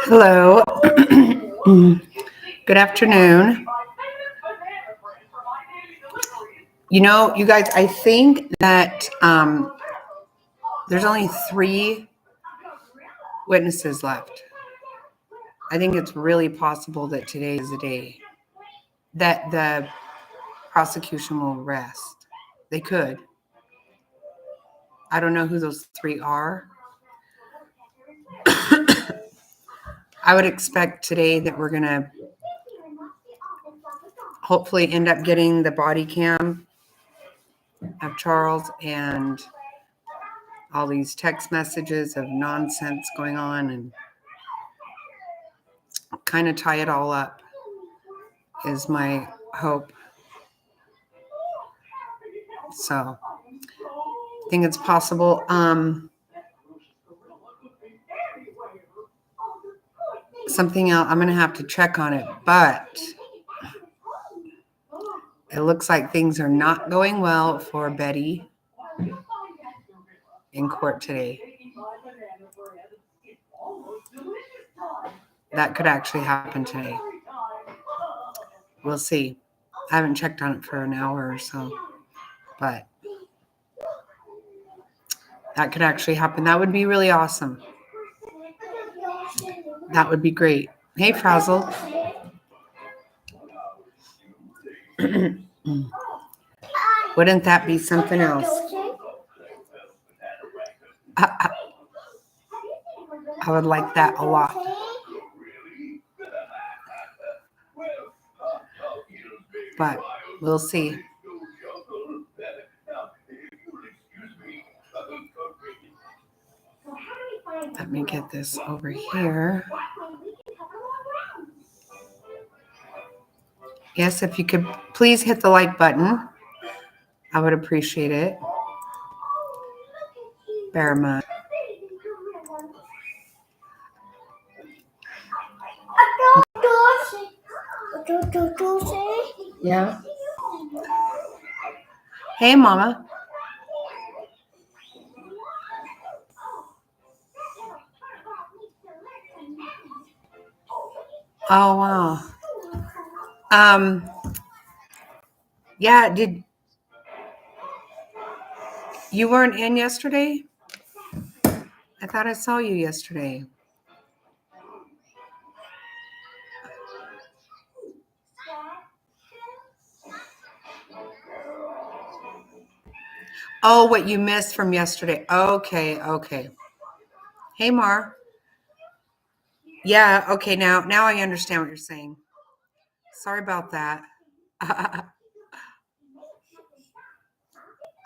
Hello. Good afternoon. You guys, I think that there's only 3 witnesses left. I think it's really possible that today is the day that the prosecution will rest. They could. I don't know who those 3 are. I would expect today that we're going to hopefully end up getting the body cam of Charles and all these text messages of nonsense going on and kind of tie it all up is my hope. So I think it's possible. Something else, I'm going to have to check on it, but it looks like things are not going well for Betty in court today. That could actually happen today. We'll see. I haven't checked on it for an hour or so, but that could actually happen. That would be really awesome. That would be great. Hey, Frazzle. Wouldn't that be something else? I would like that a lot. But we'll see. Let me get this over here. Yes, if you could please hit the like button. I would appreciate it. Bear in mind. Yeah. Hey, Mama. Oh, wow. Yeah, you weren't in yesterday? I thought I saw you yesterday. Oh, what you missed from yesterday. Okay. Hey, Mar. Yeah, okay, now I understand what you're saying. Sorry about that.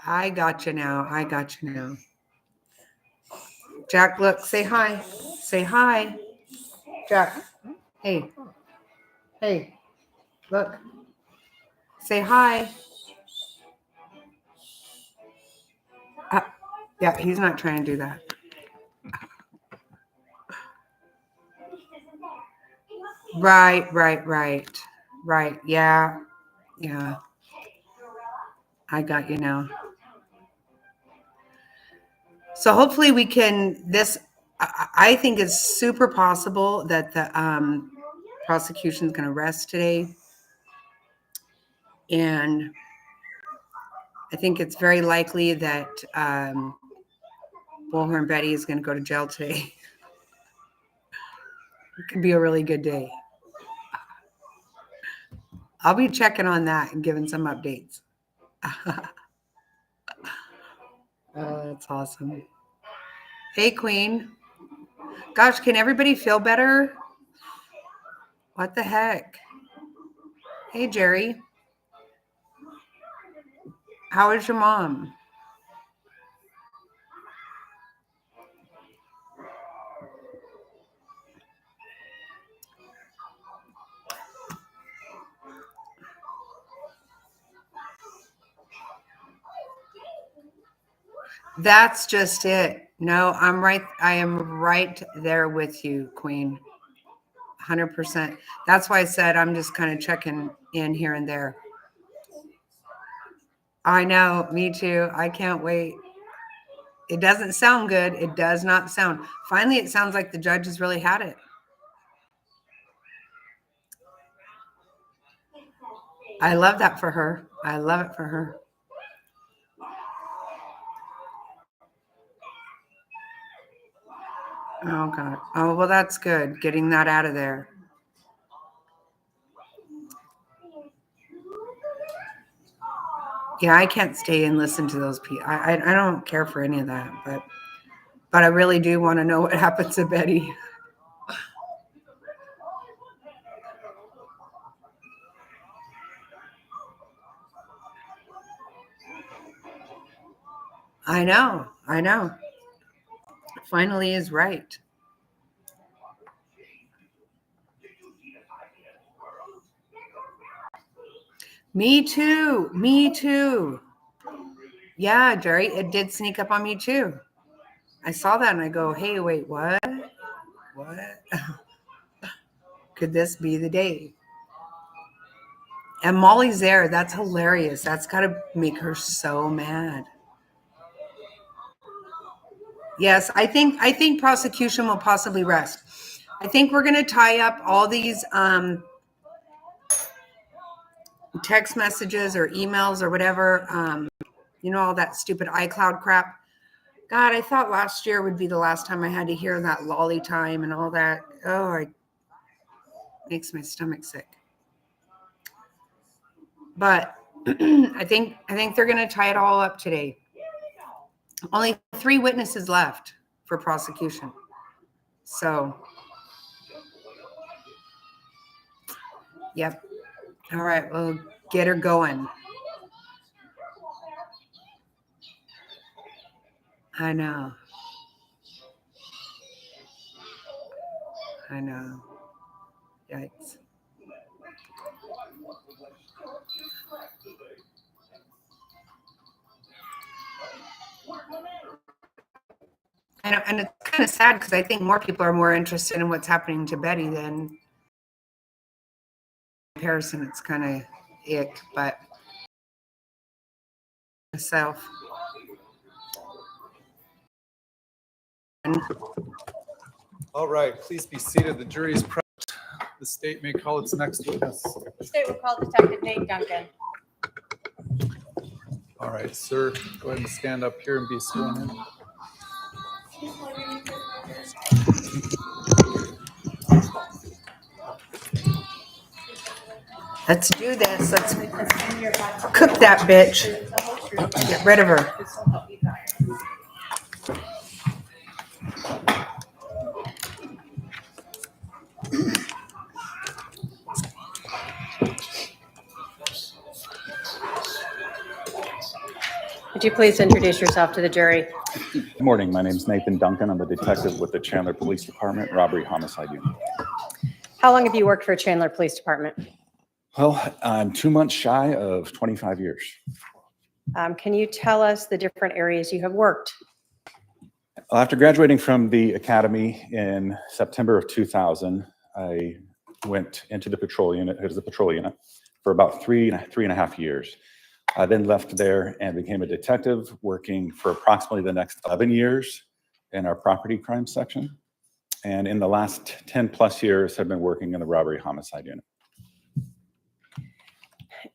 I got you now. Jack, look, say hi. Say hi. Jack. Hey, look. Say hi. Yeah, he's not trying to do that. Right. Yeah. I got you now. So hopefully we can, I think it's super possible that the prosecution is going to rest today. And I think it's very likely that Bullhorn Betty is going to go to jail today. It could be a really good day. I'll be checking on that and giving some updates. Oh, that's awesome. Hey, Queen. Gosh, can everybody feel better? What the heck? Hey, Jerry. How is your mom? That's just it. No, I am right there with you, Queen. 100%. That's why I said I'm just kind of checking in here and there. I know, me too. I can't wait. It doesn't sound good. It does not sound. Finally, it sounds like the judge has really had it. I love that for her. I love it for her. Oh, God. Oh, well, that's good. Getting that out of there. Yeah, I can't stay and listen to those people. I don't care for any of that, but I really do want to know what happened to Betty. I know. Finally is right. Me too. Yeah, Jerry, it did sneak up on me too. I saw that and I go, hey, wait, what? What? Could this be the day? And Molly's there. That's hilarious. That's got to make her so mad. Yes, I think prosecution will possibly rest. I think we're going to tie up all these text messages or emails or whatever, all that stupid iCloud crap. God, I thought last year would be the last time I had to hear that lolly time and all that. Oh, it makes my stomach sick. But I think they're going to tie it all up today. Only 3 witnesses left for prosecution. So, yep. All right, we'll get her going. I know. Yikes. And it's kind of sad because I think more people are more interested in what's happening to Betty than comparison. It's kind of ick, but myself. All right, please be seated. The jury is present. The state may call its next witness. The state will call Detective Nate Duncan. All right, sir, go ahead and stand up here and be sworn in. Let's do this. Let's cook that bitch. Get rid of her. Would you please introduce yourself to the jury? Good morning. My name is Nathan Duncan. I'm a detective with the Chandler Police Department, Robbery Homicide Unit. How long have you worked for Chandler Police Department? Well, I'm 2 months shy of 25 years. Can you tell us the different areas you have worked? After graduating from the academy in September of 2000, I went into the patrol unit, as a patrol unit, for about three and a half years. I then left there and became a detective, working for approximately the next 11 years in our property crime section. And in the last 10 plus years, have been working in the robbery homicide unit.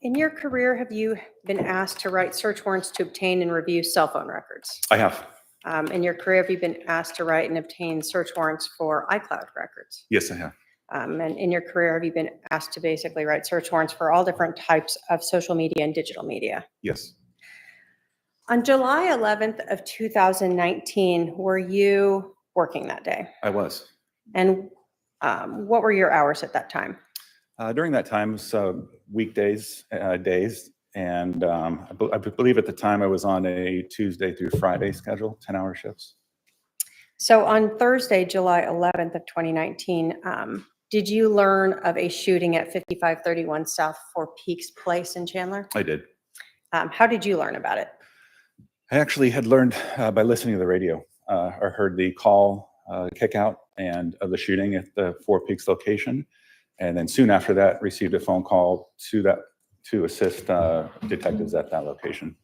In your career, have you been asked to write search warrants to obtain and review cell phone records? I have. In your career, have you been asked to write and obtain search warrants for iCloud records? Yes, I have. And in your career, have you been asked to basically write search warrants for all different types of social media and digital media? Yes. On July 11th of 2019, were you working that day? I was. And what were your hours at that time? During that time, it was weekdays, days, and I believe at the time I was on a Tuesday through Friday schedule, 10-hour shifts. So on Thursday, July 11th of 2019, did you learn of a shooting at 5531 South Four Peaks Place in Chandler? I did. How did you learn about it? I actually had learned by listening to the radio, or heard the call kick out and of the shooting at the Four Peaks location. And then soon after that, received a phone call to assist detectives at that location.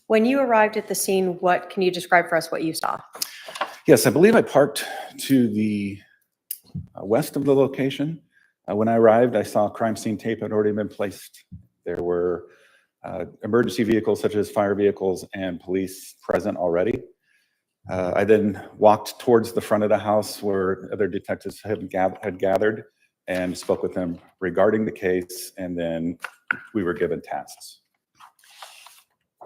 When you arrived at the scene, can you describe for us what you saw? Yes, I believe I parked to the west of the location. When I arrived, I saw crime scene tape had already been placed. There were emergency vehicles such as fire vehicles and police present already. I then walked towards the front of the house where other detectives had gathered and spoke with them regarding the case, and then we were given tasks.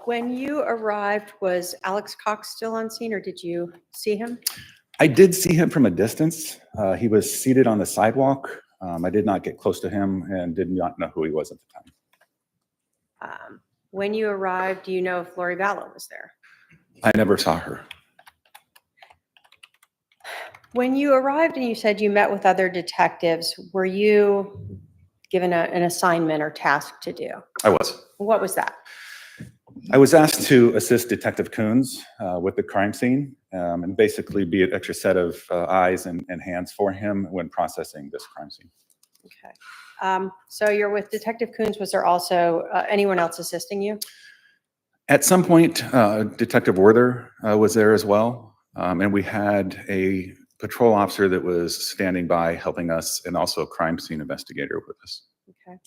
When you arrived, was Alex Cox still on scene, or did you see him? I did see him from a distance. He was seated on the sidewalk. I did not get close to him and did not know who he was at the time. When you arrived, do you know if Lori Vallow was there? I never saw her. When you arrived and you said you met with other detectives, were you given an assignment or task to do? I was. What was that? I was asked to assist Detective Coons with the crime scene and basically be an extra set of eyes and hands for him when processing this crime scene. Okay. So you're with Detective Coons. Was there also anyone else assisting you? At some point, Detective Werther was there as well. And we had a patrol officer that was standing by helping us, and also a crime scene investigator with us. Okay.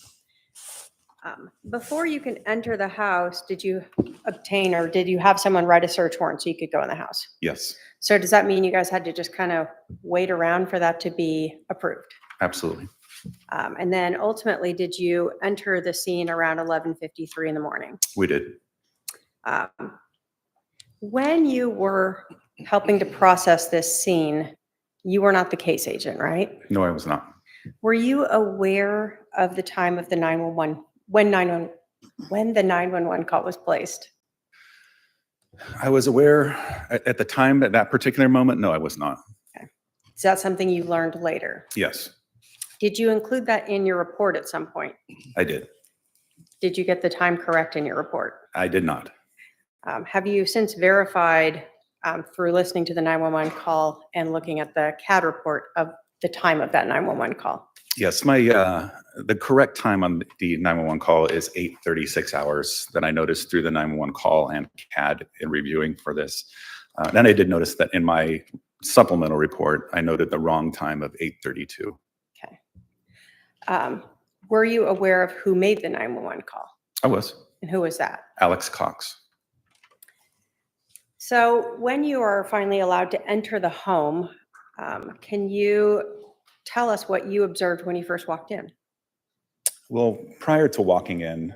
Before you can enter the house, did you obtain, or did you have someone write a search warrant so you could go in the house? Yes, So does that mean you guys had to just kind of wait around for that to be approved? absolutely. And then ultimately, did you enter the scene around 11:53 in the morning? We did. When you were helping to process this scene, you were not the case agent, right? No, I was not. Were you aware of the time of the 911, when the 911 call was placed? I was aware at the time, at that particular moment. No, I was not. Is that something you learned later? Yes, Did you include that in your report at some point? I did. Did you get the time correct in your report? I did not. Have you since verified through listening to the 911 call and looking at the CAD report of the time of that 911 call? Yes, the correct time on the 911 call is 8:36 hours that I noticed through the 911 call and CAD in reviewing for this. Then I did notice that in my supplemental report, I noted the wrong time of 8:32. Okay. Were you aware of who made the 911 call? I was. And who was that? Alex Cox. So when you are finally allowed to enter the home, can you tell us what you observed when you first walked in? Well, prior to walking in,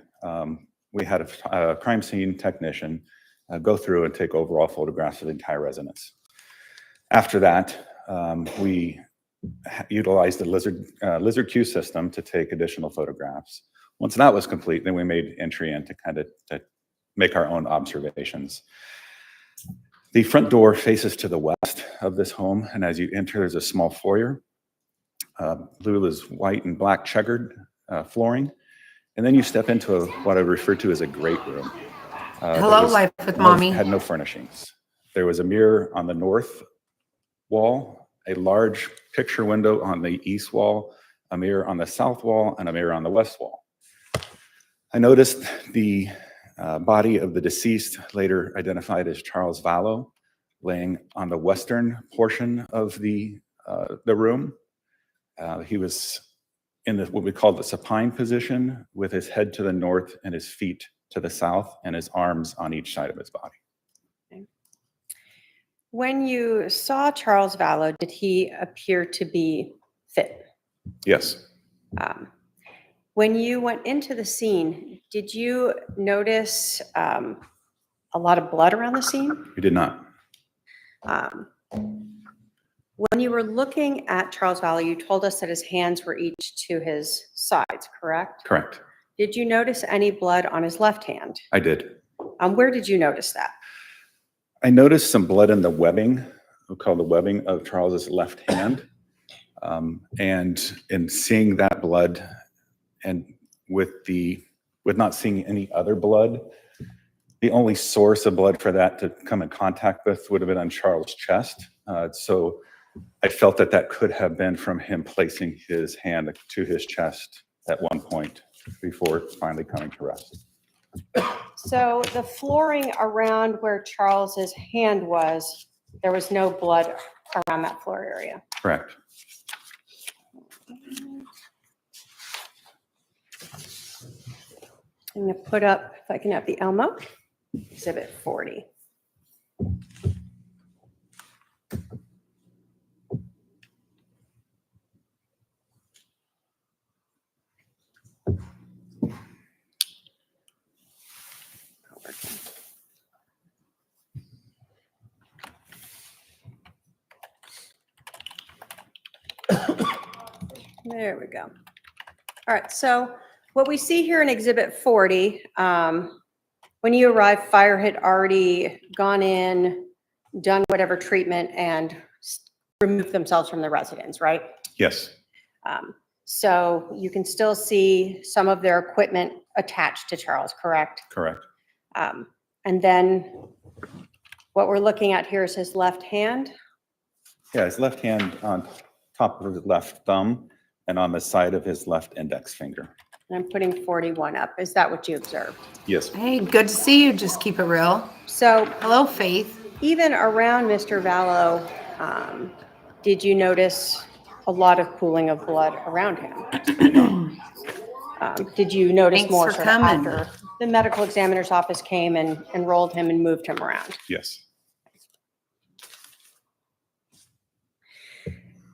we had a crime scene technician go through and take overall photographs of the entire residence. After that, we utilized the Lizard Q system to take additional photographs. Once that was complete, then we made entry in to make our own observations. The front door faces to the west of this home, and as you enter, there's a small foyer. Blue is white and black checkered flooring, and then you step into what I refer to as a great room. Hello, Life with Mommy. Had no furnishings. There was a mirror on the north wall, a large picture window on the east wall, a mirror on the south wall, and a mirror on the west wall. I noticed the body of the deceased, later identified as Charles Vallow, laying on the western portion of the room. He was in what we call the supine position, with his head to the north and his feet to the south, and his arms on each side of his body. Okay. When you saw Charles Vallow, did he appear to be fit? Yes, When you went into the scene, did you notice a lot of blood around the scene? we did not. When you were looking at Charles Vallow, you told us that his hands were each to his sides, correct? Correct. Did you notice any blood on his left hand? I did. Where did you notice that? I noticed some blood in the webbing, we call the webbing of Charles's left hand. And in seeing that blood, and with not seeing any other blood, the only source of blood for that to come in contact with would have been on Charles' chest. So I felt that could have been from him placing his hand to his chest at one point before finally coming to rest. So the flooring around where Charles's hand was, there was no blood around that floor area. Correct. I'm going to put up, if I can have the Elmo, Exhibit 40. There we go. All right, so what we see here in Exhibit 40, when you arrived, fire had already gone in, done whatever treatment, and removed themselves from the residence, right? Yes, So you can still see some of their equipment attached to Charles, correct? correct. And then what we're looking at here is his left hand. Yeah, his left hand on top of his left thumb and on the side of his left index finger. And I'm putting 41 up. Is that what you observed? Yes, Hey, good to see you. Just keep it real. So Hello, Faith. even around Mr. Vallow, did you notice a lot of pooling of blood around him? Did you notice Thanks more for sort of coming. after the medical examiner's office came and enrolled him and moved him around? yes.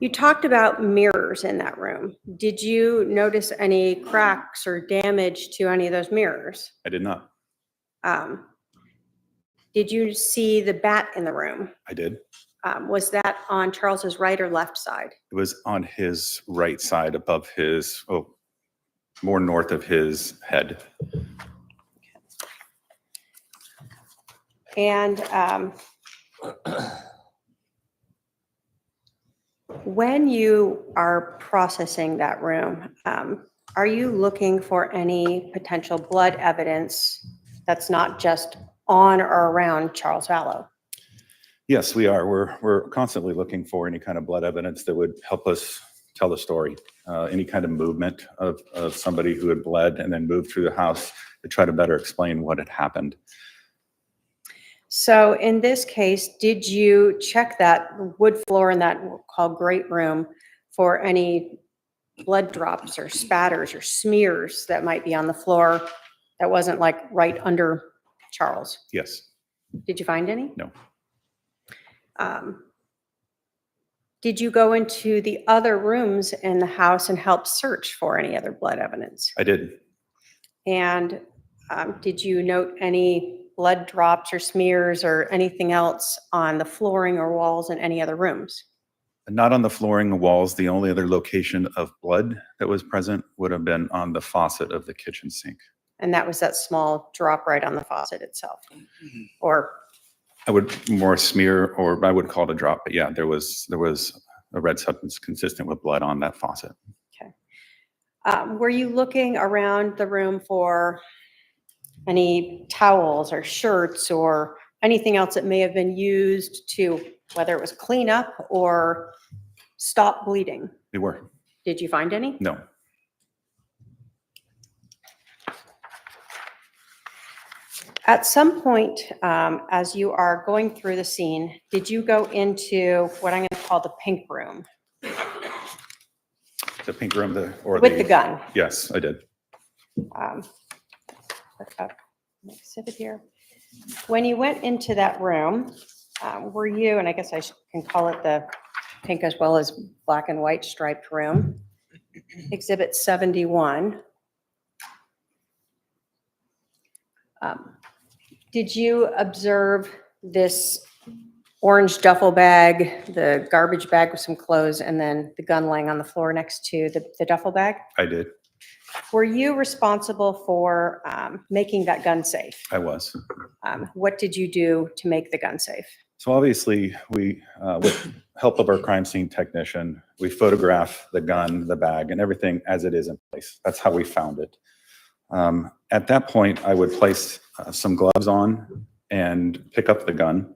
You talked about mirrors in that room. Did you notice any cracks or damage to any of those mirrors? I did not. Did you see the bat in the room? I did. Was that on Charles's right or left side? It was on his right side above his, more north of his head. And when you are processing that room, are you looking for any potential blood evidence that's not just on or around Charles Vallow? Yes, we are. We're constantly looking for any kind of blood evidence that would help us tell the story. Any kind of movement of somebody who had bled and then moved through the house to try to better explain what had happened. So in this case, did you check that wood floor in that called great room for any blood drops or spatters or smears that might be on the floor that wasn't like right under Charles? Yes. Did you find any? No. Did you go into the other rooms in the house and help search for any other blood evidence? I did. And did you note any blood drops or smears or anything else on the flooring or walls in any other rooms? Not on the flooring or walls. The only other location of blood that was present would have been on the faucet of the kitchen sink. And that was that small drop right on the faucet itself? Or I would more smear, or I would call it a drop, but yeah, there was a red substance consistent with blood on that faucet. were you looking around the room for any towels or shirts or anything else that may have been used to, whether it was clean up or stop bleeding? They were. Did you find any? No. At some point, as you are going through the scene, did you go into what I'm going to call the pink room The pink room, with the gun? Yes, I did. Look up an exhibit here. When you went into that room, were you, and I guess I can call it the pink as well as black and white striped room, Exhibit 71. Did you observe this orange duffel bag, the garbage bag with some clothes, and then the gun laying on the floor next to the duffel bag? I did. Were you responsible for making that gun safe? I was. What did you do to make the gun safe? So obviously, we, with help of our crime scene technician, we photograph the gun, the bag, and everything as it is in place. That's how we found it. At that point, I would place some gloves on and pick up the gun,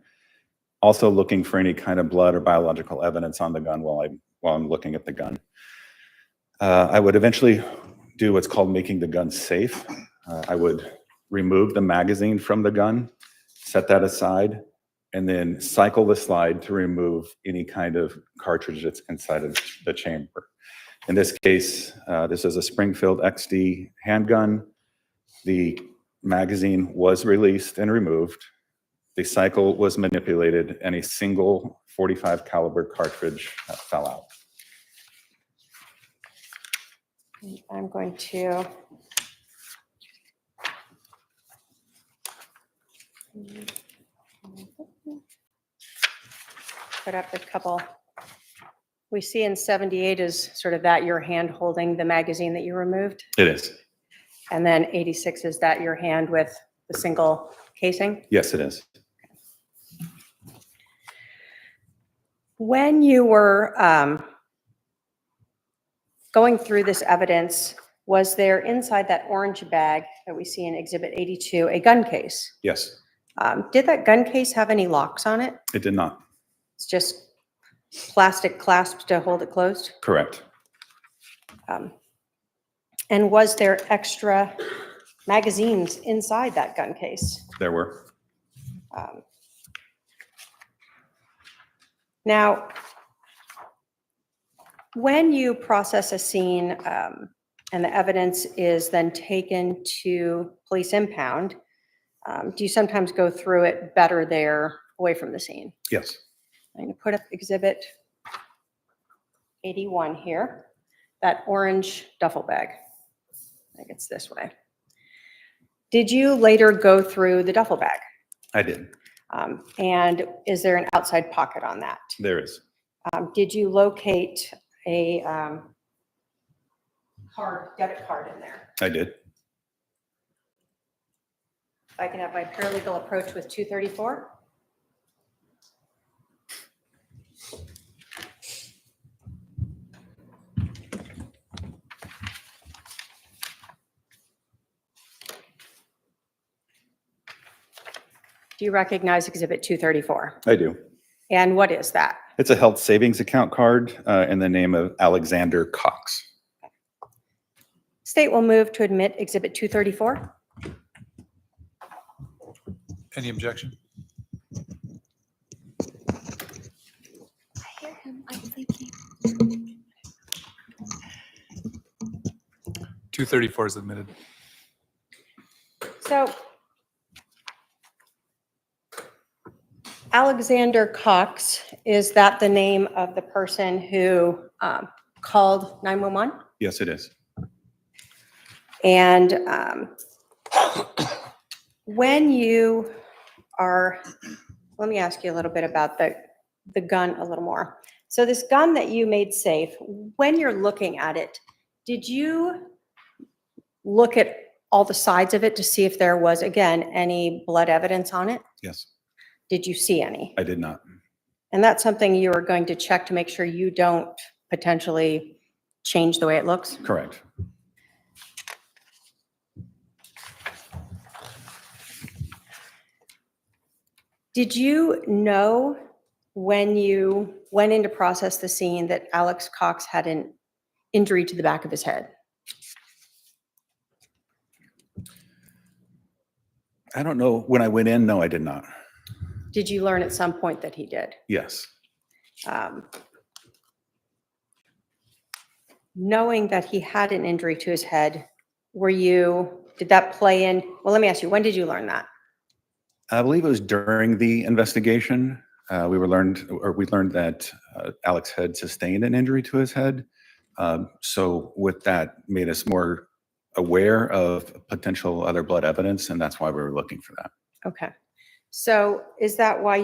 also looking for any kind of blood or biological evidence on the gun while I'm looking at the gun. I would eventually do what's called making the gun safe. I would remove the magazine from the gun, set that aside, and then cycle the slide to remove any kind of cartridge that's inside of the chamber. In this case, this is a Springfield XD handgun. The magazine was released and removed. The cycle was manipulated, and a single 45 caliber cartridge fell out. I'm going to put up a couple. We see in 78 is sort of that your hand holding the magazine that you removed. It is. And then 86 is that your hand with the single casing. Yes, it is. When you were going through this evidence, was there inside that orange bag that we see in Exhibit 82 a gun case? Yes, Did that gun case have any locks on it? it did not. It's just plastic clasps to hold it closed? Correct. And was there extra magazines inside that gun case? There were. Now, when you process a scene and the evidence is then taken to police impound, do you sometimes go through it better there away from the scene? Yes. I'm going to put up Exhibit 81 here, that orange duffel bag. I think it's this way. Did you later go through the duffel bag? I did. And is there an outside pocket on that? There is. Did you locate a debit card in there? I did. If I can have my paralegal approach with 234. Do you recognize Exhibit 234? I do. And what is that? It's a health savings account card in the name of Alexander Cox. State will move to admit Exhibit 234. Any objection? I hear him. I'm thinking. 234 is admitted. So Alexander Cox, is that the name of the person who called 911? Yes, it is. And when you are, let me ask you a little bit about the gun a little more. So this gun that you made safe, when you're looking at it, did you look at all the sides of it to see if there was, again, any blood evidence on it? Yes, Did you see any? I did not. And that's something you are going to check to make sure you don't potentially change the way it looks? Correct. Did you know when you went in to process the scene that Alex Cox had an injury to the back of his head? I don't know. When I went in, no, I did not. Did you learn at some point that he did? Yes. Knowing that he had an injury to his head, did that play in? Well, let me ask you, when did you learn that? I believe it was during the investigation. We learned that Alex had sustained an injury to his head. So with that, made us more aware of potential other blood evidence, and that's why we were looking for that. Okay. So is that why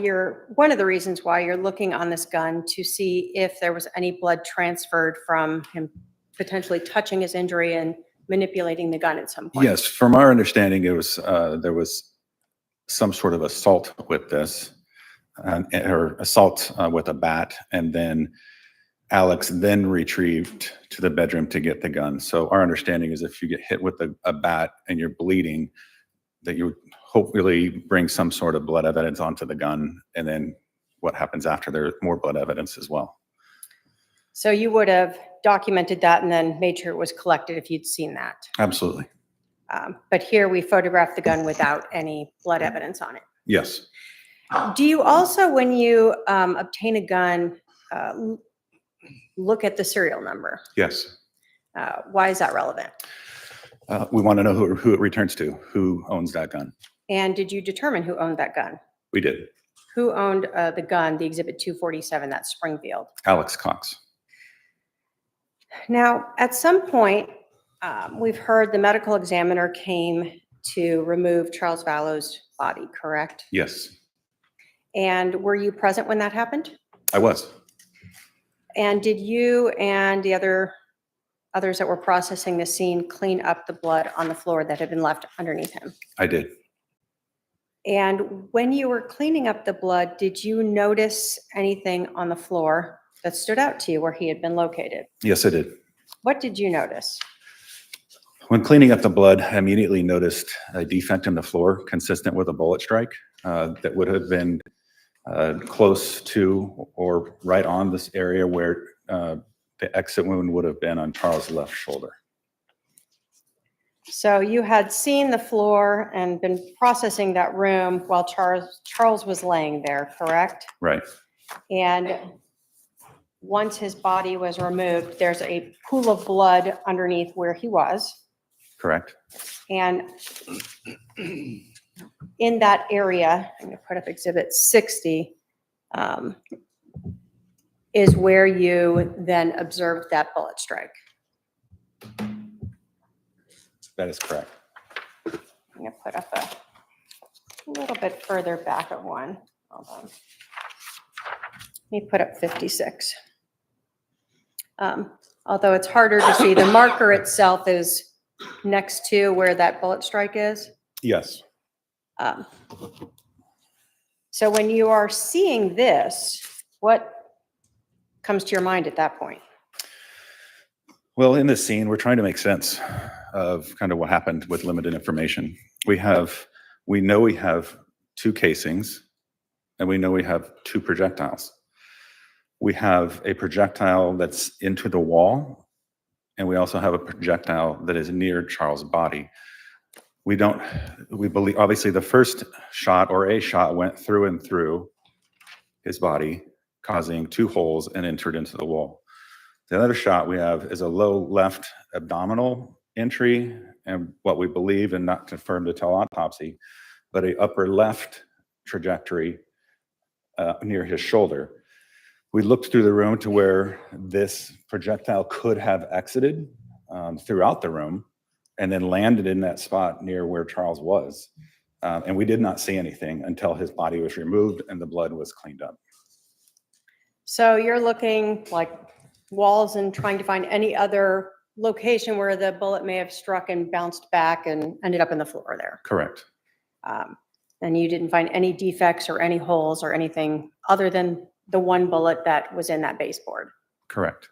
one of the reasons why you're looking on this gun to see if there was any blood transferred from him potentially touching his injury and manipulating the gun at some point? Yes, from our understanding, it was there was some sort of assault with this, or assault with a bat, and then Alex then retrieved to the bedroom to get the gun. So our understanding is if you get hit with a bat and you're bleeding, that you would hopefully bring some sort of blood evidence onto the gun, and then what happens after, there's more blood evidence as well. So you would have documented that and then made sure it was collected if you'd seen that. Absolutely. But here we photographed the gun without any blood evidence on it. Yes. Do you also, when you obtain a gun, look at the serial number? Yes. Why is that relevant? We want to know who it returns to, who owns that gun. And did you determine who owned that gun? We did. Who owned the gun, the Exhibit 247, that's Springfield? Alex Cox. Now, at some point, we've heard the medical examiner came to remove Charles Vallow's body, correct? Yes, And were you present when that happened? I was. And did you and the others that were processing the scene clean up the blood on the floor that had been left underneath him? I did. And when you were cleaning up the blood, did you notice anything on the floor that stood out to you where he had been located? Yes, I did. What did you notice? When cleaning up the blood, I immediately noticed a defect in the floor consistent with a bullet strike that would have been close to or right on this area where the exit wound would have been on Charles' left shoulder. So you had seen the floor and been processing that room while Charles was laying there, correct? Right. And once his body was removed, there's a pool of blood underneath where he was. Correct. And in that area, I'm going to put up Exhibit 60, is where you then observed that bullet strike. That is correct. I'm going to put up a little bit further back of one. Hold on. Let me put up 56. Although it's harder to see, the marker itself is next to where that bullet strike is. Yes. So when you are seeing this, what comes to your mind at that point? Well, in this scene, we're trying to make sense of kind of what happened with limited information. We know we have 2 casings, and we know we have 2 projectiles. We have a projectile that's into the wall, and we also have a projectile that is near Charles' body. We believe, obviously, the first shot or a shot went through and through his body, causing 2 holes and entered into the wall. The other shot we have is a low left abdominal entry, and what we believe, and not confirmed until autopsy, but a upper left trajectory near his shoulder. We looked through the room to where this projectile could have exited throughout the room and then landed in that spot near where Charles was. And we did not see anything until his body was removed and the blood was cleaned up. So you're looking like walls and trying to find any other location where the bullet may have struck and bounced back and ended up in the floor there. Correct. And you didn't find any defects or any holes or anything other than the one bullet that was in that baseboard. Correct.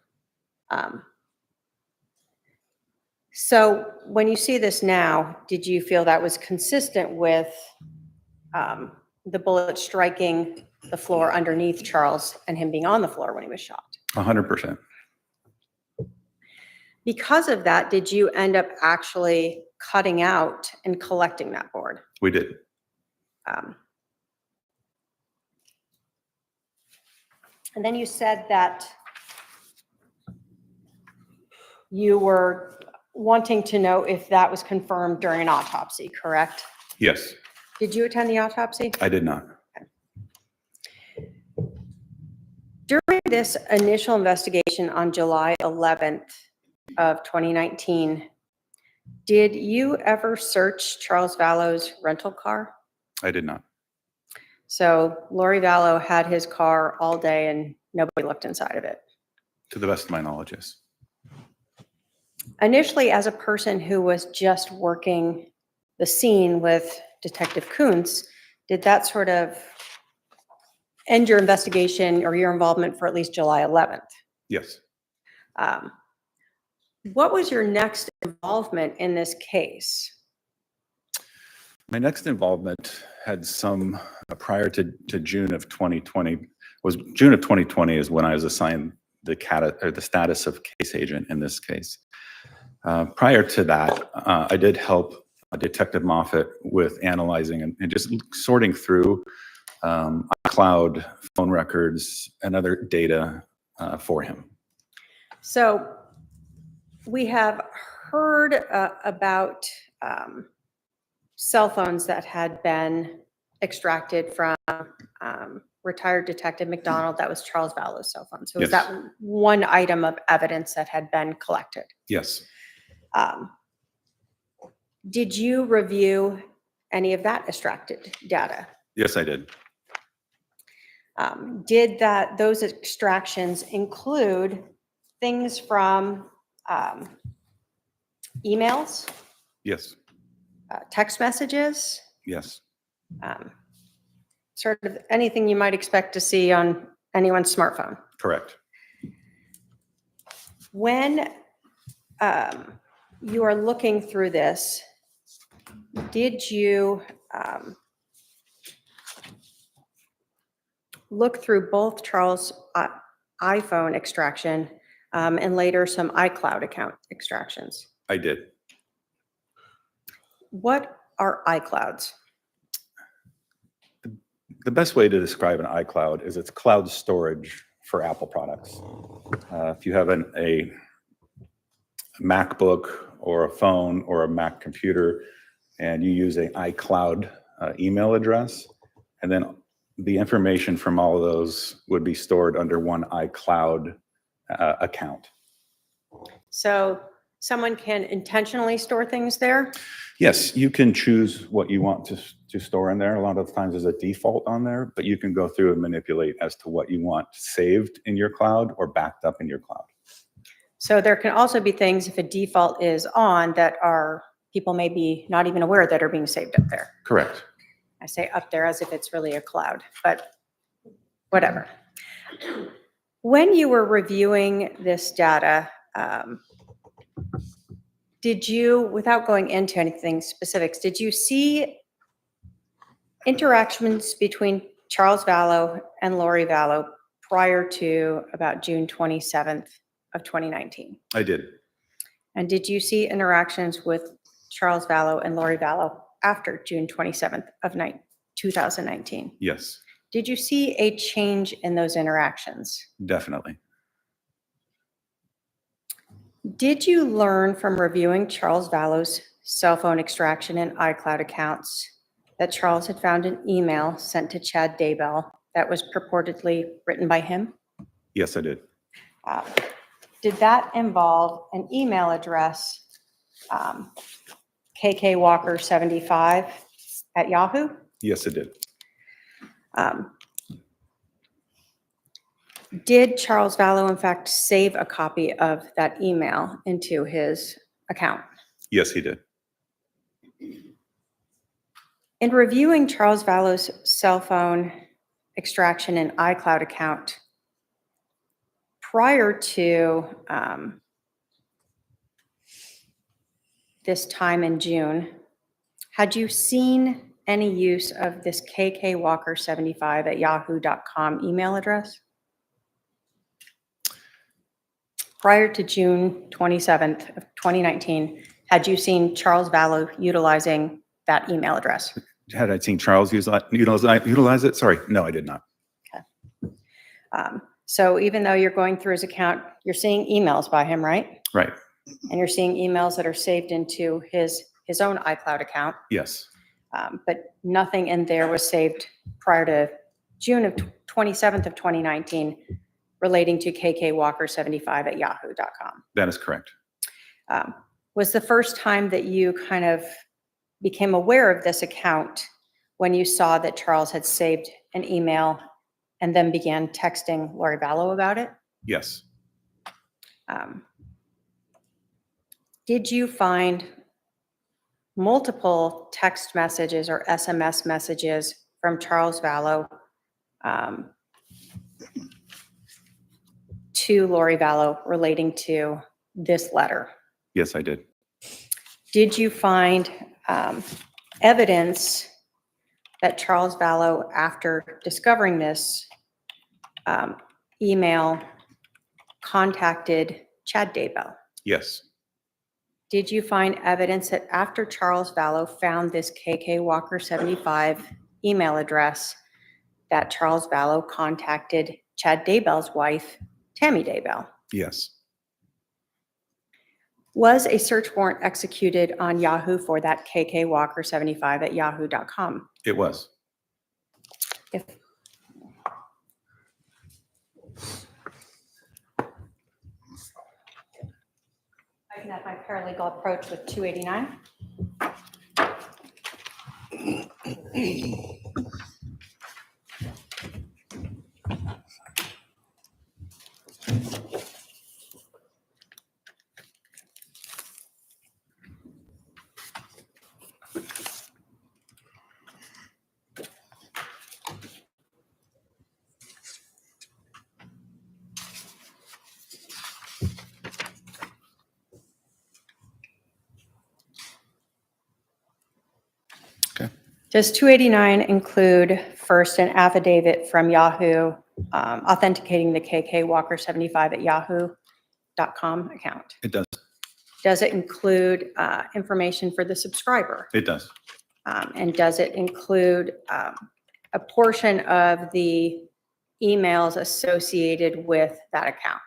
So when you see this now, did you feel that was consistent with the bullet striking the floor underneath Charles and him being on the floor when he was shot? 100%. Because of that, did you end up actually cutting out and collecting that board? We did. And then you said that you were wanting to know if that was confirmed during an autopsy, correct? Yes, Did you attend the autopsy? I did not. During this initial investigation on July 11th of 2019, did you ever search Charles Vallow's rental car? I did not. So Lori Vallow had his car all day and nobody looked inside of it. To the best of my knowledge, yes. Initially, as a person who was just working the scene with Detective Kuntz, did that sort of end your investigation or your involvement for at least July 11th? Yes. What was your next involvement in this case? My next involvement had some prior to June of 2020. June of 2020 is when I was assigned the status of case agent in this case. Prior to that, I did help Detective Moffat with analyzing and just sorting through cloud phone records and other data for him. So we have heard about cell phones that had been extracted from retired Detective McDonald. That was Charles Vallow's cell phone. So was Yes. that one item of evidence that had been collected? Yes, Did you review any of that extracted data? yes, I did. Did those extractions include things from emails, Yes, text messages, yes, sort of anything you might expect to see on anyone's smartphone? correct. When you are looking through this, did you look through both Charles' iPhone extraction and later some iCloud account extractions? I did. What are iClouds? The best way to describe an iCloud is it's cloud storage for Apple products. If you have a MacBook or a phone or a Mac computer and you use an iCloud email address, and then the information from all of those would be stored under one iCloud account. So someone can intentionally store things there? Yes, you can choose what you want to store in there. A lot of times there's a default on there, but you can go through and manipulate as to what you want saved in your cloud or backed up in your cloud. So there can also be things, if a default is on, that are people may be not even aware that are being saved up there. Correct. I say up there as if it's really a cloud, but whatever. When you were reviewing this data, did you, without going into anything specifics, did you see interactions between Charles Vallow and Lori Vallow prior to about June 27th of 2019? I did. And did you see interactions with Charles Vallow and Lori Vallow after June 27th of 2019? Yes, Did you see a change in those interactions? definitely. Did you learn from reviewing Charles Vallow's cell phone extraction and iCloud accounts that Charles had found an email sent to Chad Daybell that was purportedly written by him? Yes, I did. Did that involve an email address, kkwalker75 at Yahoo? Yes, it did. Did Charles Vallow, in fact, save a copy of that email into his account? Yes, he did. In reviewing Charles Vallow's cell phone extraction and iCloud account prior to this time in June, had you seen any use of this kkwalker75 at yahoo.com email address? Prior to June 27th of 2019, had you seen Charles Vallow utilizing that email address? Had I seen Charles utilize it? Sorry, no, I did not. So even though you're going through his account, you're seeing emails by him, right? Right. And you're seeing emails that are saved into his own iCloud account, Yes. but nothing in there was saved prior to June of 27th of 2019 relating to kkwalker75 at yahoo.com. That is correct. Was the first time that you kind of became aware of this account when you saw that Charles had saved an email and then began texting Lori Vallow about it? Yes. Did you find multiple text messages or SMS messages from Charles Vallow to Lori Vallow relating to this letter? Yes, I did. Did you find evidence that Charles Vallow, after discovering this email, contacted Chad Daybell? Yes. Did you find evidence that after Charles Vallow found this kkwalker75 email address, that Charles Vallow contacted Chad Daybell's wife, Tammy Daybell? Yes. Was a search warrant executed on Yahoo for that KK Walker 75 at yahoo.com? It was. If I can have my paralegal approach with 289. Okay. Does 289 include first an affidavit from Yahoo authenticating the KK Walker 75 at yahoo.com account? It does. Does it include information for the subscriber? It does. And does it include a portion of the emails associated with that account?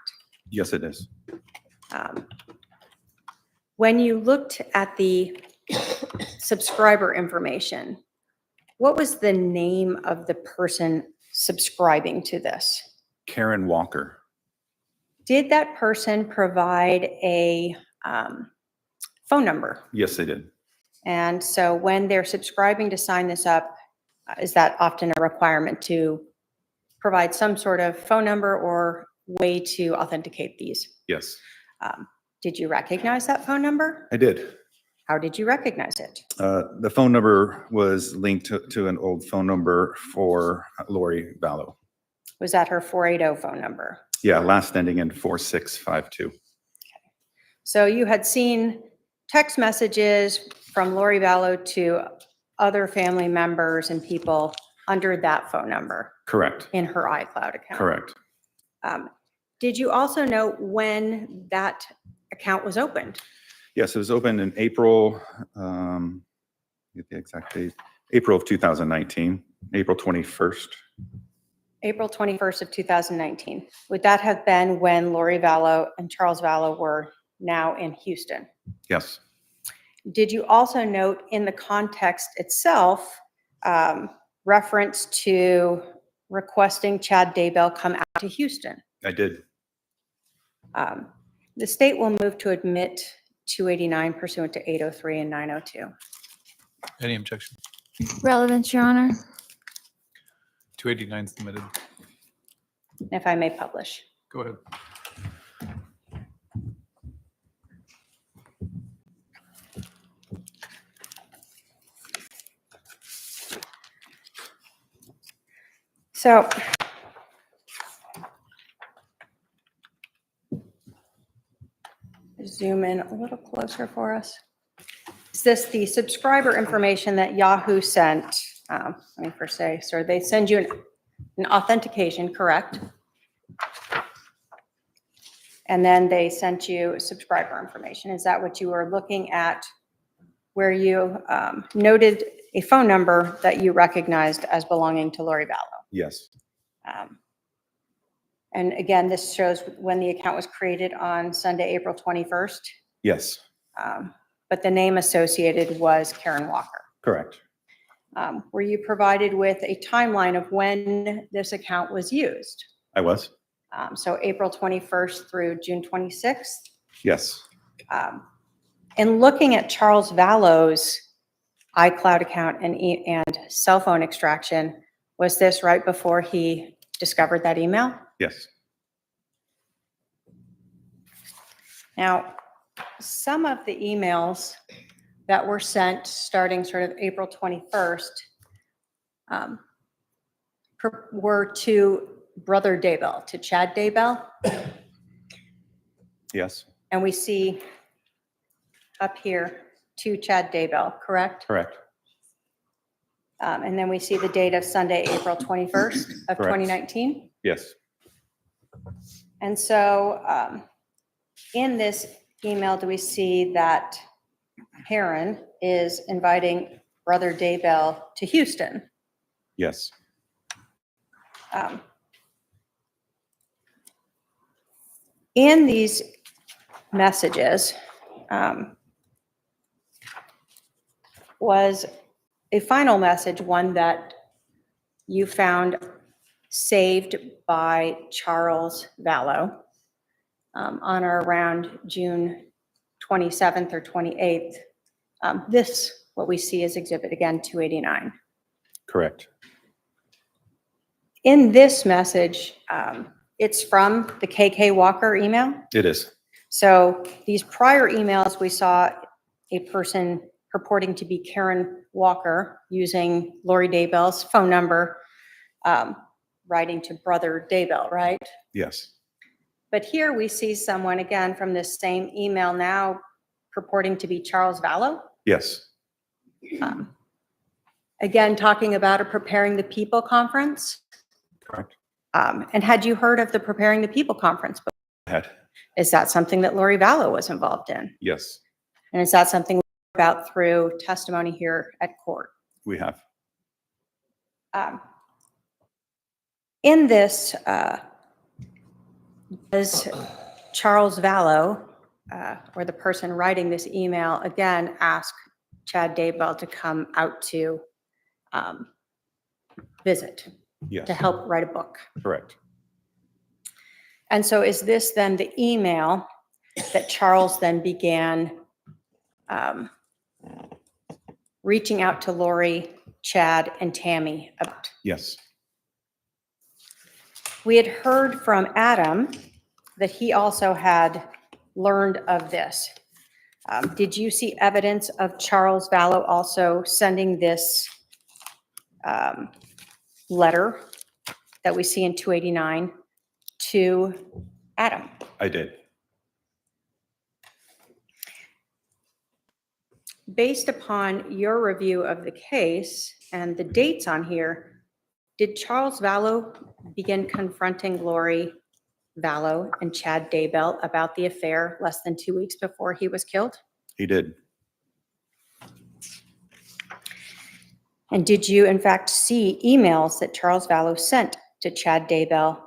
Yes, it is. When you looked at the subscriber information, what was the name of the person subscribing to this? Karen Walker. Did that person provide a phone number? Yes, they did. And so when they're subscribing to sign this up, is that often a requirement to provide some sort of phone number or way to authenticate these? Yes, Did you recognize that phone number? I did. How did you recognize it? The phone number was linked to an old phone number for Lori Vallow. Was that her 480 phone number? Yeah, last ending in 4652. So you had seen text messages from Lori Vallow to other family members and people under that phone number Correct. in her iCloud account. Correct. Did you also know when that account was opened? Yes, it was opened in April, get the exact date, April of 2019, April 21st. April 21st of 2019. Would that have been when Lori Vallow and Charles Vallow were now in Houston? Yes, Did you also note in the context itself reference to requesting Chad Daybell come out to Houston? I did. The state will move to admit 289 pursuant to 803 and 902. Any objection? Relevance, Your Honor. 289 is submitted. If I may publish. Go ahead. So zoom in a little closer for us. Is this the subscriber information that Yahoo sent? Let me first say, so they send you an authentication, correct? And then they sent you subscriber information. Is that what you were looking at where you noted a phone number that you recognized as belonging to Lori Vallow? Yes, And again, this shows when the account was created on Sunday, April 21st. yes, But the name associated was Karen Walker. correct. Were you provided with a timeline of when this account was used? I was. So April 21st through June 26th. Yes, In looking at Charles Vallow's iCloud account and cell phone extraction, was this right before he discovered that email? yes, Now, some of the emails that were sent starting sort of April 21st were to Brother Daybell, to Chad Daybell. yes, And we see up here to Chad Daybell, correct? correct. And then we see the date of Sunday, April 21st of Correct. 2019. Yes, And so in this email, do we see that Karen is inviting Brother Daybell to Houston? yes, In these messages, was a final message, one that you found saved by Charles Vallow on or around June 27th or 28th. This, what we see is exhibit again 289. Correct. In this message, it's from the KK Walker email. It is. So these prior emails, we saw a person purporting to be Karen Walker using Lori Daybell's phone number, writing to brother Daybell, right? Yes. But here we see someone again from this same email now purporting to be Charles Vallow. Yes. Again, talking about a Preparing the People conference. Correct. And had you heard of the Preparing the People conference? Had. Is that something that Lori Vallow was involved in? Yes, And is that something about through testimony here at court? we have. In this, does Charles Vallow, or the person writing this email, again, ask Chad Daybell to come out to visit, Yes. to help write a book? Correct. And so is this then the email that Charles then began reaching out to Lori, Chad, and Tammy about? Yes. We had heard from Adam that he also had learned of this. Did you see evidence of Charles Vallow also sending this letter that we see in 289 to Adam? I did. Based upon your review of the case and the dates on here, did Charles Vallow begin confronting Lori Vallow and Chad Daybell about the affair less than 2 weeks before he was killed? He did. And did you in fact see emails that Charles Vallow sent to Chad Daybell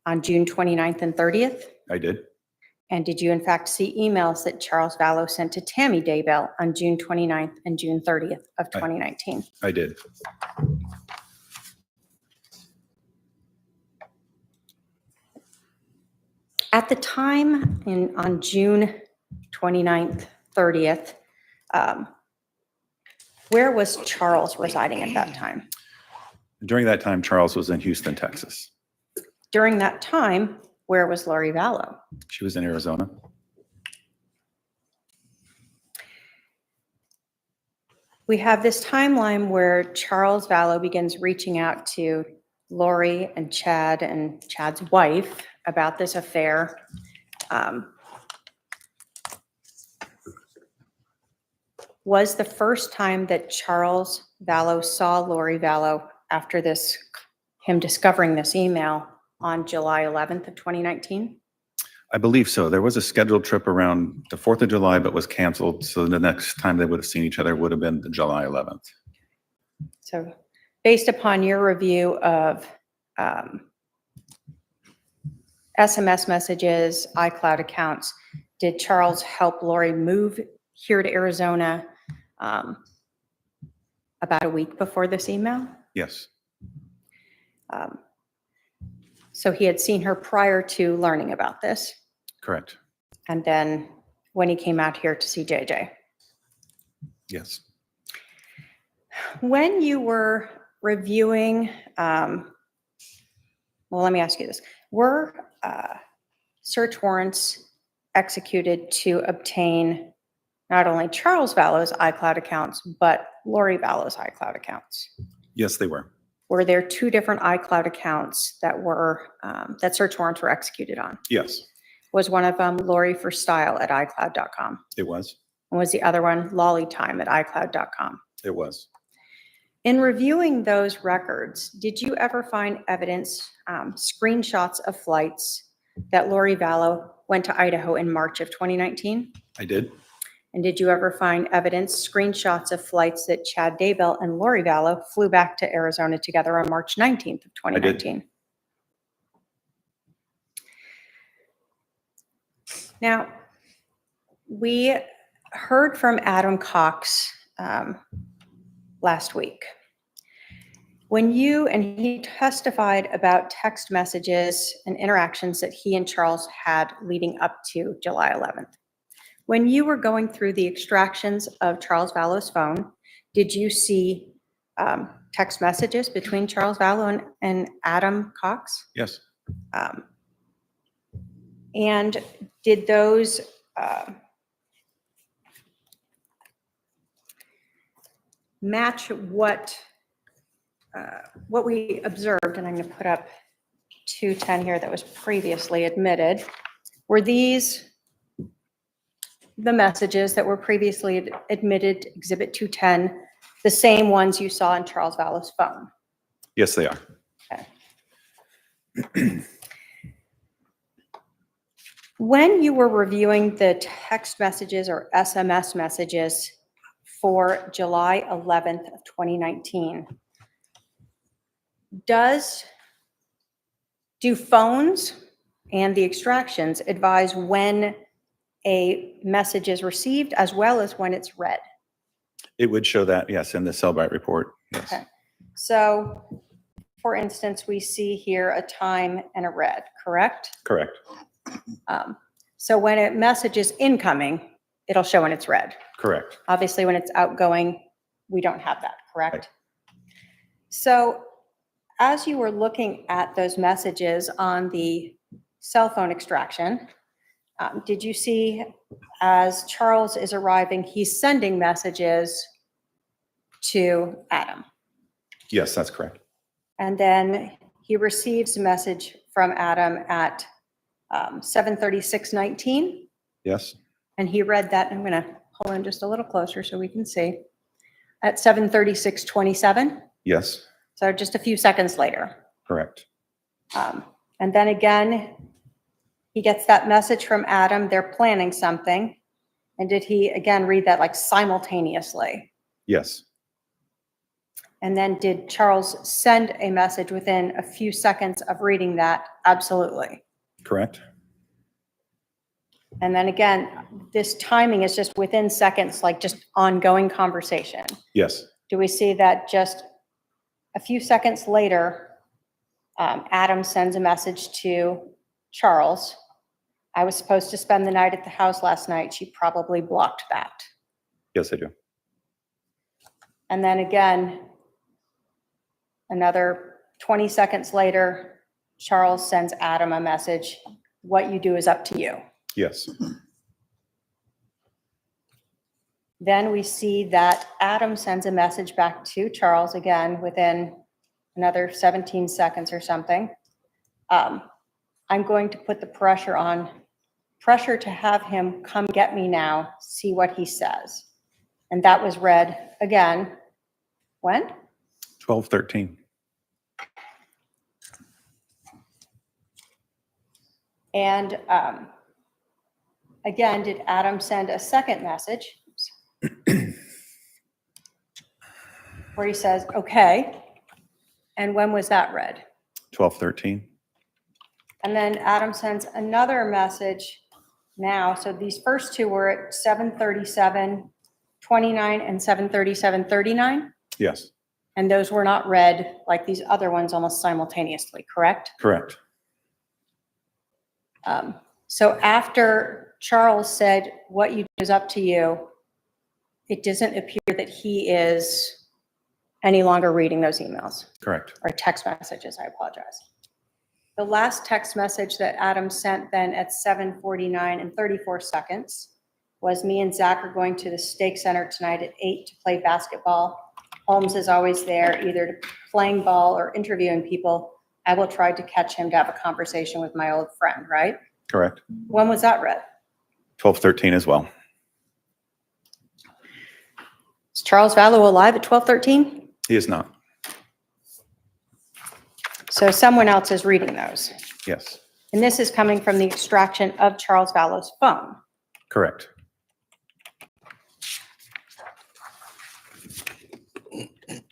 on June 29th and 30th? I did. And did you in fact see emails that Charles Vallow sent to Tammy Daybell on June 29th and June 30th of 2019? I did. At the time on June 29th, 30th, where was Charles residing at that time? During that time, Charles was in Houston, Texas. During that time, where was Lori Vallow? She was in Arizona. We have this timeline where Charles Vallow begins reaching out to Lori and Chad's wife about this affair. Was the first time that Charles Vallow saw Lori Vallow after this, him discovering this email on July 11th of 2019? I believe so. There was a scheduled trip around the 4th of July, but was canceled. So the next time they would have seen each other would have been the July 11th. So based upon your review of SMS messages, iCloud accounts, did Charles help Lori move here to Arizona about a week before this email? Yes. So he had seen her prior to learning about this, Correct. and then when he came out here to see JJ. Yes. When you were reviewing, well, let me ask you this. Were search warrants executed to obtain not only Charles Vallow's iCloud accounts, but Lori Vallow's iCloud accounts? Yes, they were. Were there two different iCloud accounts that were, that search warrants were executed on? Yes, Was one of them Lori for Style at iCloud.com? it was. And was the other one Lollytime at iCloud.com? It was. In reviewing those records, did you ever find evidence, screenshots of flights that Lori Vallow went to Idaho in March of 2019? I did. And did you ever find evidence, screenshots of flights that Chad Daybell and Lori Vallow flew back to Arizona together on March 19th of 2019? Now, We heard from Adam Cox last week. And he testified about text messages and interactions that he and Charles had leading up to July 11th. When you were going through the extractions of Charles Vallow's phone, did you see text messages between Charles Vallow and Adam Cox? Yes. And did those match what we observed? And I'm going to put up 210 here that was previously admitted. Were these the messages that were previously admitted, Exhibit 210, the same ones you saw in Charles Vallow's phone? Yes, they are. Okay. When you were reviewing the text messages or SMS messages for July 11th of 2019, do phones and the extractions advise when a message is received as well as when it's read? It would show that, yes, in the Cellbrite report. Yes. Okay. So, for instance, we see here a time and a read, correct? Correct. So when a message is incoming, it'll show when it's read. Correct. Obviously, when it's outgoing, we don't have that, correct? Right. So as you were looking at those messages on the cell phone extraction, did you see as Charles is arriving, he's sending messages to Adam? Yes, that's correct. And then he receives a message from Adam at 7:36:19. Yes. And he read that. I'm going to pull in just a little closer so we can see. At 7:36:27. Yes. So just a few seconds later. Correct. And then again, he gets that message from Adam. They're planning something. And did he again read that like simultaneously? Yes. And then did Charles send a message within a few seconds of reading that? Absolutely. Correct. And then again, this timing is just within seconds, like just ongoing conversation. Yes. Do we see that just a few seconds later, Adam sends a message to Charles? I was supposed to spend the night at the house last night. She probably blocked that. Yes, I do. And then again, another 20 seconds later, Charles sends Adam a message. What you do is up to you. Yes. Then we see that Adam sends a message back to Charles again within another 17 seconds or something. I'm going to put the pressure to have him come get me now, see what he says. And that was read again. When? 12:13. And again, did Adam send a second message where he says, okay. And when was that read? 12:13. And then Adam sends another message now. So these first two were at 7:37:29 and 7:37:39. Yes. And those were not read like these other ones almost simultaneously, correct? Correct. So after Charles said, what you do is up to you, it doesn't appear that he is any longer reading those emails Correct. or text messages. I apologize. The last text message that Adam sent then at 7:49 and 34 seconds was, me and Zach are going to the Stake Center tonight at 8 to play basketball. Holmes is always there, either playing ball or interviewing people. I will try to catch him to have a conversation with my old friend, right? Correct. When was that read? 12:13 as well. Is Charles Vallow alive at 12:13? He is not. So someone else is reading those. Yes. And this is coming from the extraction of Charles Vallow's phone. Correct.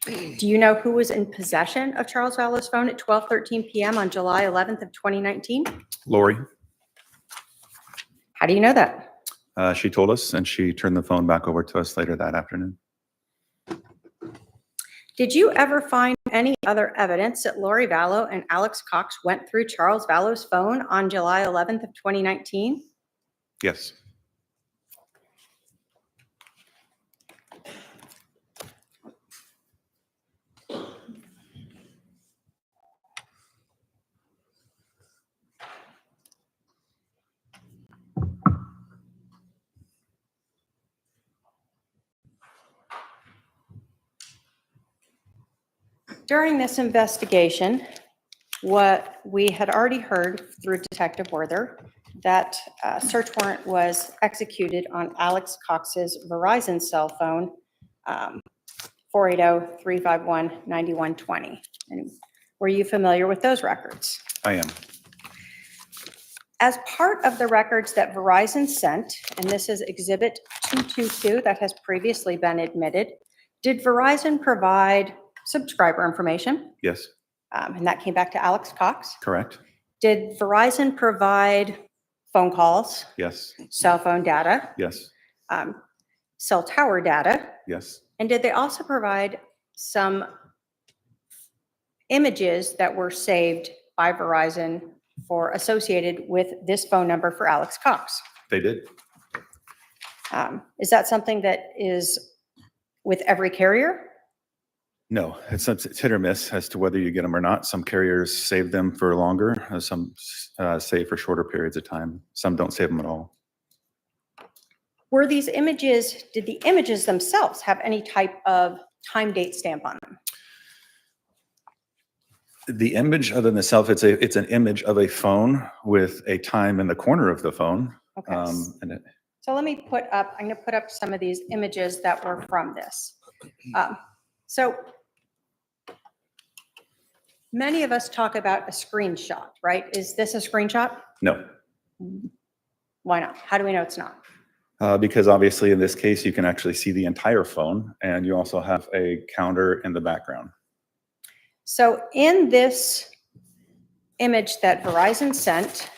Do you know who was in possession of Charles Vallow's phone at 12:13 p.m. on July 11th of 2019? Lori. How do you know that? She told us, and she turned the phone back over to us later that afternoon. Did you ever find any other evidence that Lori Vallow and Alex Cox went through Charles Vallow's phone on July 11th of 2019? Yes. During this investigation, what we had already heard through Detective Werther, that a search warrant was executed on Alex Cox's Verizon cell phone, 480-351-9120. And were you familiar with those records? I am. As part of the records that Verizon sent, and this is Exhibit 222 that has previously been admitted, did Verizon provide subscriber information? Yes. And that came back to Alex Cox. Correct. Did Verizon provide phone calls, Yes. cell phone data, Yes. cell tower data? Yes. And did they also provide some images that were saved by Verizon associated with this phone number for Alex Cox? They did. Is that something that is with every carrier? No, it's hit or miss as to whether you get them or not. Some carriers save them for longer, some save for shorter periods of time. Some don't save them at all. Were these images, did the images themselves have any type of time date stamp on them? The image, other than the self, it's an image of a phone with a time in the corner of the phone. Okay. And it, So let me I'm going to put up some of these images that were from this. So many of us talk about a screenshot, right? Is this a screenshot? no, Why not? How do we know it's not? because obviously in this case, you can actually see the entire phone, and you also have a counter in the background. So in this image that Verizon sent,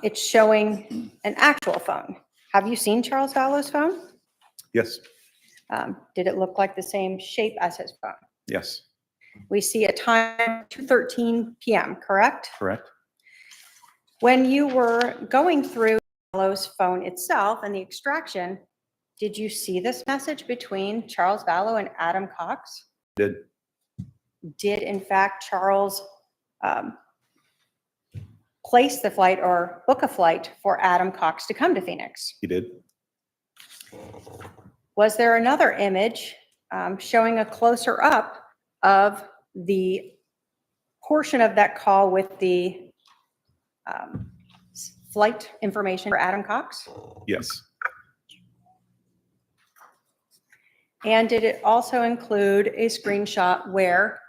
it's showing an actual phone. Have you seen Charles Vallow's phone? Yes. Did it look like the same shape as his phone? Yes. We see a time 2:13 p.m., correct? Correct. When you were going through Vallow's phone itself and the extraction, did you see this message between Charles Vallow and Adam Cox? Did. Did in fact Charles place the flight or book a flight for Adam Cox to come to Phoenix? He did. Was there another image showing a closer up of the portion of that call with the flight information for Adam Cox? Yes. And did it also include a screenshot where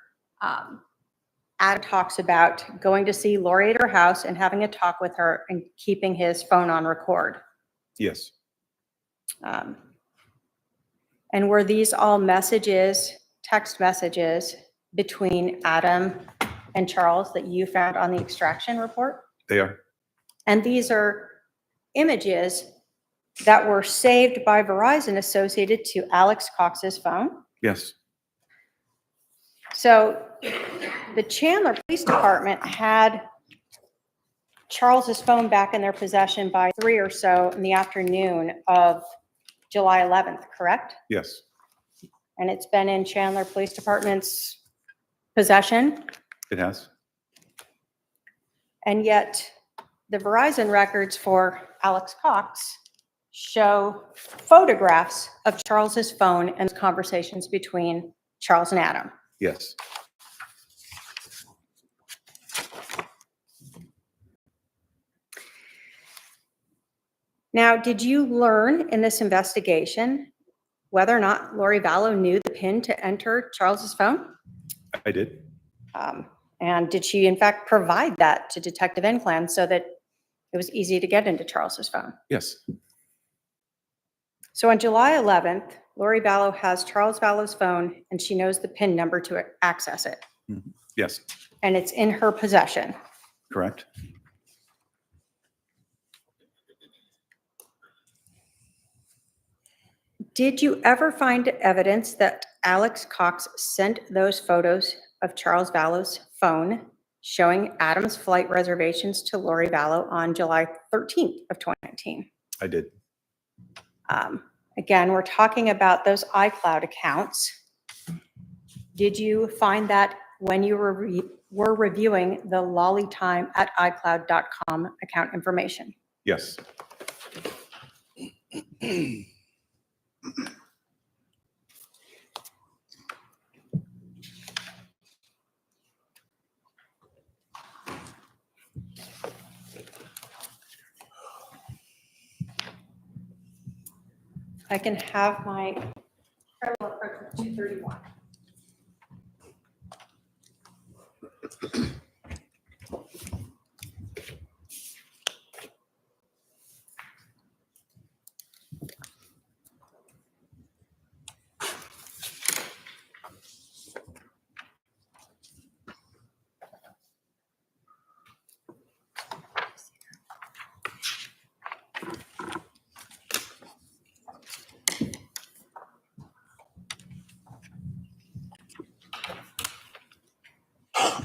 Adam talks about going to see Lori at her house and having a talk with her and keeping his phone on record? Yes. And were these all messages, text messages between Adam and Charles that you found on the extraction report? They are. And these are images that were saved by Verizon associated to Alex Cox's phone? Yes. So the Chandler Police Department had Charles's phone back in their possession by 3 or so in the afternoon of July 11th, correct? Yes. And it's been in Chandler Police Department's possession, It has. and yet the Verizon records for Alex Cox show photographs of Charles's phone and conversations between Charles and Adam. Yes. Now, did you learn in this investigation whether or not Lori Vallow knew the PIN to enter Charles's phone? I did. And did she in fact provide that to Detective Enclan so that it was easy to get into Charles's phone? Yes. So on July 11th, Lori Vallow has Charles Vallow's phone and she knows the PIN number to access it. Yes. And it's in her possession. Correct. Did you ever find evidence that Alex Cox sent those photos of Charles Vallow's phone showing Adam's flight reservations to Lori Vallow on July 13th of 2019? I did. Again, we're talking about those iCloud accounts. Did you find that when you were reviewing the lollytime@icloud.com account information? Yes. I can have my parallel approach with 231.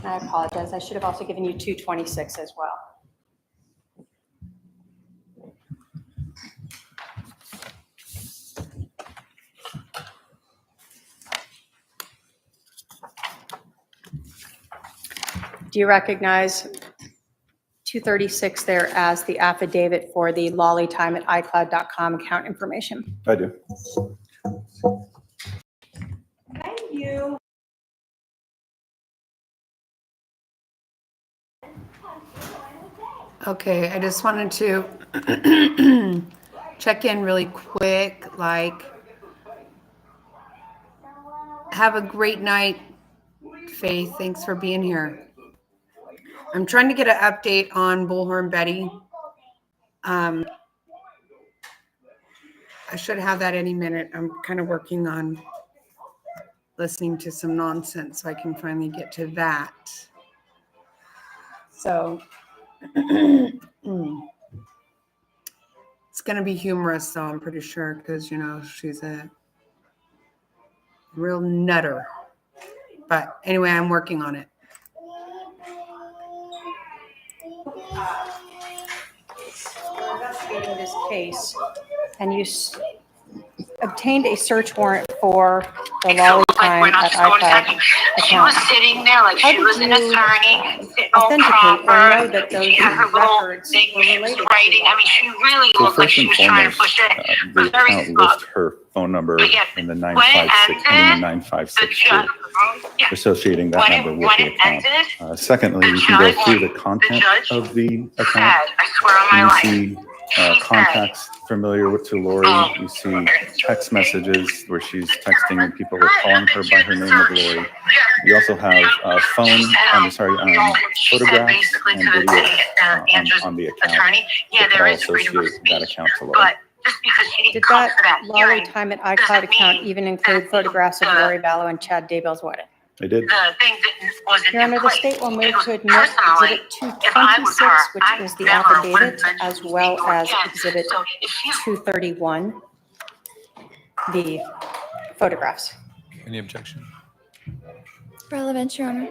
I apologize. I should have also given you 226 as well. Do you recognize 236 there as the affidavit for the lollytime@icloud.com account information? I do. Thank you. Okay, I just wanted to check in really quick, like, have a great night, Faith. Thanks for being here. I'm trying to get an update on Bullhorn Betty. I should have that any minute. I'm kind of working on listening to some nonsense so I can finally get to that. So it's going to be humorous, though, I'm pretty sure, because, you know, she's a real nutter. But anyway, I'm working on it. We're investigating this case, and you obtained a search warrant for the lollytime@icloud She was account. sitting there like How she did was an you attorney, sitting all authenticate or proper. know that those She had her little records thing were she was related to writing. I mean, she really So looked like first she and was trying to foremost, push it. It the was very account smart. lists her phone number But yeah, in the when it 956 and ended, the 956 The judge, group, yeah, associating that number with when the it account. ended, Secondly, the we can go judge- through the content judge of the account. said, I swear on my And life. you see She contacts familiar with to Lori. You see text messages where she's texting and people are calling her by her name of Lori. You also have photographs and videos on the account Yeah, that there all is freedom of associate that speech. account to Lori. But just because she Did didn't come that for that hearing, lollytime@icloud account mean even include photographs of Lori Vallow and Chad Daybell's wedding? I did. the thing wasn't Your in Honor, the place. state will move It was to admit personally, Exhibit if I was 226, her, which I is the never affidavit, would've mentioned as well speaking as again. Exhibit So if she 231, the photographs. Any objection? Relevant, Your Honor.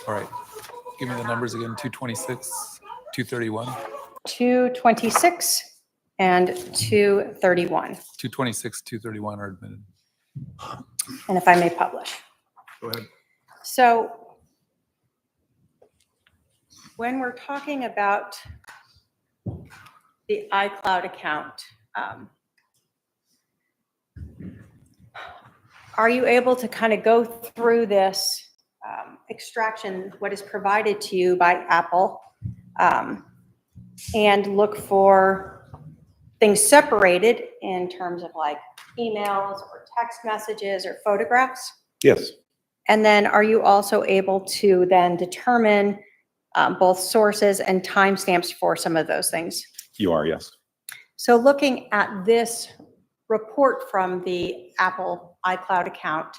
All right. Give me the numbers again, 226, 231. 226 and 231. 226, 231 are admitted. And if I may publish. Go ahead. So when we're talking about the iCloud account, are you able to kind of go through this extraction, what is provided to you by Apple, and look for things separated in terms of like emails or text messages or photographs? Yes. And then are you also able to then determine both sources and timestamps for some of those things? You are, yes. So looking at this report from the Apple iCloud account,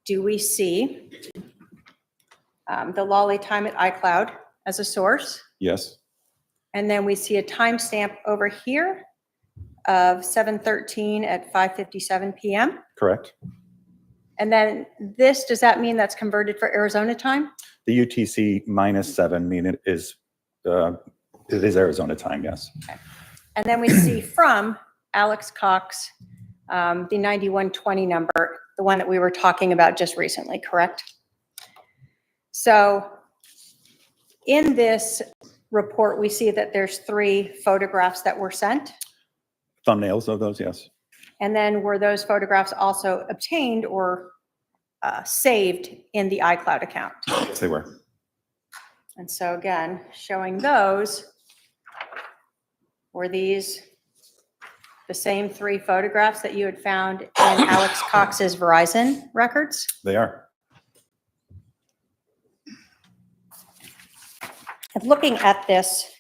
do we see the lollytime@icloud as a source? Yes. And then we see a timestamp over here of 7:13 at 5:57 PM. Correct. And then this, does that mean that's converted for Arizona time? The UTC -7 mean it is Arizona time, yes. And then we see from Alex Cox, the 9120 number, the one that we were talking about just recently, correct? So in this report, we see that there's 3 photographs that were sent. Thumbnails of those, yes. And then were those photographs also obtained or saved in the iCloud account? Yes, they were. And so again, showing those, were these the same 3 photographs that you had found in Alex Cox's Verizon records? They are. And looking at this,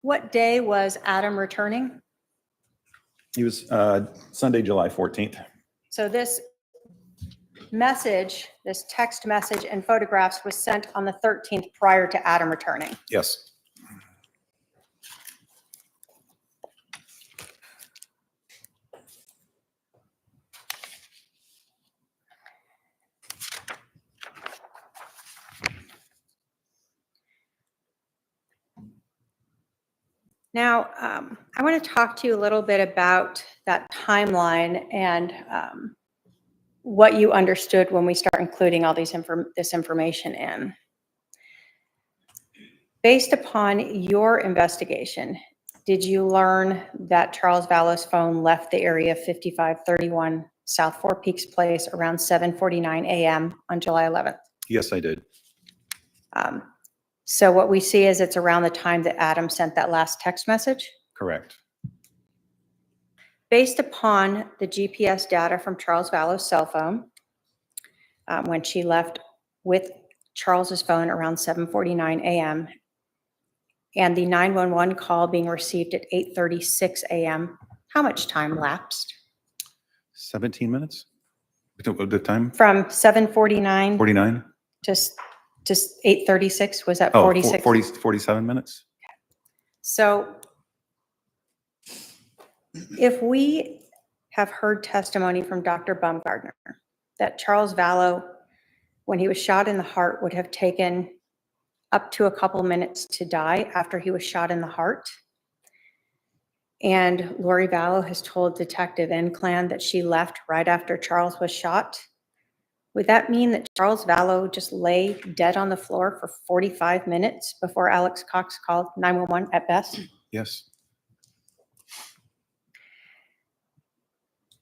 what day was Adam returning? He was Sunday, July 14th. So this message, this text message and photographs was sent on the 13th prior to Adam returning. Yes. Now, I want to talk to you a little bit about that timeline and what you understood when we start including all this information in. Based upon your investigation, did you learn that Charles Vallo's phone left the area of 5531 South Four Peaks Place around 7:49 a.m. on July 11th? Yes, I did. So what we see is it's around the time that Adam sent that last text message. Correct. Based upon the GPS data from Charles Vallo's cell phone, when she left with Charles's phone around 7:49 a.m., and the 911 call being received at 8:36 a.m., how much time lapsed? 17 minutes? The time? From 7:49 49? to 8:36, was that Oh, 46? 47 minutes? So if we have heard testimony from Dr. Baumgartner that Charles Vallo, when he was shot in the heart, would have taken up to a couple minutes to die after he was shot in the heart, and Lori Vallo has told Detective Inclan that she left right after Charles was shot, would that mean that Charles Vallo just lay dead on the floor for 45 minutes before Alex Cox called 911 at best? Yes.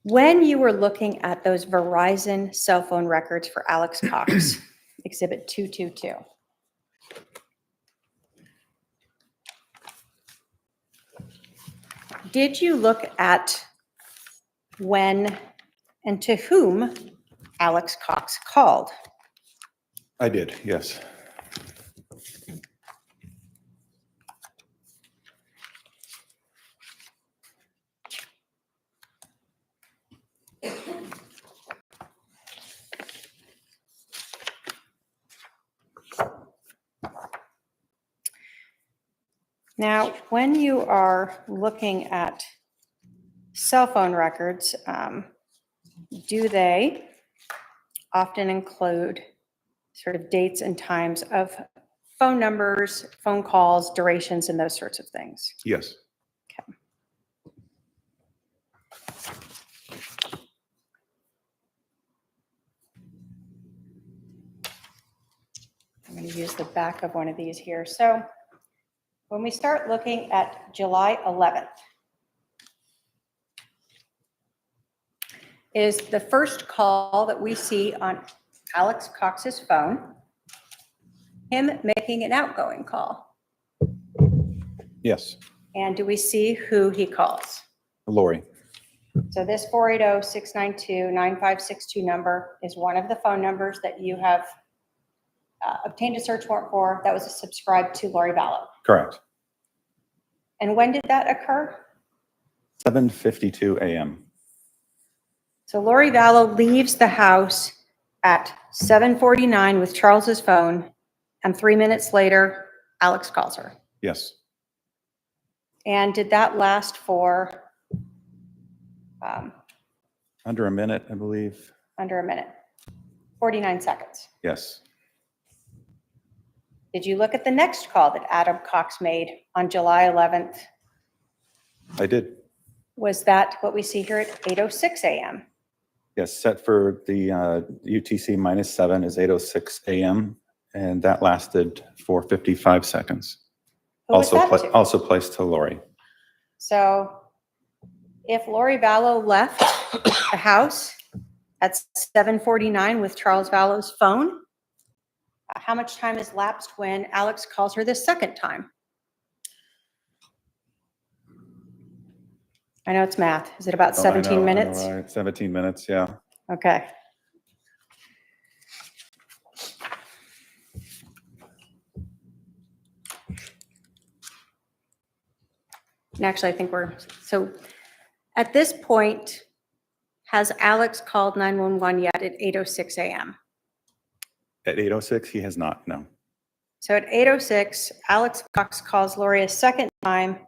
When you were looking at those Verizon cell phone records for Alex Cox, Exhibit 222, did you look at when and to whom Alex Cox called? I did, yes. Now, when you are looking at cell phone records, do they often include sort of dates and times of phone numbers, phone calls, durations, and those sorts of things? Yes. Okay. I'm going to use the back of one of these here. So when we start looking at July 11th, is the first call that we see on Alex Cox's phone him making an outgoing call? Yes. And do we see who he calls? Lori. So this 480-692-9562 number is one of the phone numbers that you have obtained a search warrant for that was subscribed to Lori Vallo. Correct. And when did that occur? 7:52 a.m. So Lori Vallo leaves the house at 7:49 with Charles's phone, and 3 minutes later, Alex calls her. Yes. And did that last for Under a minute, I believe. under a minute? 49 seconds. Yes, Did you look at the next call that Adam Cox made on July 11th? I did. Was that what we see here at 8:06 a.m.? Yes, set for the UTC -7 is 8:06 a.m. and that lasted for 55 seconds. Who was that to? Also placed to Lori. So if Lori Vallow left the house at 7:49 with Charles Vallow's phone, how much time has lapsed when Alex calls her this second time? I know it's math. Is it about Oh, I 17 know, minutes? right, 17 minutes, yeah. Okay. And actually, I think so at this point, has Alex called 911 yet at 8:06 a.m.? At 8:06, he has not, no. So at 8:06, Alex Cox calls Lori a second time,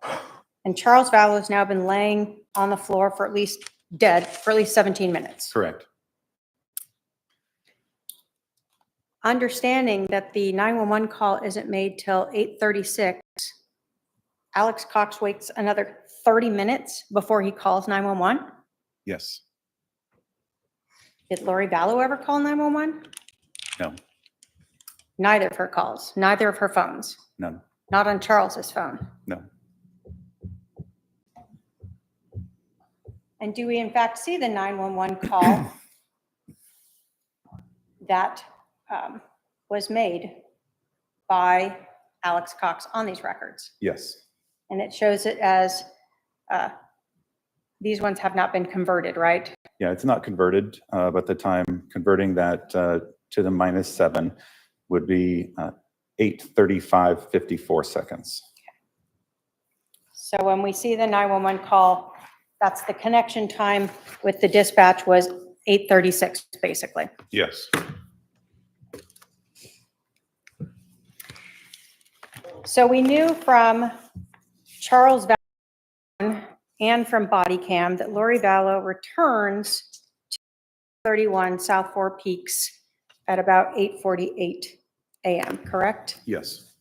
and Charles Vallow's now been laying on the floor for at least 17 minutes. Correct. Understanding that the 911 call isn't made till 8:36, Alex Cox waits another 30 minutes before he calls 911. Yes, Did Lori Vallow ever call 911? no, Neither of her calls, neither of her phones, none, not on Charles's phone. no. And do we in fact see the 911 call that was made by Alex Cox on these records? Yes, And it shows it as, these ones have not been converted, right? yeah, it's not converted, but the time converting that to the -7 would be 8:35:54 seconds. So when we see the 911 call, that's the connection time with the dispatch was 8:36, basically. Yes. So we knew from Charles Vallow and from body cam that Lori Vallow returns to 31 South Four Peaks at about 8:48 a.m., correct? Yes.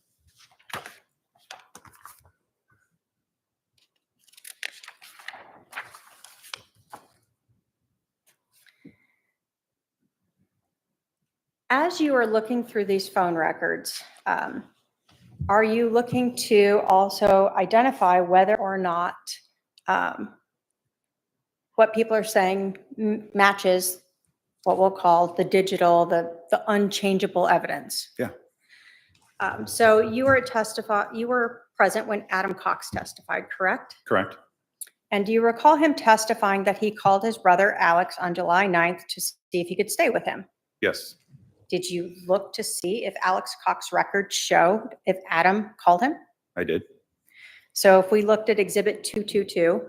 As you are looking through these phone records, are you looking to also identify whether or not what people are saying matches what we'll call the digital, the unchangeable evidence? Yeah. So you were present when Adam Cox testified, correct? Correct. And do you recall him testifying that he called his brother Alex on July 9th to see if he could stay with him? Yes. Did you look to see if Alex Cox records showed if Adam called him? I did. So if we looked at Exhibit 222,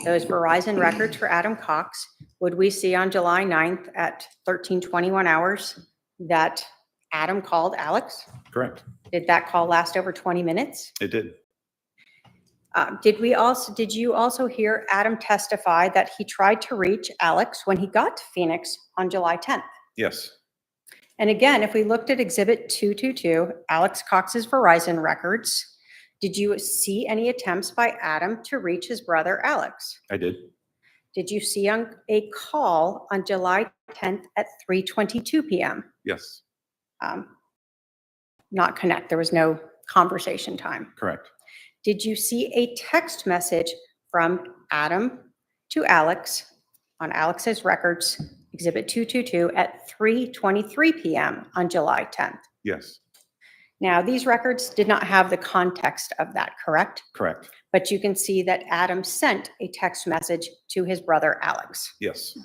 those Verizon records for Adam Cox, would we see on July 9th at 13:21 hours that Adam called Alex? Correct. Did that call last over 20 minutes? It did. Did you also hear Adam testify that he tried to reach Alex when he got to Phoenix on July 10th? Yes. And again, if we looked at Exhibit 222, Alex Cox's Verizon records, did you see any attempts by Adam to reach his brother Alex? I did. Did you see a call on July 10th at 3:22 p.m.? Yes. Not connect, there was no conversation time. Correct. Did you see a text message from Adam to Alex on Alex's records, Exhibit 222, at 3:23 p.m. on July 10th? Yes. Now, these records did not have the context of that, correct? Correct. But you can see that Adam sent a text message to his brother Alex. Yes.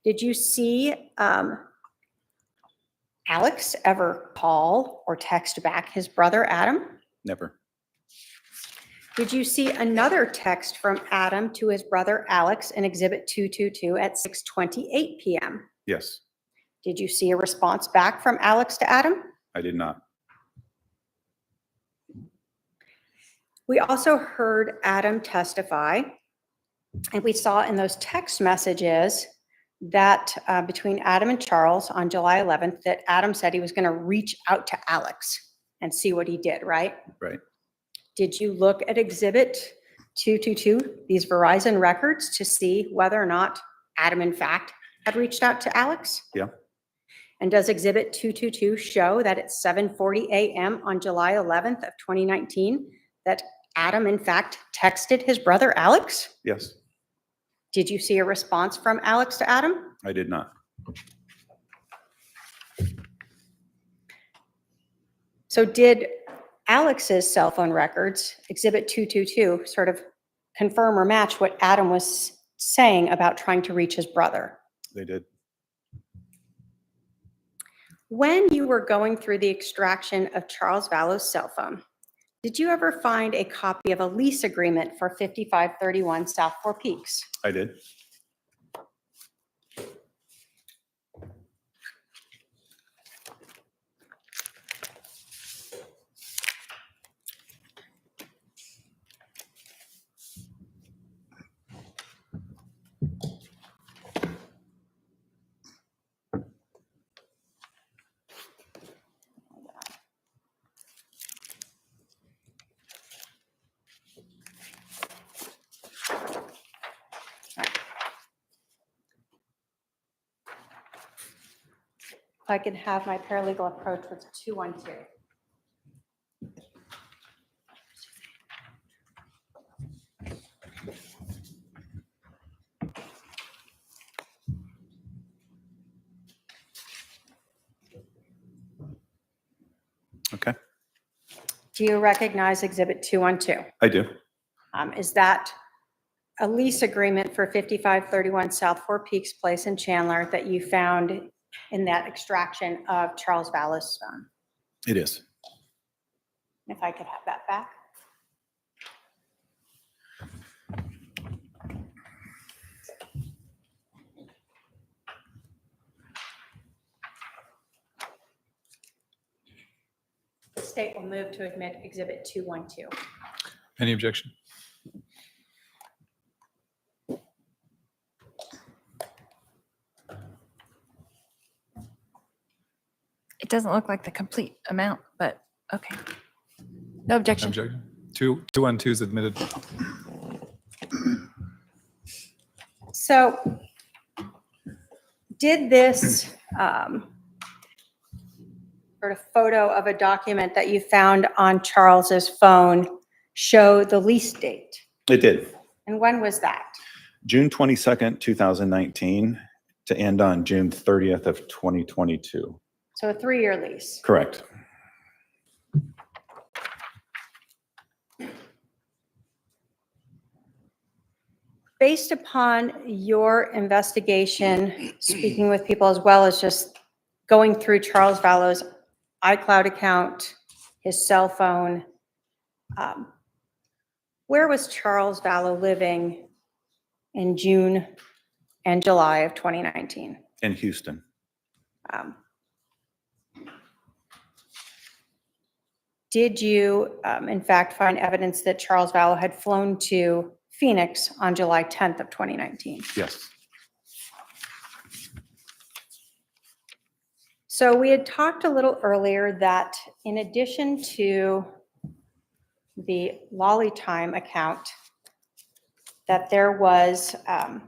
Did you see Alex ever call or text back his brother Adam? Never. Did you see another text from Adam to his brother Alex in Exhibit 222 at 6:28 p.m.? Yes. Did you see a response back from Alex to Adam? I did not. We also heard Adam testify, and we saw in those text messages that between Adam and Charles on July 11th, that Adam said he was going to reach out to Alex and see what he did, right? Right. Did you look at Exhibit 222, these Verizon records, to see whether or not Adam, in fact, had reached out to Alex? Yeah. And does Exhibit 222 show that at 7:40 a.m. on July 11th of 2019, that Adam, in fact, texted his brother Alex? Yes, Did you see a response from Alex to Adam? I did not. So did Alex's cell phone records, Exhibit 222, sort of confirm or match what Adam was saying about trying to reach his brother? They did. When you were going through the extraction of Charles Vallow's cell phone, did you ever find a copy of a lease agreement for 5531 South Four Peaks? I did. If I could have my paralegal approach with 212. Okay, Do you recognize Exhibit 212? I do. Is that a lease agreement for 5531 South Four Peaks Place in Chandler that you found in that extraction of Charles Vallow's phone? It is. If I could have that back. The state will move to admit Exhibit 212. Any objection? It doesn't look like the complete amount, but okay. No objection. Objection. 212 is admitted. So did this sort of photo of a document that you found on Charles's phone show the lease date? It did. And when was that? June 22nd, 2019 to end on June 30th of 2022. So a 3-year lease. Correct. Based upon your investigation, speaking with people as well as just going through Charles Vallow's iCloud account, his cell phone, where was Charles Vallow living in June and July of 2019? In Houston. Did you, in fact, find evidence that Charles Vallow had flown to Phoenix on July 10th of 2019? Yes. So we had talked a little earlier that in addition to the Lolly Time account, that there was a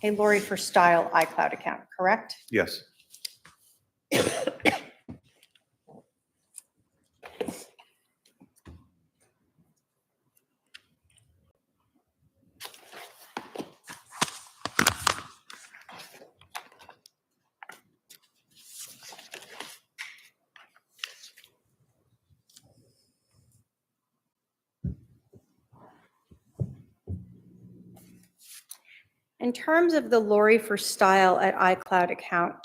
Lori for Style iCloud account, correct? Yes. In terms of the Lori for Style at iCloud account,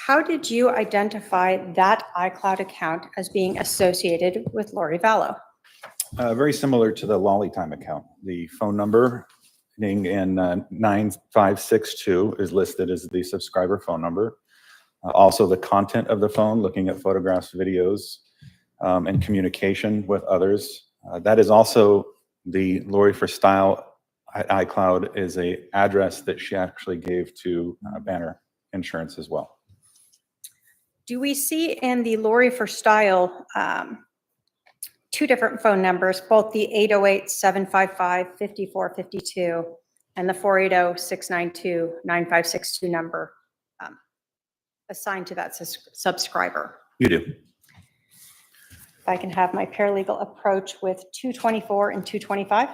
how did you identify that iCloud account as being associated with Lori Vallow? Very similar to the Lolly Time account. The phone number ending in 9562 is listed as the subscriber phone number. Also, the content of the phone, looking at photographs, videos, and communication with others That is also the Lori for Style iCloud is a address that she actually gave to Banner Insurance as well. Do we see in the Lori for Style two different phone numbers, both the 808-755-5452 and the 480-692-9562 number assigned to that subscriber? You do. If I can have my paralegal approach with 224 and 225.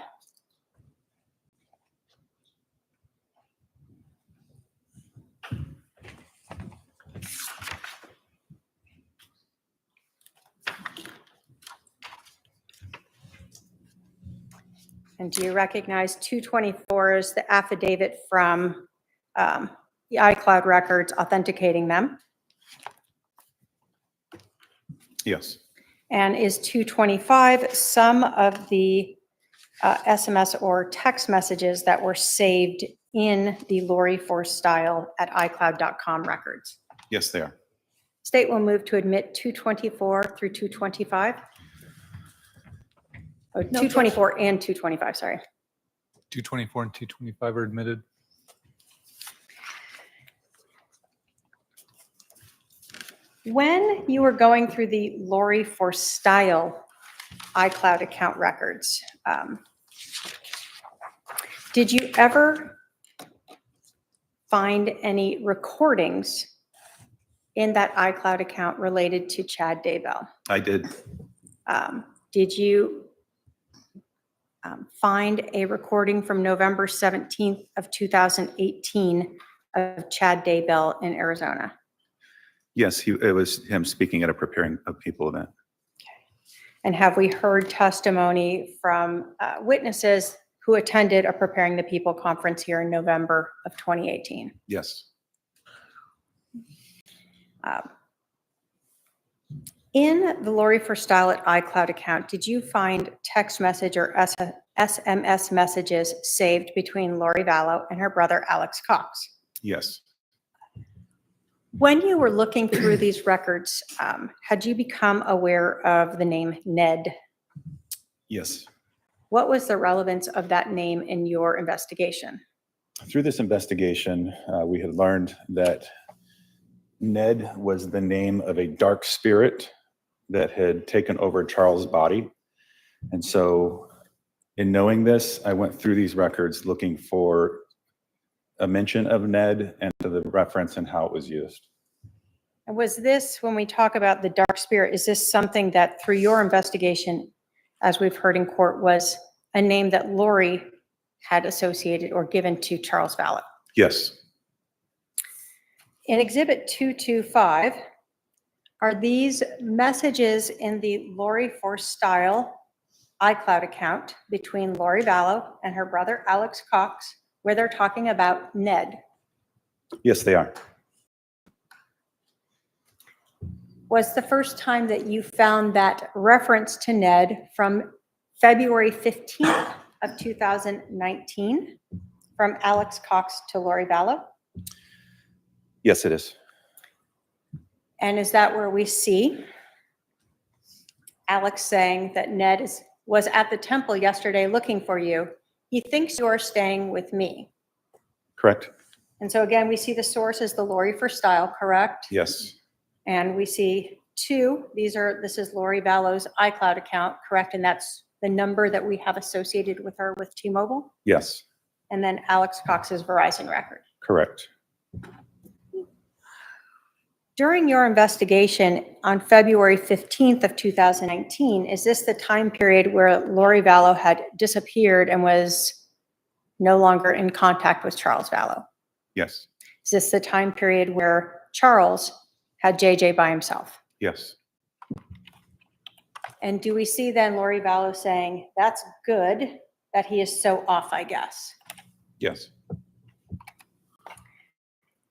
And do you recognize 224 as the affidavit from the iCloud records authenticating them? Yes. And is 225 some of the SMS or text messages that were saved in the Lori for Style at iCloud.com records? Yes, they are. State will move to admit 224 through 225. Oh, 224 and 225, sorry. 224 and 225 are admitted. When you were going through the Lori for Style iCloud account records, did you ever find any recordings in that iCloud account related to Chad Daybell? I did. Did you find a recording from November 17th of 2018 of Chad Daybell in Arizona? Yes, it was him speaking at a Preparing of People event. And have we heard testimony from witnesses who attended a Preparing the People conference here in November of 2018? Yes. In the Lori for Style at iCloud account, did you find text message or SMS messages saved between Lori Vallow and her brother Alex Cox? Yes. When you were looking through these records, had you become aware of the name Ned? Yes. What was the relevance of that name in your investigation? Through this investigation, we had learned that Ned was the name of a dark spirit that had taken over Charles' body. And so in knowing this, I went through these records looking for a mention of Ned and the reference and how it was used. And was this, when we talk about the dark spirit, is this something that through your investigation, as we've heard in court, was a name that Lori had associated or given to Charles Vallow? Yes. In Exhibit 225, are these messages in the Lori for Style iCloud account between Lori Vallow and her brother Alex Cox, where they're talking about Ned? Yes, they are. Was the first time that you found that reference to Ned from February 15th of 2019 from Alex Cox to Lori Vallow? Yes, it is. And is that where we see Alex saying that Ned was at the temple yesterday looking for you? He thinks you are staying with me. Correct. And so again, we see the source is the Lori for Style, correct? Yes. And we see two, this is Lori Vallow's iCloud account, correct? And that's the number that we have associated with her with T-Mobile? Yes. And then Alex Cox's Verizon record. Correct. During your investigation on February 15th of 2019, is this the time period where Lori Vallow had disappeared and was no longer in contact with Charles Vallow? Yes. Is this the time period where Charles had JJ by himself? Yes. And do we see then Lori Vallow saying, that's good that he is so off, I guess? Yes.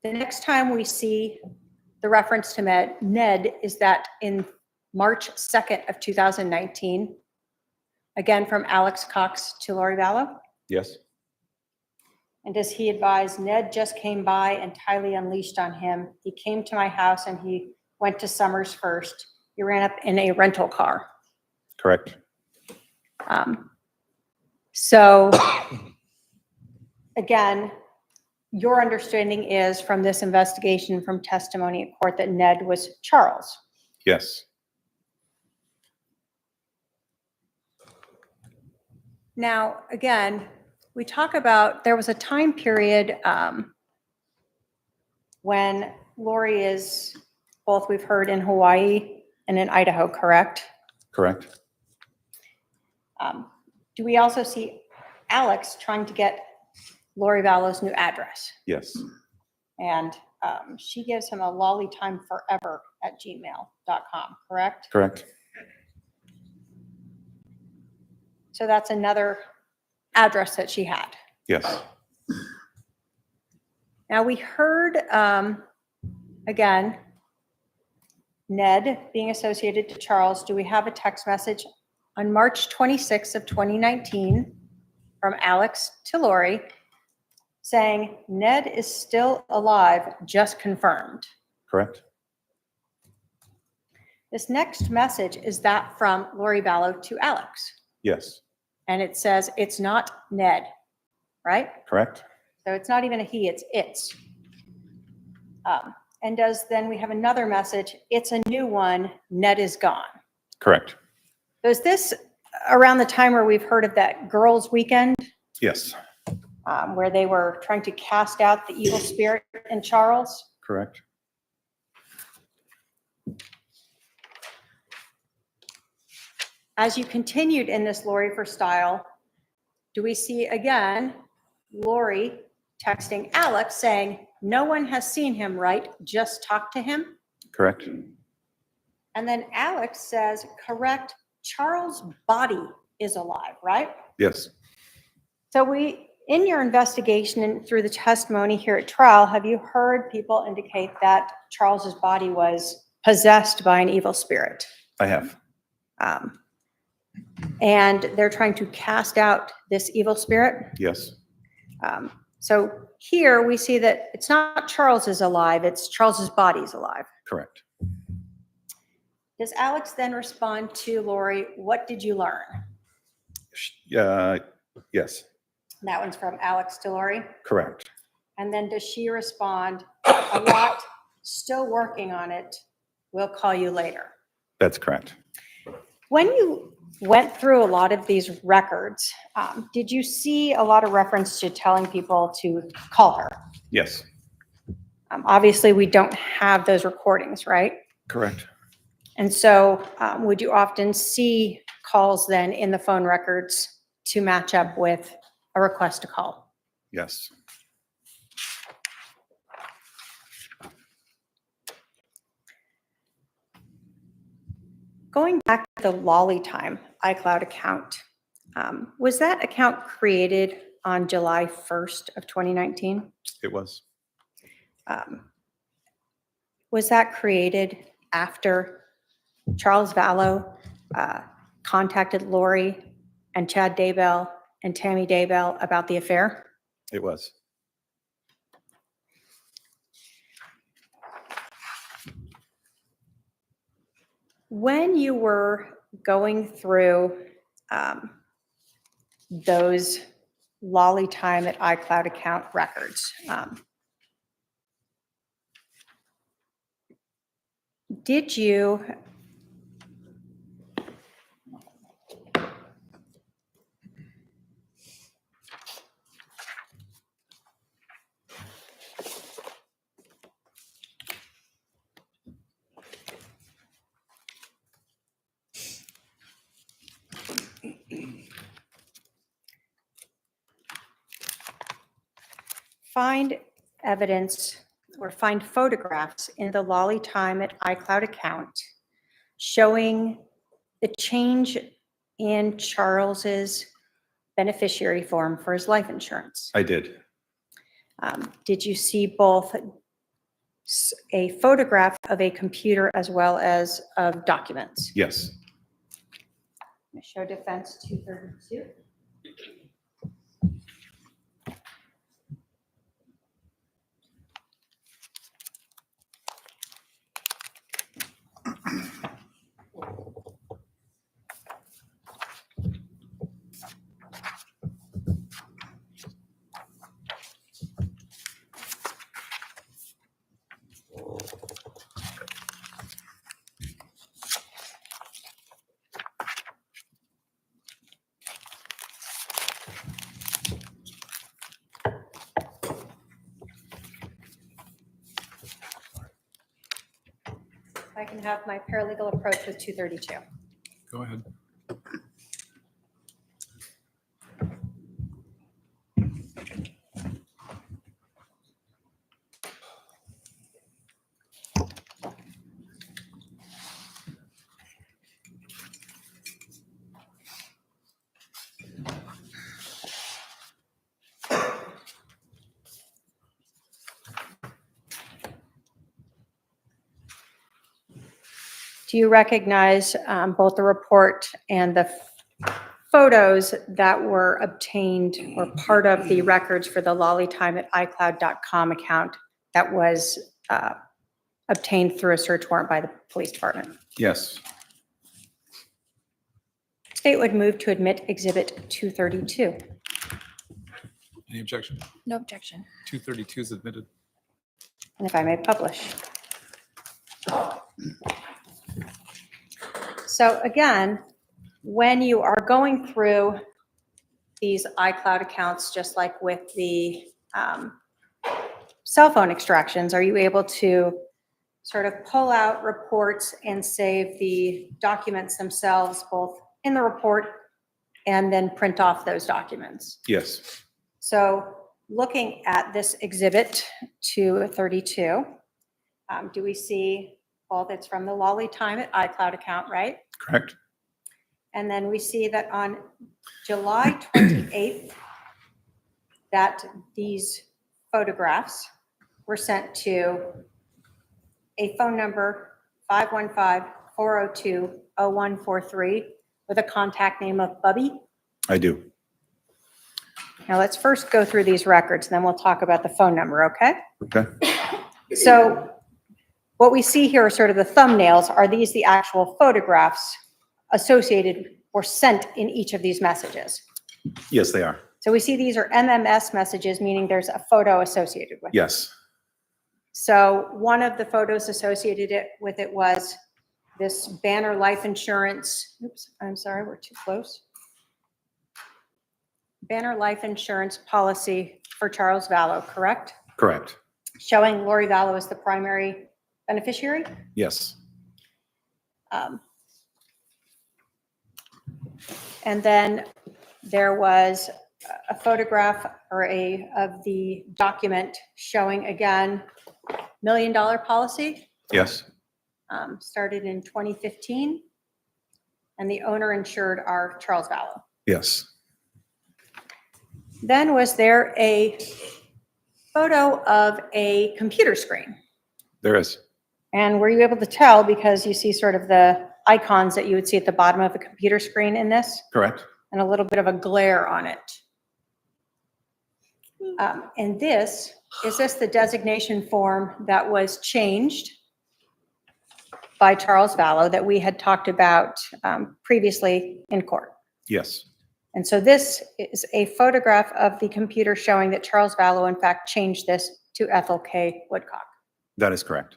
The next time we see the reference to Ned is that in March 2nd of 2019, again from Alex Cox to Lori Vallow. Yes. And does he advise Ned just came by and Tylee unleashed on him? He came to my house and he went to Summers first. He ran up in a rental car. Correct. So again, your understanding is from this investigation, from testimony at court, that Ned was Charles. Yes. Now, again, we talk about, there was a time period when Lori is both, we've heard, in Hawaii and in Idaho, correct? Correct. Do we also see Alex trying to get Lori Vallow's new address? Yes. And she gives him a lollytimeforever@gmail.com, correct? Correct. So that's another address that she had. Yes. Now we heard, again, Ned being associated to Charles. Do we have a text message on March 26th of 2019 from Alex to Lori saying, Ned is still alive, just confirmed? Correct. This next message, is that from Lori Vallow to Alex? Yes. And it says, it's not Ned, right? Correct. So it's not even a he, it's. And then we have another message, it's a new one, Ned is gone. Correct. So is this around the time where we've heard of that girls' weekend, Yes. where they were trying to cast out the evil spirit in Charles? Correct. As you continued in this Lori for style, do we see again Lori texting Alex saying, no one has seen him, right? Just talk to him. Correct. And then Alex says, correct, Charles' body is alive, right? Yes. So in your investigation and through the testimony here at trial, have you heard people indicate that Charles's body was possessed by an evil spirit? I have. And they're trying to cast out this evil spirit? Yes. So here we see that it's not Charles is alive, it's Charles's body is alive. Correct. Does Alex then respond to Lori, what did you learn? Yes. That one's from Alex to Lori. Correct. And then does she respond, a lot, still working on it, we'll call you later? That's correct. When you went through a lot of these records, did you see a lot of reference to telling people to call her? Yes. Obviously, we don't have those recordings, right? Correct. And so would you often see calls then in the phone records to match up with a request to call? Yes. Going back to the Lolly Time iCloud account, was that account created on July 1st of 2019? It was. Was that created after Charles Vallow contacted Lori and Chad Daybell and Tammy Daybell about the affair? It was. When you were going through those Lolly Time at iCloud account records, did you find evidence or find photographs in the Lolly Time at iCloud account showing the change in Charles's beneficiary form for his life insurance? I did. Did you see both a photograph of a computer as well as of documents? Yes. Show defense 232. I can have my paralegal approach with 232. Go ahead. Do you recognize both the report and the photos that were obtained or part of the records for the lollytime@icloud.com account that was obtained through a search warrant by the police department? Yes. State would move to admit Exhibit 232. Any objection? No objection. 232 is admitted. And if I may publish. So again, when you are going through these iCloud accounts, just like with the cell phone extractions, are you able to sort of pull out reports and save the documents themselves, both in the report and then print off those documents? Yes. So looking at this Exhibit 232, do we see all that's from the lollytime@icloud account, right? Correct. And then we see that on July 28th, that these photographs were sent to a phone number 515-402-0143 with a contact name of Bubby. I do. Now let's first go through these records, and then we'll talk about the phone number, okay? Okay. So what we see here are sort of the thumbnails. Are these the actual photographs associated or sent in each of these messages? Yes, they are. So we see these are MMS messages, meaning there's a photo associated with it. Yes. So one of the photos associated with it was this Banner life insurance. Oops, I'm sorry, we're too close. Banner life insurance policy for Charles Vallow, correct? Correct. Showing Lori Vallow as the primary beneficiary. Yes. And then there was a photograph of the document showing, again, $1 million policy, Yes. started in 2015. And the owner insured are Charles Vallow. Yes. Then was there a photo of a computer screen? There is. And were you able to tell, because you see sort of the icons that you would see at the bottom of a computer screen in this, Correct. and a little bit of a glare on it? And is this the designation form that was changed by Charles Vallow that we had talked about previously in court? Yes. And so this is a photograph of the computer showing that Charles Vallow, in fact, changed this to Ethel K. Woodcock. That is correct.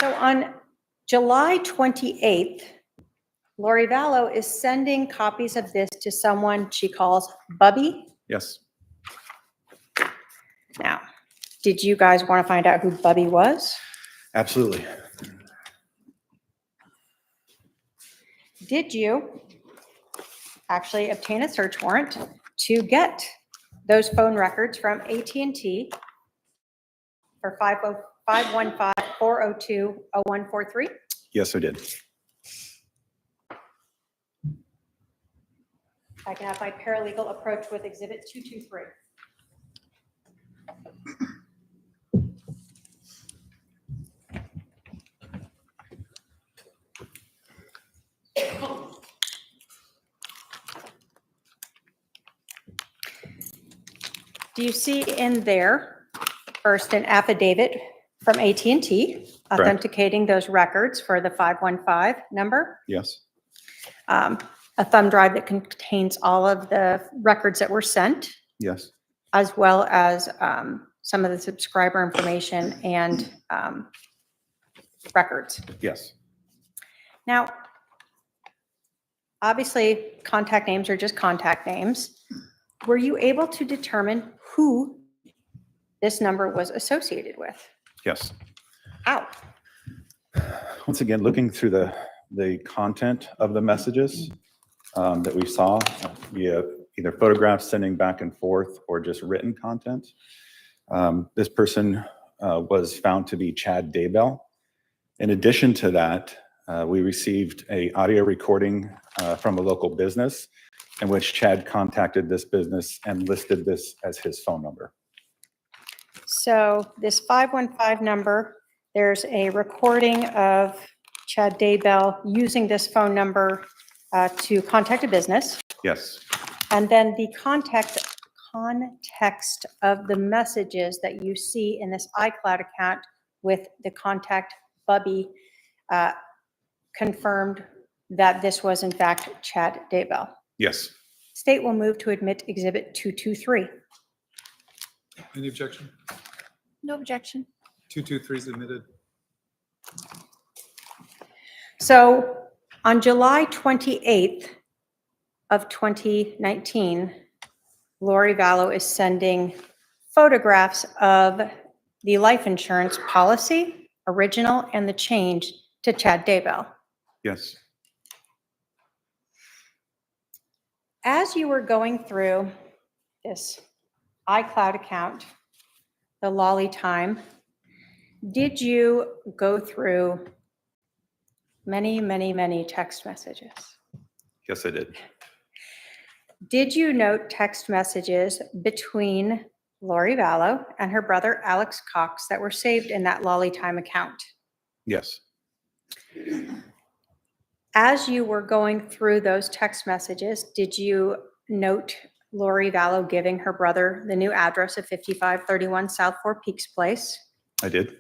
So on July 28th, Lori Vallow is sending copies of this to someone she calls Bubby. Yes. Now, did you guys want to find out who Bubby was? Absolutely. Did you actually obtain a search warrant to get those phone records from AT&T for 515-402-0143? Yes, I did. I can have my paralegal approach with Exhibit 223. Do you see in there, first, an affidavit from AT&T authenticating those records for the 515 number? Yes. A thumb drive that contains all of the records that were sent, Yes. as well as some of the subscriber information and records. Yes. Now, obviously, contact names are just contact names. Were you able to determine who this number was associated with? Yes. Ow. Once again, looking through the content of the messages that we saw, via either photographs sending back and forth or just written content. This person was found to be Chad Daybell. In addition to that, we received a audio recording from a local business in which Chad contacted this business and listed this as his phone number. So this 515 number, there's a recording of Chad Daybell using this phone number to contact a business. Yes. And then the context of the messages that you see in this iCloud account with the contact Bubby confirmed that this was in fact Chad Daybell. Yes. State will move to admit Exhibit 223. Any objection? No objection. 223 is admitted. So on July 28th of 2019, Lori Vallow is sending photographs of the life insurance policy, original and the change, to Chad Daybell. Yes. As you were going through this iCloud account, the lolly time, did you go through many text messages? Yes, I did. Did you note text messages between Lori Vallow and her brother Alex Cox that were saved in that lolly time account? Yes. As you were going through those text messages, did you note Lori Vallow giving her brother the new address of 5531 South Four Peaks Place? I did.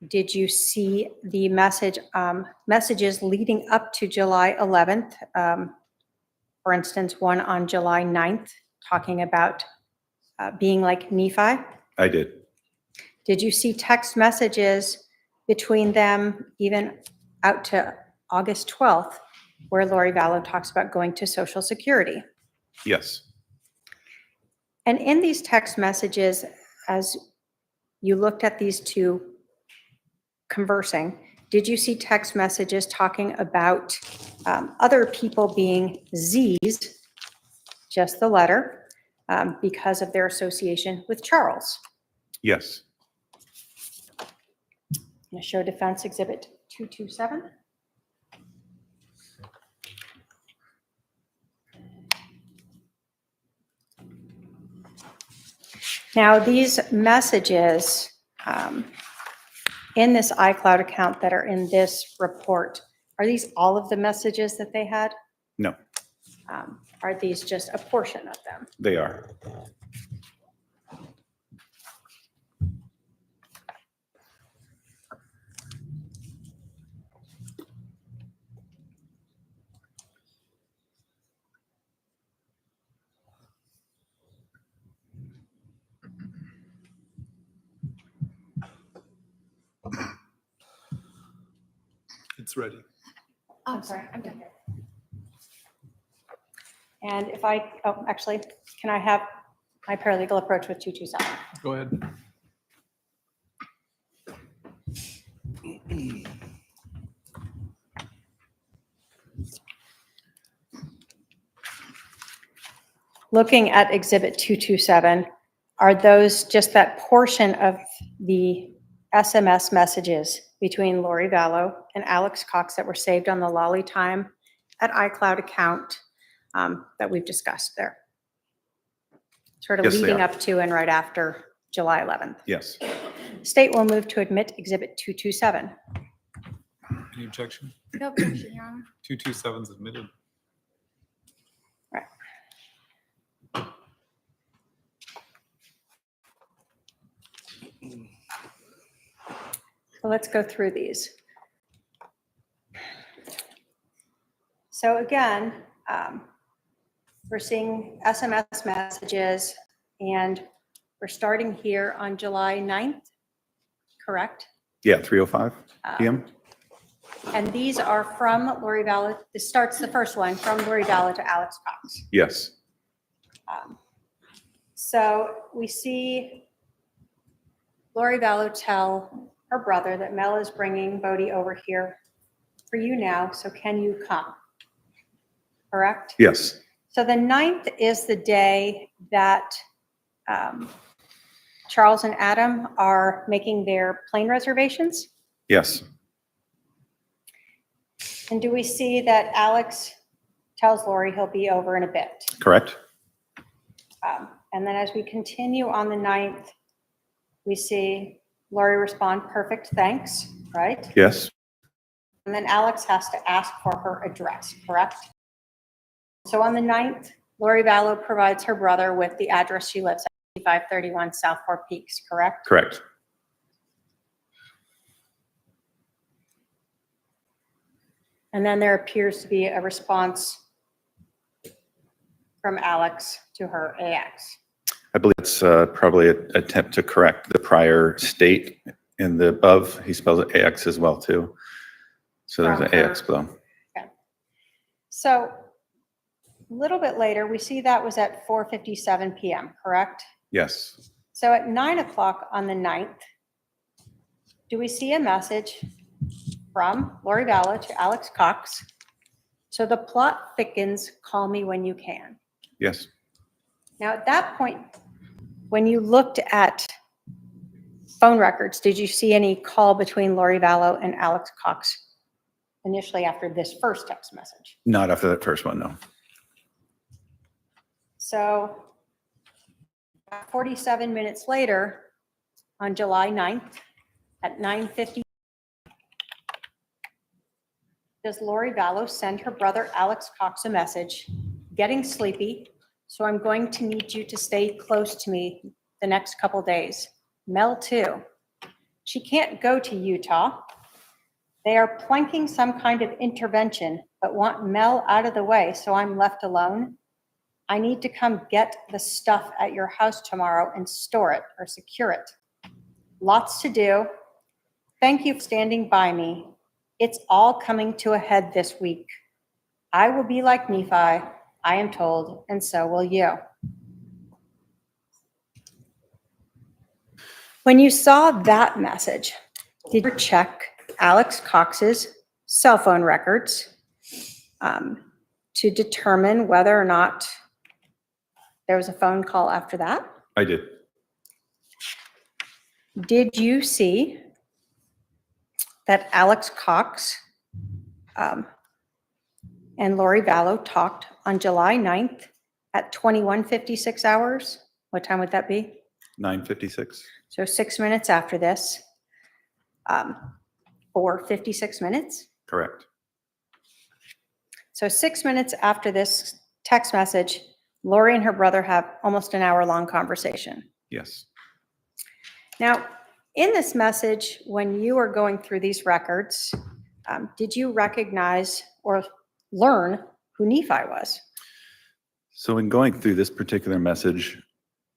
Did you see the messages leading up to July 11th? For instance, one on July 9th talking about being like Nephi? I did. Did you see text messages between them even out to August 12th, where Lori Vallow talks about going to Social Security? Yes. And in these text messages, as you looked at these two conversing, did you see text messages talking about other people being Z's, just the letter, because of their association with Charles? Yes. I'm going to show Defense Exhibit 227. Now, these messages in this iCloud account that are in this report, are these all of the messages that they had? No, Are these just a portion of them? they are. It's ready. I'm sorry. I'm done. And if actually, can I have my paralegal approach with 227? Go ahead. Looking at Exhibit 227, are those just that portion of the SMS messages between Lori Vallow and Alex Cox that were saved on the lolly time at iCloud account that we've discussed there? Sort of Yes, they leading are. up to and right after July 11th. Yes. State will move to admit Exhibit 227. Any objection? No objection, Your Honor. 227 is admitted. Right. So let's go through these. So again, we're seeing SMS messages, and we're starting here on July 9th, correct? Yeah, 3:05 p.m. And these are from Lori Vallow. This starts the first one from Lori Vallow to Alex Cox. Yes. So we see Lori Vallow tell her brother that Mel is bringing Bodie over here for you now, so can you come? Correct? Yes, So the 9th is the day that Charles and Adam are making their plane reservations. yes, And do we see that Alex tells Lori he'll be over in a bit? correct. And then as we continue on the 9th, we see Lori respond, perfect, thanks, right? Yes, And then Alex has to ask for her address, correct? So on the 9th, Lori Vallow provides her brother with the address she lives at, 531 South Four Peaks, correct? correct. And then there appears to be a response from Alex to her AX. I believe it's probably an attempt to correct the prior state in the above. He spells it AX as well too. So there's an AX below. So a little bit later, we see that was at 4:57 p.m., correct? Yes, So at 9 o'clock on the 9th, do we see a message from Lori Vallow to Alex Cox? So the plot thickens, call me when you can. yes. Now, at that point, when you looked at phone records, did you see any call between Lori Vallow and Alex Cox initially after this first text message? Not after that first one, no. So 47 minutes later, on July 9th, at 9:50, does Lori Vallow send her brother Alex Cox a message, getting sleepy, so I'm going to need you to stay close to me the next couple days. Mel too. She can't go to Utah. They are planking some kind of intervention, but want Mel out of the way, so I'm left alone. I need to come get the stuff at your house tomorrow and store it or secure it. Lots to do. Thank you for standing by me. It's all coming to a head this week. I will be like Nephi, I am told, and so will you. When you saw that message, did you check Alex Cox's cell phone records to determine whether or not there was a phone call after that? I did. Did you see that Alex Cox and Lori Vallow talked on July 9th at 21:56 hours? What time would that be? 9:56. So 6 minutes after this, or 56 minutes. Correct. So 6 minutes after this text message, Lori and her brother have almost an hour-long conversation. Yes. Now, in this message, when you were going through these records, did you recognize or learn who Nephi was? So in going through this particular message,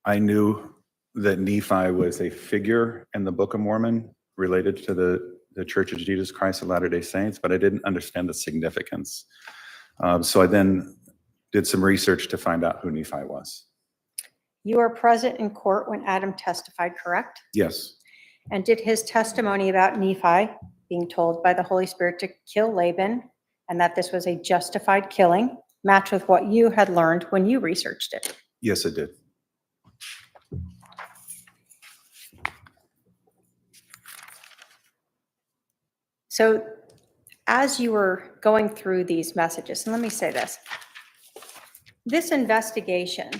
I knew that Nephi was a figure in the Book of Mormon related to the Church of Jesus Christ of Latter-day Saints, but I didn't understand the significance. So I then did some research to find out who Nephi was. You were present in court when Adam testified, correct? Yes, And did his testimony about Nephi being told by the Holy Spirit to kill Laban and that this was a justified killing match with what you had learned when you researched it? yes, it did. So as you were going through these messages, and let me say this investigation,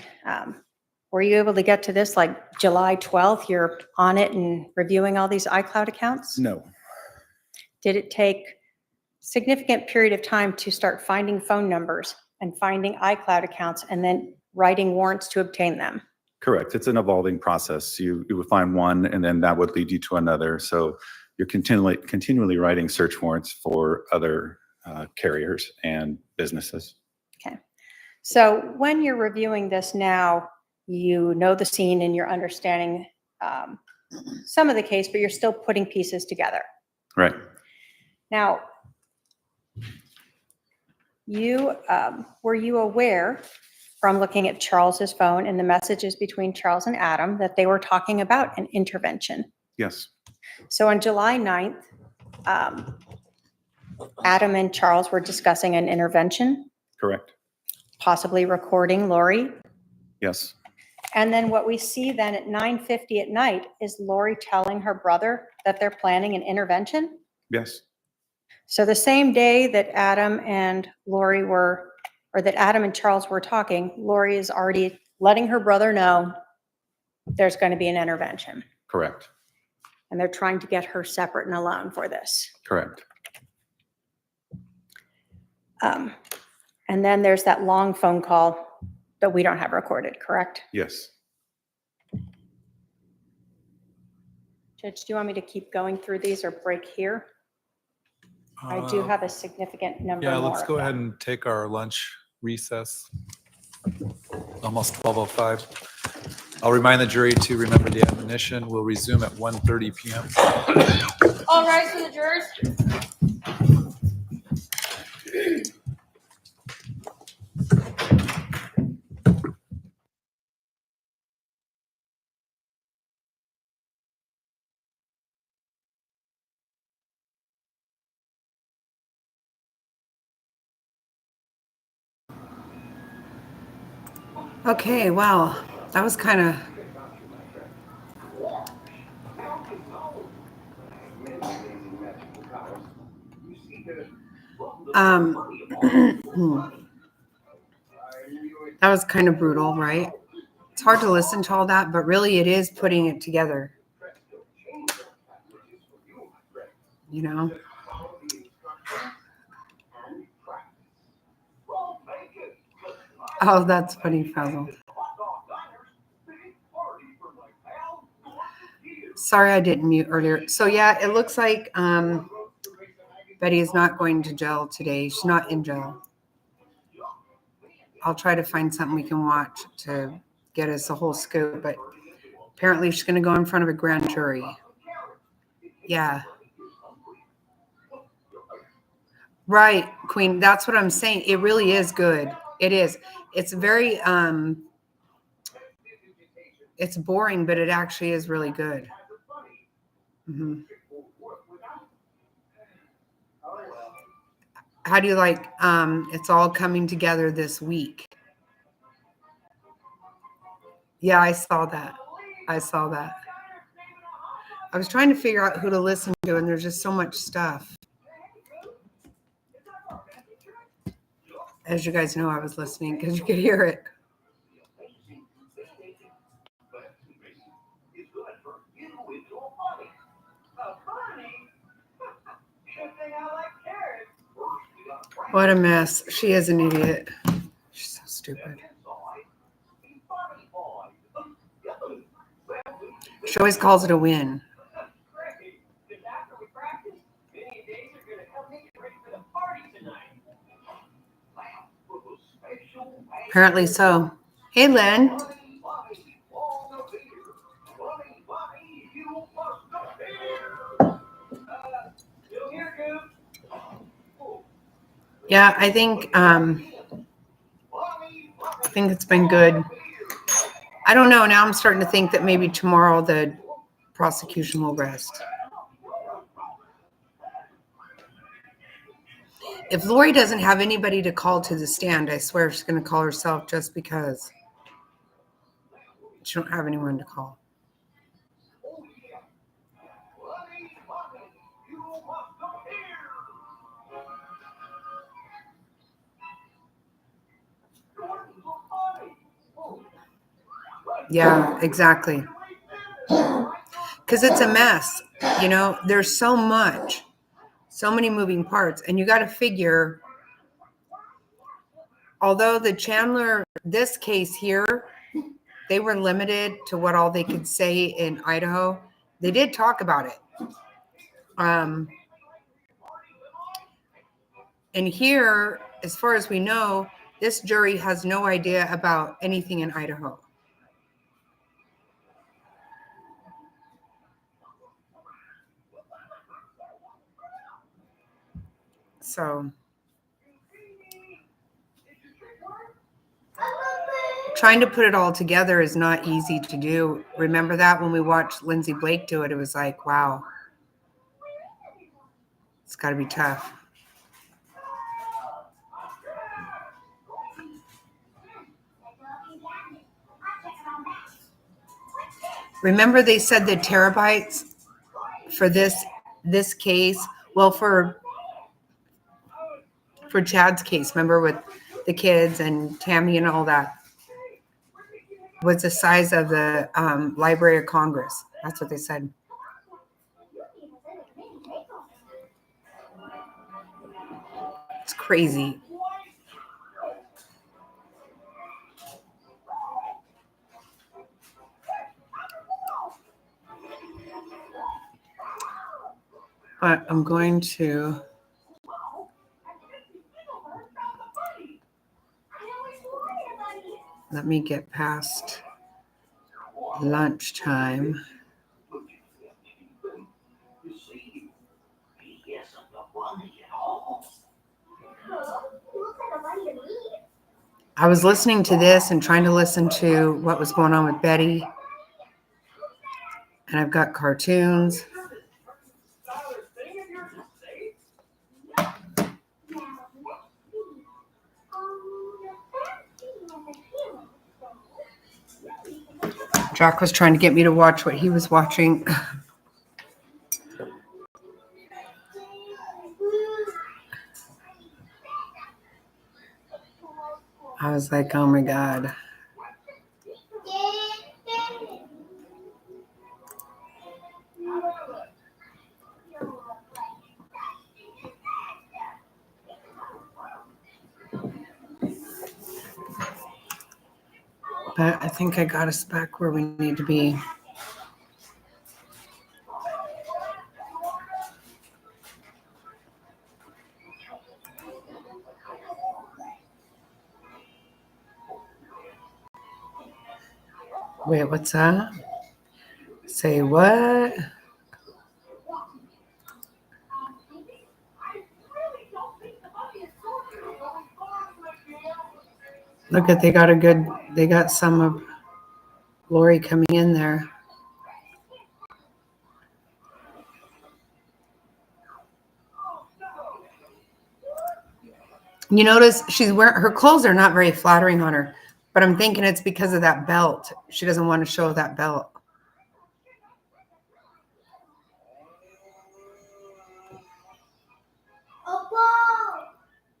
were you able to get to this like July 12th? You're on it and reviewing all these iCloud accounts? No, Did it take significant period of time to start finding phone numbers and finding iCloud accounts and then writing warrants to obtain them? correct. It's an evolving process. You would find one and then that would lead you to another. So you're continually writing search warrants for other carriers and businesses. Okay. So when you're reviewing this now, you know the scene and you're understanding some of the case, but you're still putting pieces together. Right. Now, were you aware from looking at Charles's phone and the messages between Charles and Adam that they were talking about an intervention? Yes, So on July 9th, Adam and Charles were discussing an intervention, correct. possibly recording Lori. Yes, And then what we see then at 9:50 at night is Lori telling her brother that they're planning an intervention. yes, So the same day that Adam and Lori were, or that Adam and Charles were talking, Lori is already letting her brother know there's going to be an intervention. correct, And they're trying to get her separate and alone for this. correct. And then there's that long phone call that we don't have recorded, correct? Yes. Judge, do you want me to keep going through these or break here? I do have a significant number more. Yeah, let's of go them. ahead and take our lunch recess. Almost 12:05. I'll remind the jury to remember the admonition. We'll resume at 1:30 p.m. All rise for the jurors. Okay, wow, that was kind of. That was kind of brutal, right? It's hard to listen to all that, but really it is putting it together. You know? Oh, that's funny, Faisal. Sorry I didn't mute earlier. So yeah, it looks like Betty is not going to jail today. She's not in jail. I'll try to find something we can watch to get us a whole scoop, but apparently she's going to go in front of a grand jury. Yeah. Right, Queen. That's what I'm saying. It really is good. It is. It's very, it's boring, but it actually is really good. Mm-hmm. How do you like, it's all coming together this week? Yeah, I saw that. I saw that. I was trying to figure out who to listen to, and there's just so much stuff. As you guys know, I was listening because you could hear it. What a mess. She is an idiot. She's so stupid. She always calls it a win. Apparently so. Hey, Len. Yeah, I think it's been good. I don't know. Now I'm starting to think that maybe tomorrow the prosecution will rest. If Lori doesn't have anybody to call to the stand, I swear she's going to call herself just because she don't have anyone to call. Yeah, exactly. Because it's a mess. You know, there's so much, so many moving parts. And you got to figure, although the Chandler, this case here, they were limited to what all they could say in Idaho. They did talk about it. And here, as far as we know, this jury has no idea about anything in Idaho. So trying to put it all together is not easy to do. Remember that when we watched Lindsay Blake do it, it was like, wow, it's got to be tough. Remember they said the terabytes for this case, well, for Chad's case, remember with the kids and Tammy and all that, was the size of the Library of Congress. That's what they said. It's crazy. But I'm going to let me get past lunchtime. I was listening to this and trying to listen to what was going on with Betty. And I've got cartoons. Jack was trying to get me to watch what he was watching. I was like, oh my God. But I think I got us back where we need to be. Wait, what's that? Say what? Look at, they got some of Lori coming in there. You notice she's wearing, her clothes are not very flattering on her, but I'm thinking it's because of that belt. She doesn't want to show that belt.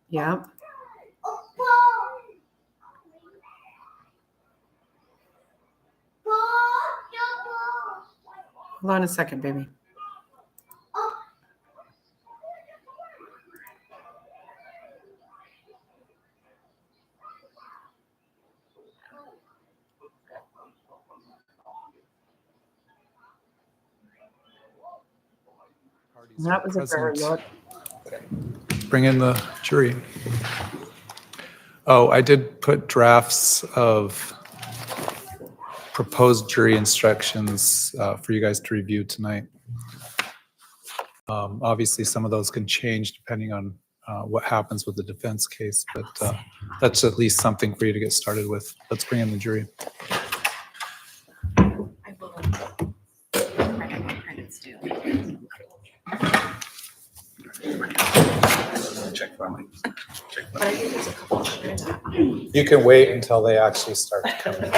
Yeah. Hold on a second, baby. That was a better look. Bring in the jury. Oh, I did put drafts of proposed jury instructions for you guys to review tonight. Obviously, some of those can change depending on what happens with the defense case, but that's at least something for you to get started with. Let's bring in the jury. I will. I have more credits due. Check for me. But I think there's a couple under that. You can wait until they actually start coming.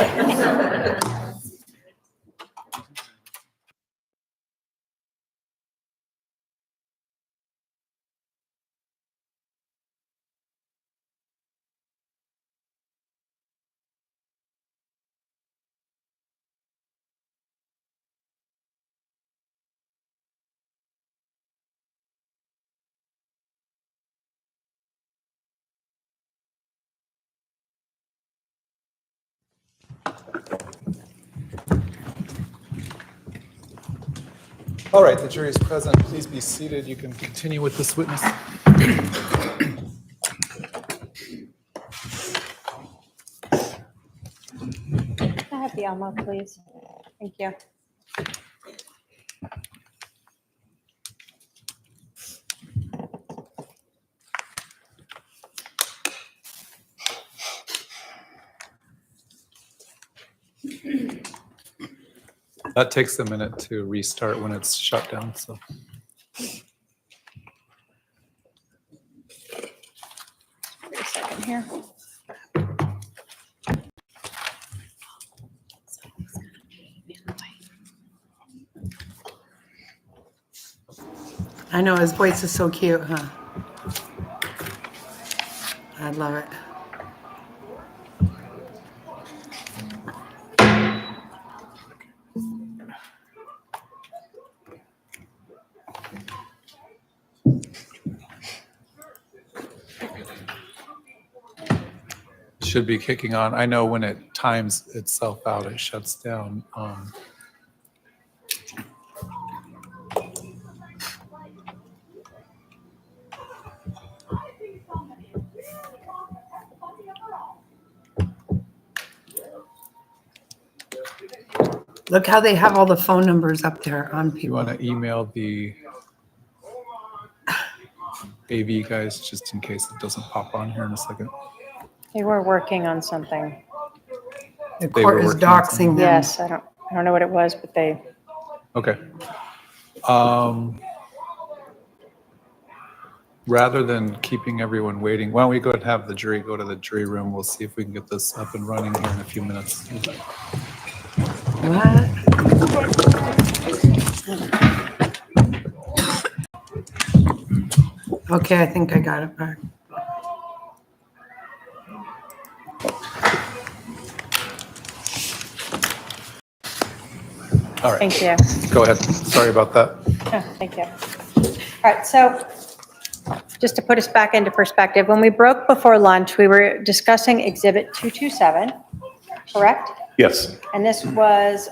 All right, the jury is present. Please be seated. You can continue with this witness. Can I have the Alma, please? Thank you. That takes a minute to restart when it's shut down, so. Wait a second here. I know, his voice is so cute, huh? I love it. Should be kicking on. I know when it times itself out, it shuts down. Look how they have all the phone numbers up there on You people. want to email the AV guys just in case it doesn't pop on here in a second. They were working on something. The They were court is working on doxing something. them. Yes, I don't know what it was, but they, Okay. Rather than keeping everyone waiting, why don't we go and have the jury go to the jury room? We'll see if we can get this up and running here in a few minutes. What? Okay, I think I got it back. All right, thank you. go ahead. Sorry about that. Oh, thank you. All right, so just to put us back into perspective, when we broke before lunch, we were discussing Exhibit 227, correct? Yes, And this was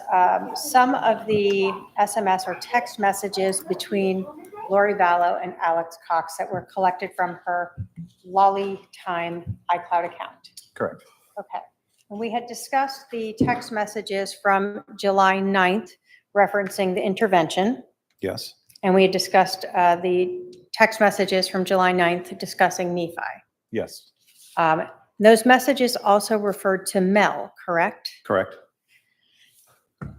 some of the SMS or text messages between Lori Vallow and Alex Cox that were collected from her Lolly Time iCloud account. correct. Okay. And we had discussed the text messages from July 9th referencing the intervention. Yes, And we had discussed the text messages from July 9th discussing Nephi. yes, Those messages also referred to Mel, correct? correct.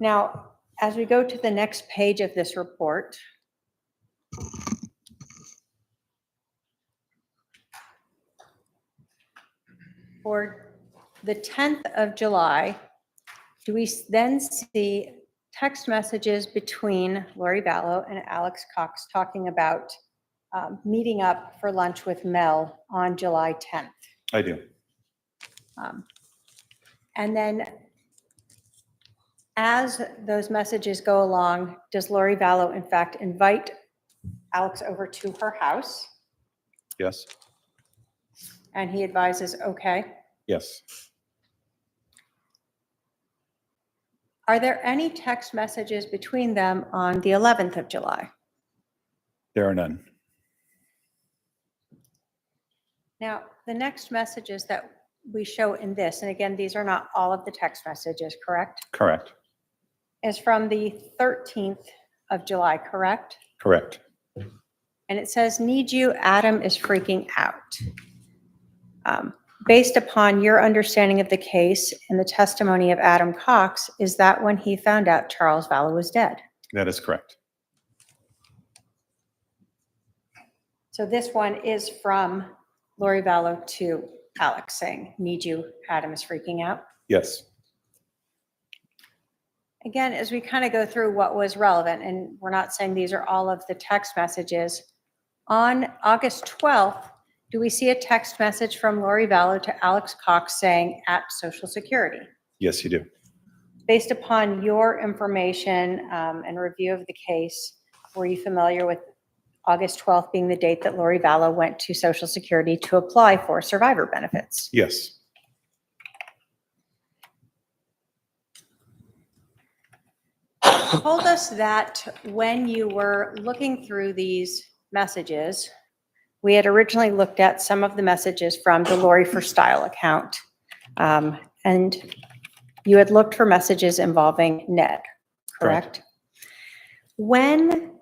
Now, as we go to the next page of this report, for the 10th of July, do we then see text messages between Lori Vallow and Alex Cox talking about meeting up for lunch with Mel on July 10th? I do. And then as those messages go along, does Lori Vallow in fact invite Alex over to her house? Yes, And he advises, okay. yes. Are there any text messages between them on the 11th of July? There are none. Now, the next messages that we show in this, and again, these are not all of the text messages, correct? Correct, Is from the 13th of July, correct? correct. And it says, need you, Adam is freaking out. Based upon your understanding of the case and the testimony of Adam Cox, is that when he found out Charles Vallow was dead? That is correct. So this one is from Lori Vallow to Alex saying, need you, Adam is freaking out. Yes, Again, as we kind of go through what was relevant, and we're not saying these are all of the text messages, on August 12th, do we see a text message from Lori Vallow to Alex Cox saying at Social Security? yes, you do. Based upon your information and review of the case, were you familiar with August 12th being the date that Lori Vallow went to Social Security to apply for survivor benefits? Yes, Told us that when you were looking through these messages, we had originally looked at some of the messages from the Lori for Style account. And you had looked for messages involving Ned, correct? When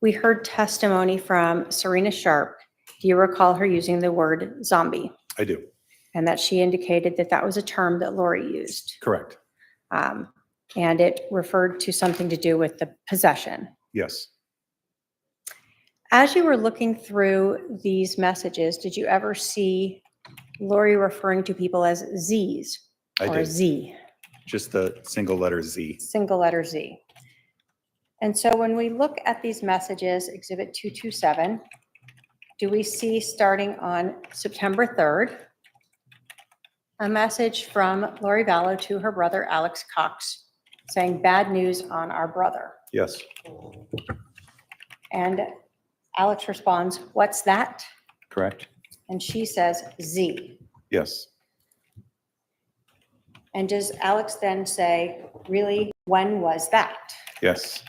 we heard testimony from Serena Sharp, do you recall her using the word zombie? I do. And that she indicated that that was a term that Lori used. Correct. and it referred to something to do with the possession. Yes. As you were looking through these messages, did you ever see Lori referring to people as Z's I or did. Z, Just the single letter Z. single letter Z? And so when we look at these messages, Exhibit 227, do we see starting on September 3rd, a message from Lori Vallow to her brother Alex Cox saying bad news on our brother? Yes. And Alex responds, "What's that?" Correct. And she says, "Z." Yes. And does Alex then say, "Really, when was that?" Yes.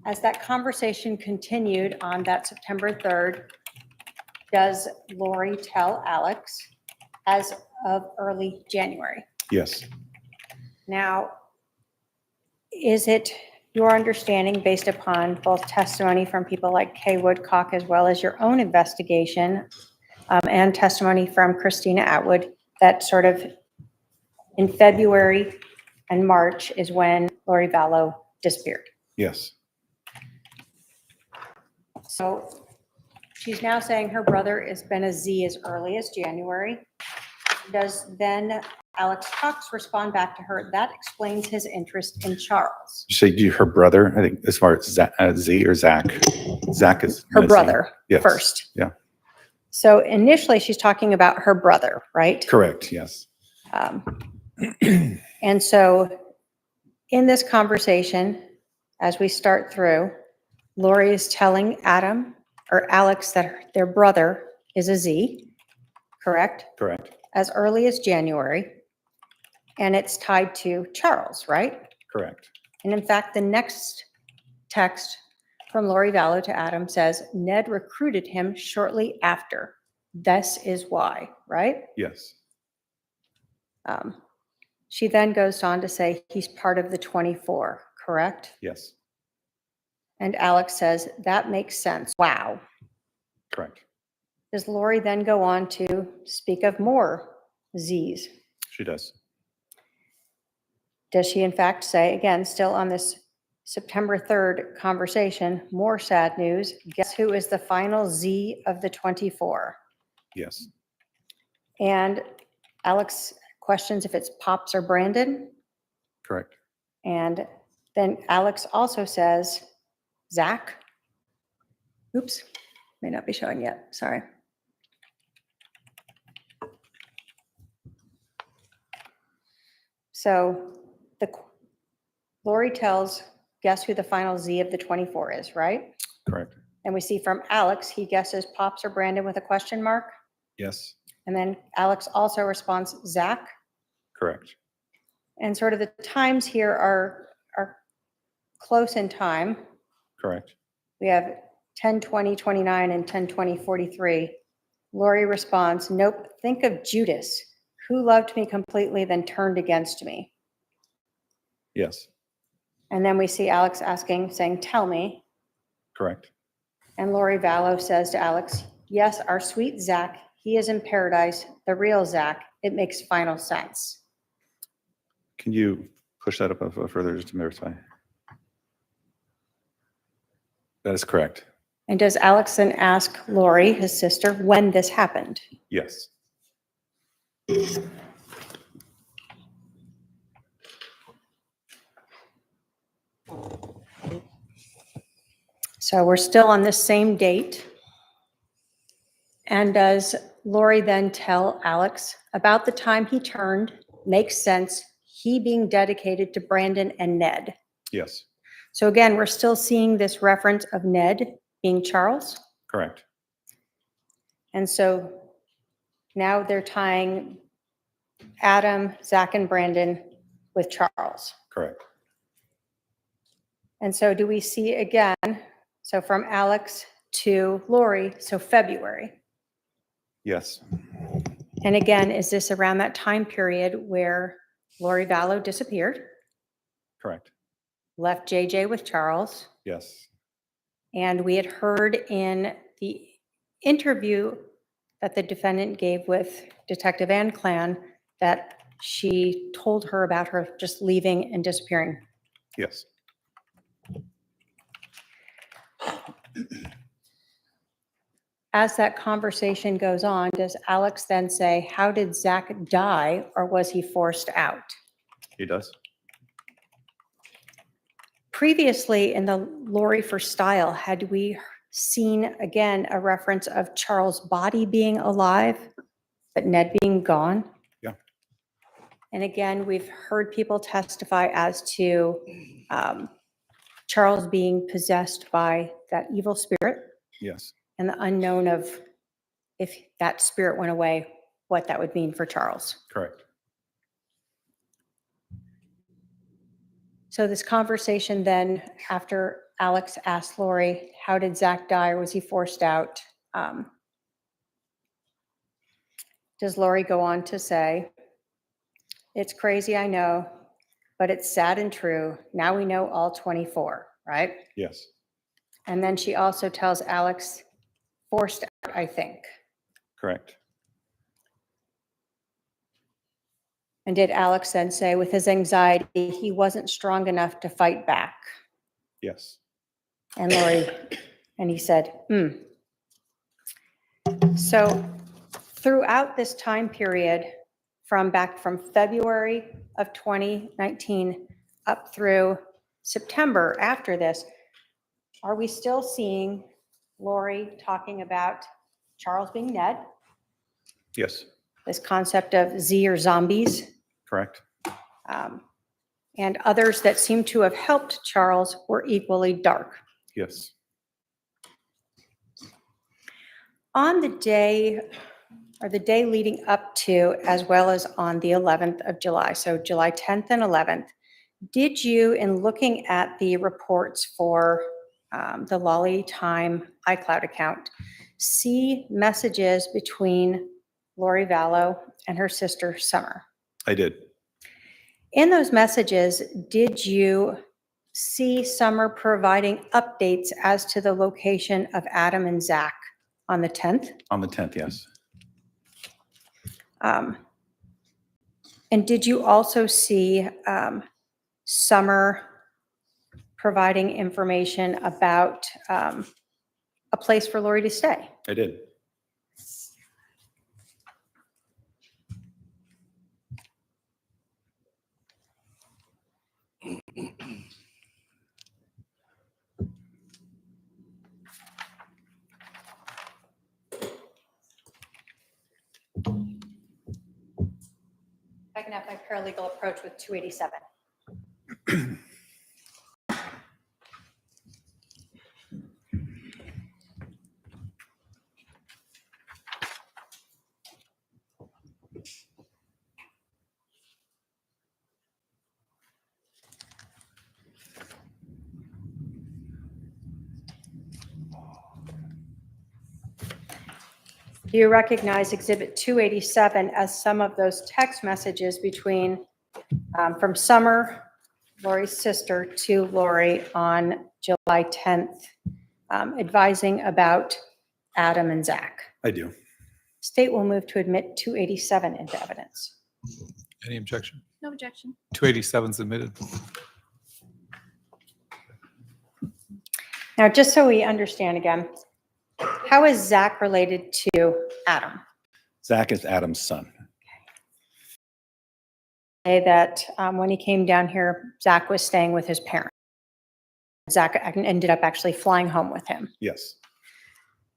As that conversation continued on that September 3rd, does Lori tell Alex as of early January? Yes. Now, is it your understanding, based upon both testimony from people like Kay Woodcock as well as your own investigation, and testimony from Christina Atwood, that sort of in February and March is when Lori Vallow disappeared? Yes. So she's now saying her brother has been a Z as early as January. Does then Alex Cox respond back to her, "That explains his interest in Charles"? You say you her brother? I think as far as Z or Zach. Zach is Her missing. brother Yes. first. Yeah. So initially, she's talking about her brother, right? Correct. Yes. And so in this conversation, as we start through, Lori is telling Adam or Alex that their brother is a Z, correct? Correct. As early as January. And it's tied to Charles, right? Correct. And in fact, the next text from Lori Vallow to Adam says, "Ned recruited him shortly after. This is why," right? Yes. She then goes on to say he's part of the 24, correct? Yes. And Alex says, "That makes sense. Wow." Correct. Does Lori then go on to speak of more Z's? She does. Does she in fact say, again, still on this September 3rd conversation, more sad news, guess who is the final Z of the 24? Yes. And Alex questions if it's Pops or Brandon. Correct. And then Alex also says, Zach. Oops, may not be showing yet, sorry. So Lori tells, guess who the final Z of the 24 is, right? Correct. And we see from Alex, he guesses Pops or Brandon with a question mark. Yes. And then Alex also responds, Zach. Correct. And sort of the times here are close in time. Correct. We have 10:20:29 and 10:20:43. Lori responds, nope, think of Judas, who loved me completely, then turned against me. Yes. And then we see Alex saying, tell me. Correct. And Lori Vallow says to Alex, yes, our sweet Zach, he is in paradise, the real Zach. It makes final sense. Can you push that up a little further just to verify? That is correct. And does Alex then ask Lori, his sister, when this happened? Yes. So we're still on the same date. And does Lori then tell Alex about the time he turned? Makes sense, he being dedicated to Brandon and Ned. Yes. So again, we're still seeing this reference of Ned being Charles. Correct. And so now they're tying Adam, Zach, and Brandon with Charles. Correct. And so do we see again, so from Alex to Lori, so February. Yes. And again, is this around that time period where Lori Vallow disappeared? Correct. left JJ with Charles. Yes. And we had heard in the interview that the defendant gave with Detective Ann Clan that she told her about her just leaving and disappearing. Yes. As that conversation goes on, does Alex then say, how did Zach die, or was he forced out? He does. Previously in the Lori for Style, had we seen again a reference of Charles' body being alive, but Ned being gone? Yeah. And again, we've heard people testify as to Charles being possessed by that evil spirit, Yes. and the unknown of if that spirit went away, what that would mean for Charles. Correct. So this conversation then, after Alex asked Lori, how did Zach die, or was he forced out? Does Lori go on to say, it's crazy, I know, but it's sad and true. Now we know all 24, right? Yes. And then she also tells Alex, forced out, I think. Correct. And did Alex then say with his anxiety, he wasn't strong enough to fight back? Yes. And Lori, and he said, So throughout this time period, from February of 2019 up through September after this, are we still seeing Lori talking about Charles being Ned, Yes. this concept of Z or zombies, Correct. and others that seem to have helped Charles were equally dark? Yes. On the day or the day leading up to, as well as on the 11th of July, so July 10th and 11th, did you, in looking at the reports for the Lolly Time iCloud account, see messages between Lori Vallow and her sister Summer? I did. In those messages, did you see Summer providing updates as to the location of Adam and Zach on the 10th? On the 10th, yes. And did you also see Summer providing information about a place for Lori to stay? I did. I can have my paralegal approach with 287. Do you recognize Exhibit 287 as some of those text messages between, from Summer, Lori's sister, to Lori on July 10th, advising about Adam and Zach? I do. State will move to admit 287 into evidence. Any objection? No objection. 287 is admitted. Now, just so we understand again, how is Zach related to Adam? Zach is Adam's son. Say that when he came down here, Zach was staying with his parents. Zach ended up actually flying home with him. Yes.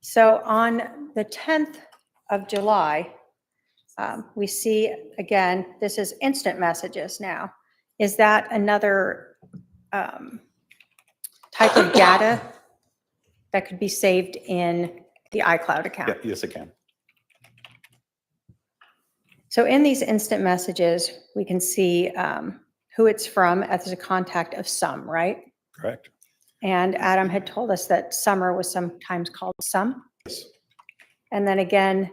So on the 10th of July, we see, again, this is instant messages now. Is that another type of data that could be saved in the iCloud account? Yeah, yes, it can. So in these instant messages, we can see who it's from as a contact of Some, right? Correct. And Adam had told us that Summer was sometimes called Some. Yes. And then again,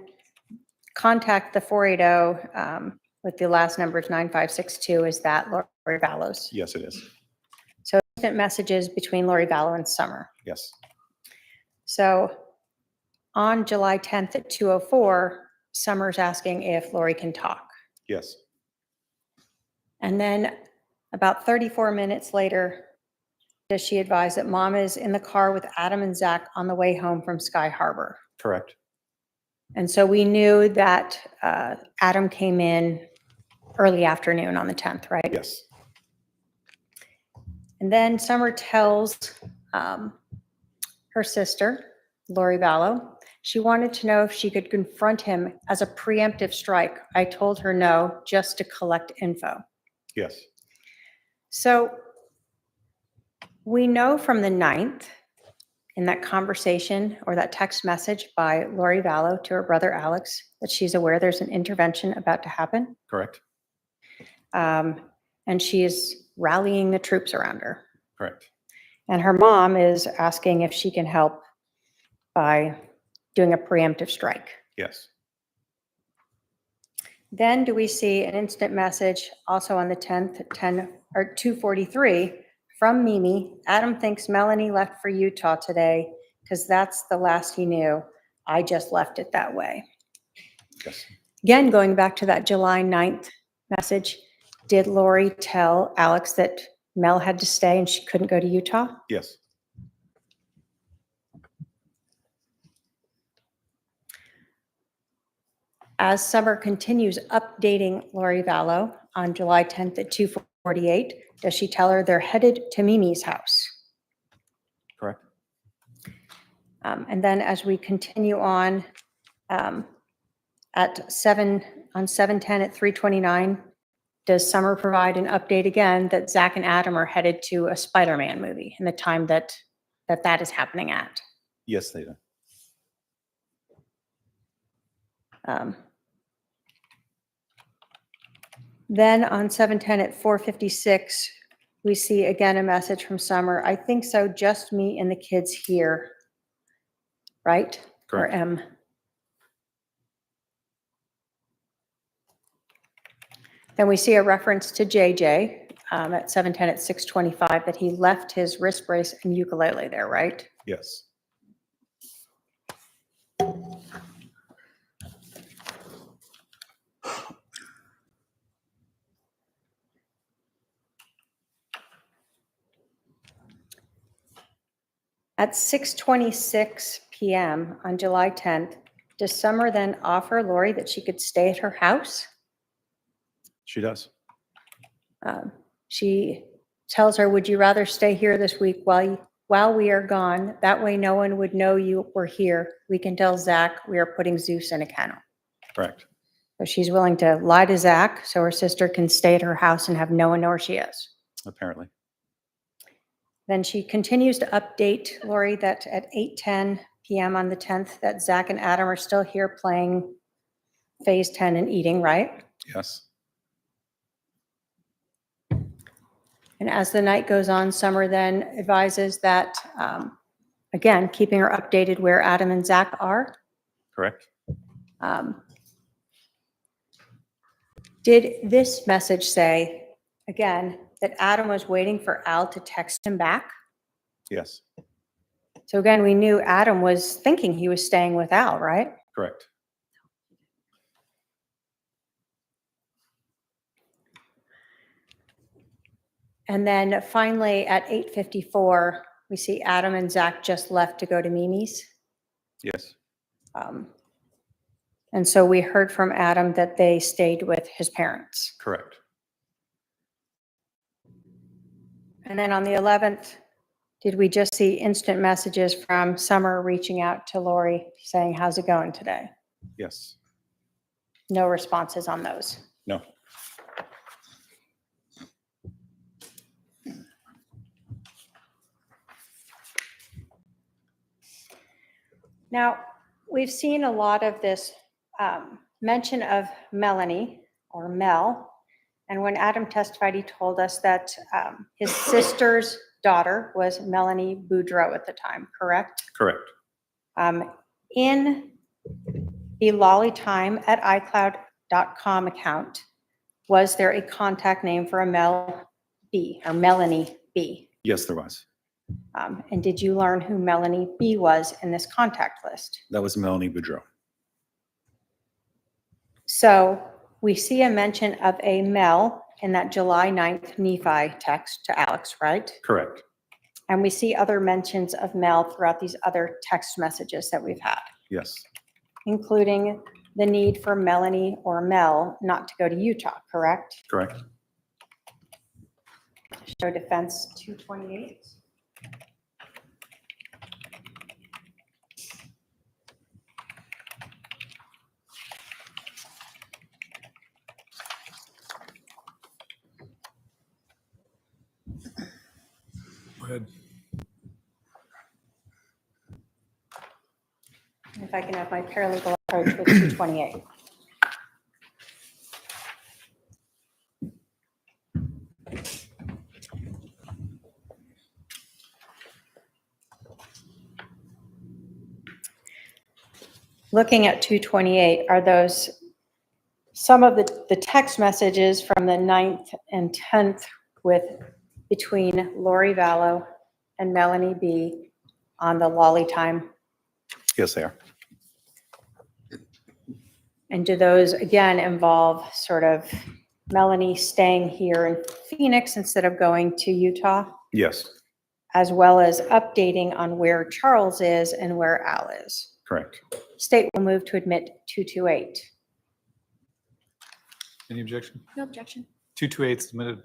contact the 480 with the last number is 9562. Is that Lori Vallows? Yes, it is. instant messages between Lori Vallow and Summer. Yes. So on July 10th at 2:04, Summer's asking if Lori can talk. Yes. And then about 34 minutes later, does she advise that Mom is in the car with Adam and Zach on the way home from Sky Harbor? Correct. And so we knew that Adam came in early afternoon on the 10th, right? Yes. And then Summer tells her sister, Lori Vallow, she wanted to know if she could confront him as a preemptive strike. I told her no, just to collect info. Yes. So we know from the 9th in that conversation or that text message by Lori Vallow to her brother Alex that she's aware there's an intervention about to happen. Correct. And she is rallying the troops around her. Correct. And her mom is asking if she can help by doing a preemptive strike. Yes. Then do we see an instant message also on the 10th at 2:43 from Mimi. Adam thinks Melanie left for Utah today because that's the last he knew. I just left it that way. Yes. Again, going back to that July 9th message, did Lori tell Alex that Mel had to stay and she couldn't go to Utah? Yes. As Summer continues updating Lori Vallow on July 10th at 2:48, does she tell her they're headed to Mimi's house? Correct. And then as we continue on at 7:10 at 3:29, does Summer provide an update again that Zach and Adam are headed to a Spider-Man movie and the time that is happening at? Yes, they do. Then on 7:10 at 4:56, we see again a message from Summer. I think so, just me and the kids here, right? Correct. Or M. Then we see a reference to JJ at 7:10 at 6:25 that he left his wrist brace and ukulele there, right? Yes. At 6:26 p.m. on July 10th, does Summer then offer Lori that she could stay at her house? She does. She tells her, would you rather stay here this week while we are gone? That way no one would know you were here. We can tell Zach we are putting Zeus in a kennel. Correct. So she's willing to lie to Zach so her sister can stay at her house and have no one know where she is. Apparently. Then she continues to update Lori that at 8:10 p.m. on the 10th that Zach and Adam are still here playing Phase 10 and eating, right? Yes. And as the night goes on, Summer then advises that, again, keeping her updated where Adam and Zach are. Correct. Did this message say, again, that Adam was waiting for Al to text him back? Yes. So again, we knew Adam was thinking he was staying with Al, right? Correct. And then finally at 8:54, we see Adam and Zach just left to go to Mimi's. Yes. And so we heard from Adam that they stayed with his parents. Correct. And then on the 11th, did we just see instant messages from Summer reaching out to Lori saying, how's it going today? Yes. No responses on those. No. Now, we've seen a lot of this mention of Melanie or Mel. And when Adam testified, he told us that his sister's daughter was Melanie Boudreau at the time, correct? Correct. In the lollytime@icloud.com account, was there a contact name for a Mel B or Melanie B? Yes, there was. And did you learn who Melanie B was in this contact list? That was Melanie Boudreau. So we see a mention of a Mel in that July 9th Nephi text to Alex, right? Correct. And we see other mentions of Mel throughout these other text messages that we've had, Yes. including the need for Melanie or Mel not to go to Utah, correct? Correct. Show defense 228. Go ahead. If I can have my paralegal approach with 228. Looking at 228, are those some of the text messages from the 9th and 10th between Lori Vallow and Melanie B on the Lolly time? Yes, they are. And do those again involve sort of Melanie staying here in Phoenix instead of going to Utah, Yes. as well as updating on where Charles is and where Al is? Correct. State will move to admit 228. Any objection? No objection. 228 submitted.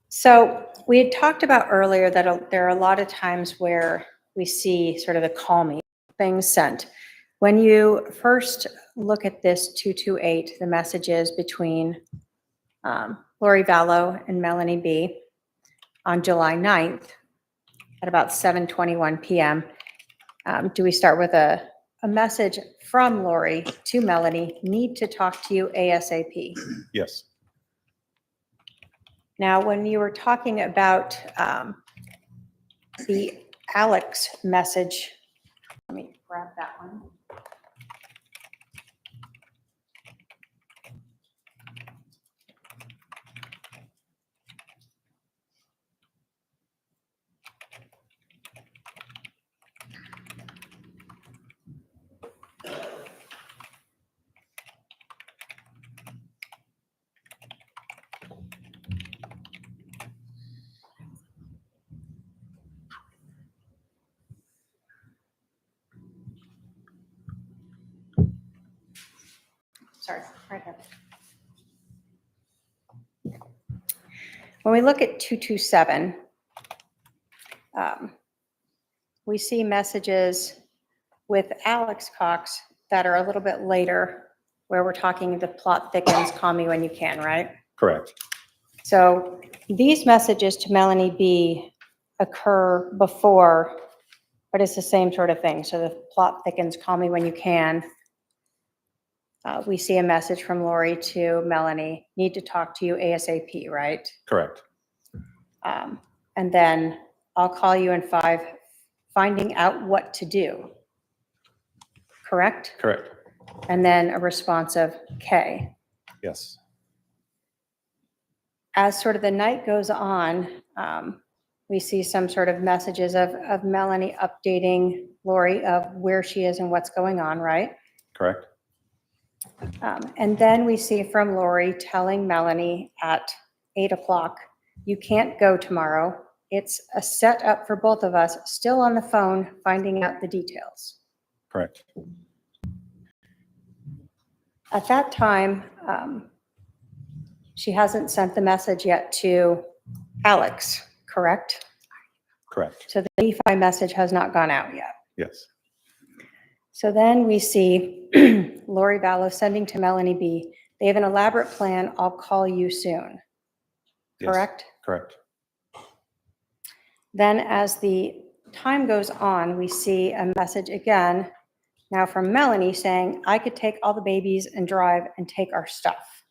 So we had talked about earlier that there are a lot of times where we see sort of the call me things sent. When you first look at this 228, the messages between Lori Vallow and Melanie B on July 9th at about 7:21 p.m. Do we start with a message from Lori to Melanie, need to talk to you ASAP? Yes. Now, when you were talking about the Alex message, let me grab that one. Sorry, right here. When we look at 227, we see messages with Alex Cox that are a little bit later, where we're talking the plot thickens, call me when you can, right? Correct. So these messages to Melanie B occur before, but it's the same sort of thing. So the plot thickens, call me when you can. We see a message from Lori to Melanie, need to talk to you ASAP, right? Correct. And then I'll call you in 5, finding out what to do. Correct? Correct. And then a response of K. Yes. As sort of the night goes on, we see some sort of messages of Melanie updating Lori of where she is and what's going on, right? Correct. And then we see from Lori telling Melanie at 8 o'clock, you can't go tomorrow. It's a setup for both of us, still on the phone, finding out the details. Correct. At that time, she hasn't sent the message yet to Alex, correct? Correct. So the Nephi message has not gone out yet. Yes. So then we see Lori Vallow sending to Melanie B, they have an elaborate plan, I'll call you soon, Yes. correct? Correct. Then as the time goes on, we see a message again, now from Melanie saying, I could take all the babies and drive and take our stuff.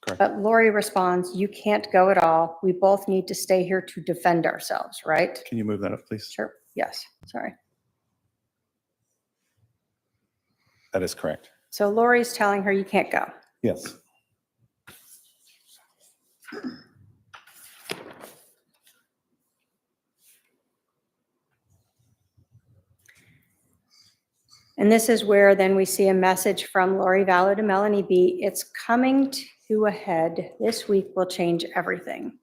Correct. But Lori responds, you can't go at all. We both need to stay here to defend ourselves, right? Can you move that up, please? Sure, yes, sorry. That is correct. So Lori's telling her you can't go. Yes. And this is where then we see a message from Lori Vallow to Melanie B. It's coming to a head. This week will change everything.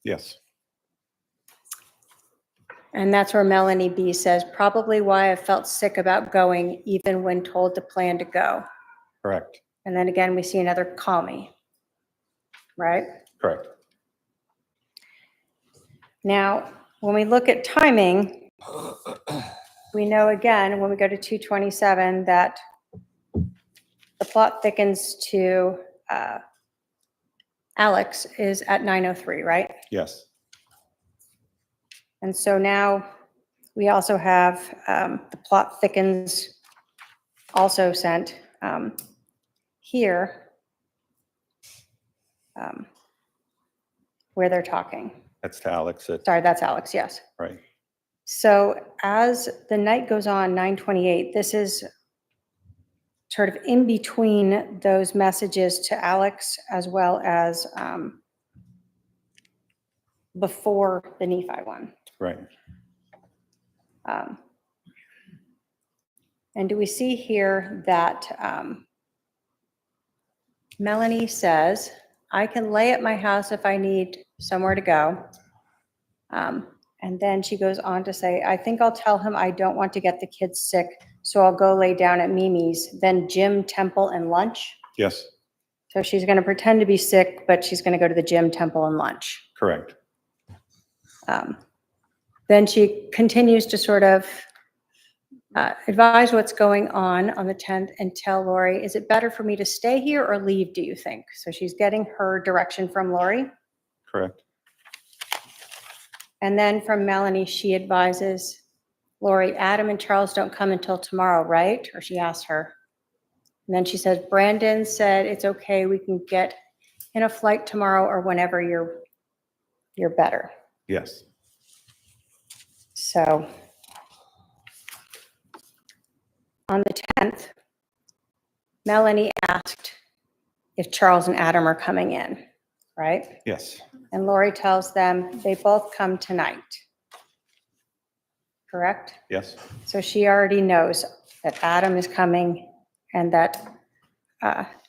Yes. And that's where Melanie B says, probably why I felt sick about going, even when told to plan to go. Correct. And then again, we see another call me, right? Correct. Now, when we look at timing, we know again, when we go to 227, that the plot thickens to Alex is at 9:03, right? Yes. And so now we also have the plot thickens also sent here where they're talking. That's to Alex. Sorry, that's Alex, yes. Right. So as the night goes on, 9:28, this is sort of in between those messages to Alex as well as before the Nephi one. Right. And do we see here that Melanie says, I can lay at my house if I need somewhere to go. And then she goes on to say, I think I'll tell him I don't want to get the kids sick, so I'll go lay down at Mimi's, then gym, temple, and lunch. Yes. So she's going to pretend to be sick, but she's going to go to the gym, temple, and lunch. Correct. Then she continues to sort of advise what's going on the 10th and tell Lori, is it better for me to stay here or leave, do you think? So she's getting her direction from Lori. Correct. And then from Melanie, she advises Lori, Adam and Charles don't come until tomorrow, right? Or she asks her. And then she says, Brandon said it's okay, we can get in a flight tomorrow or whenever you're better. Yes. So on the 10th, Melanie asked if Charles and Adam are coming in, right? Yes. And Lori tells them they both come tonight. Correct? Yes. So she already knows that Adam is coming and that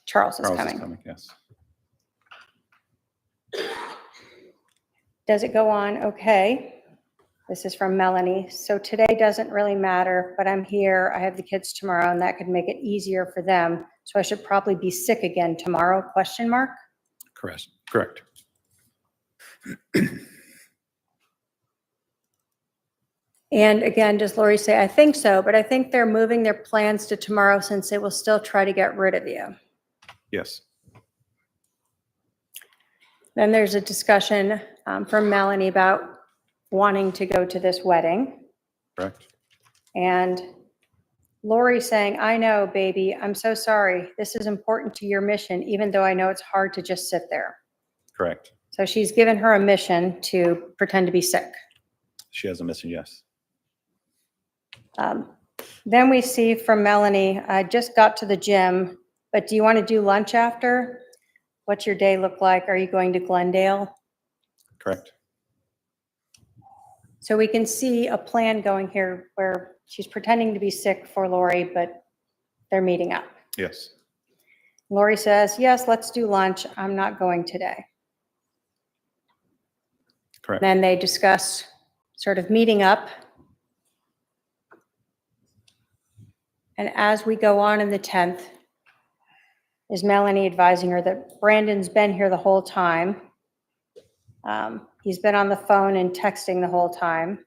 Charles is Charles coming. is coming. Yes. Does it go on? Okay. This is from Melanie. So today doesn't really matter, but I'm here. I have the kids tomorrow and that could make it easier for them. So I should probably be sick again tomorrow, question mark? Correct. Correct. And again, does Lori say, I think so, but I think they're moving their plans to tomorrow since they will still try to get rid of you. Yes. Then there's a discussion from Melanie about wanting to go to this wedding. Correct. And Lori saying, I know, baby, I'm so sorry. This is important to your mission, even though I know it's hard to just sit there. Correct. So she's given her a mission to pretend to be sick. She has a mission. Yes. Then we see from Melanie, I just got to the gym, but do you want to do lunch after? What's your day look like? Are you going to Glendale? Correct. So we can see a plan going here where she's pretending to be sick for Lori, but they're meeting up. Yes. Lori says, yes, let's do lunch. I'm not going today. Correct. Then they discuss sort of meeting up. And as we go on in the 10th, is Melanie advising her that Brandon's been here the whole time. He's been on the phone and texting the whole time.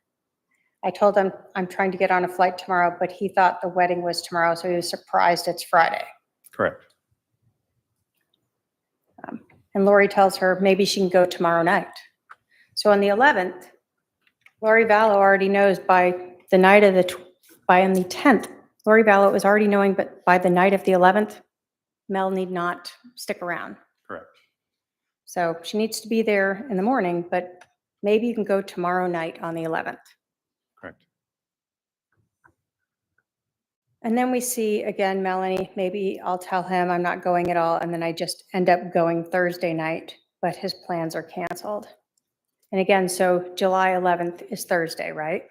I told him I'm trying to get on a flight tomorrow, but he thought the wedding was tomorrow, so he was surprised it's Friday. Correct. And Lori tells her maybe she can go tomorrow night. So on the 11th, Lori Vallow already knows by the night of on the 10th, Lori Vallow was already knowing, but by the night of the 11th, Mel need not stick around. Correct. So she needs to be there in the morning, but maybe you can go tomorrow night on the 11th. Correct. And then we see, again, Melanie, maybe I'll tell him I'm not going at all, and then I just end up going Thursday night, but his plans are canceled. And again, so July 11th is Thursday, right?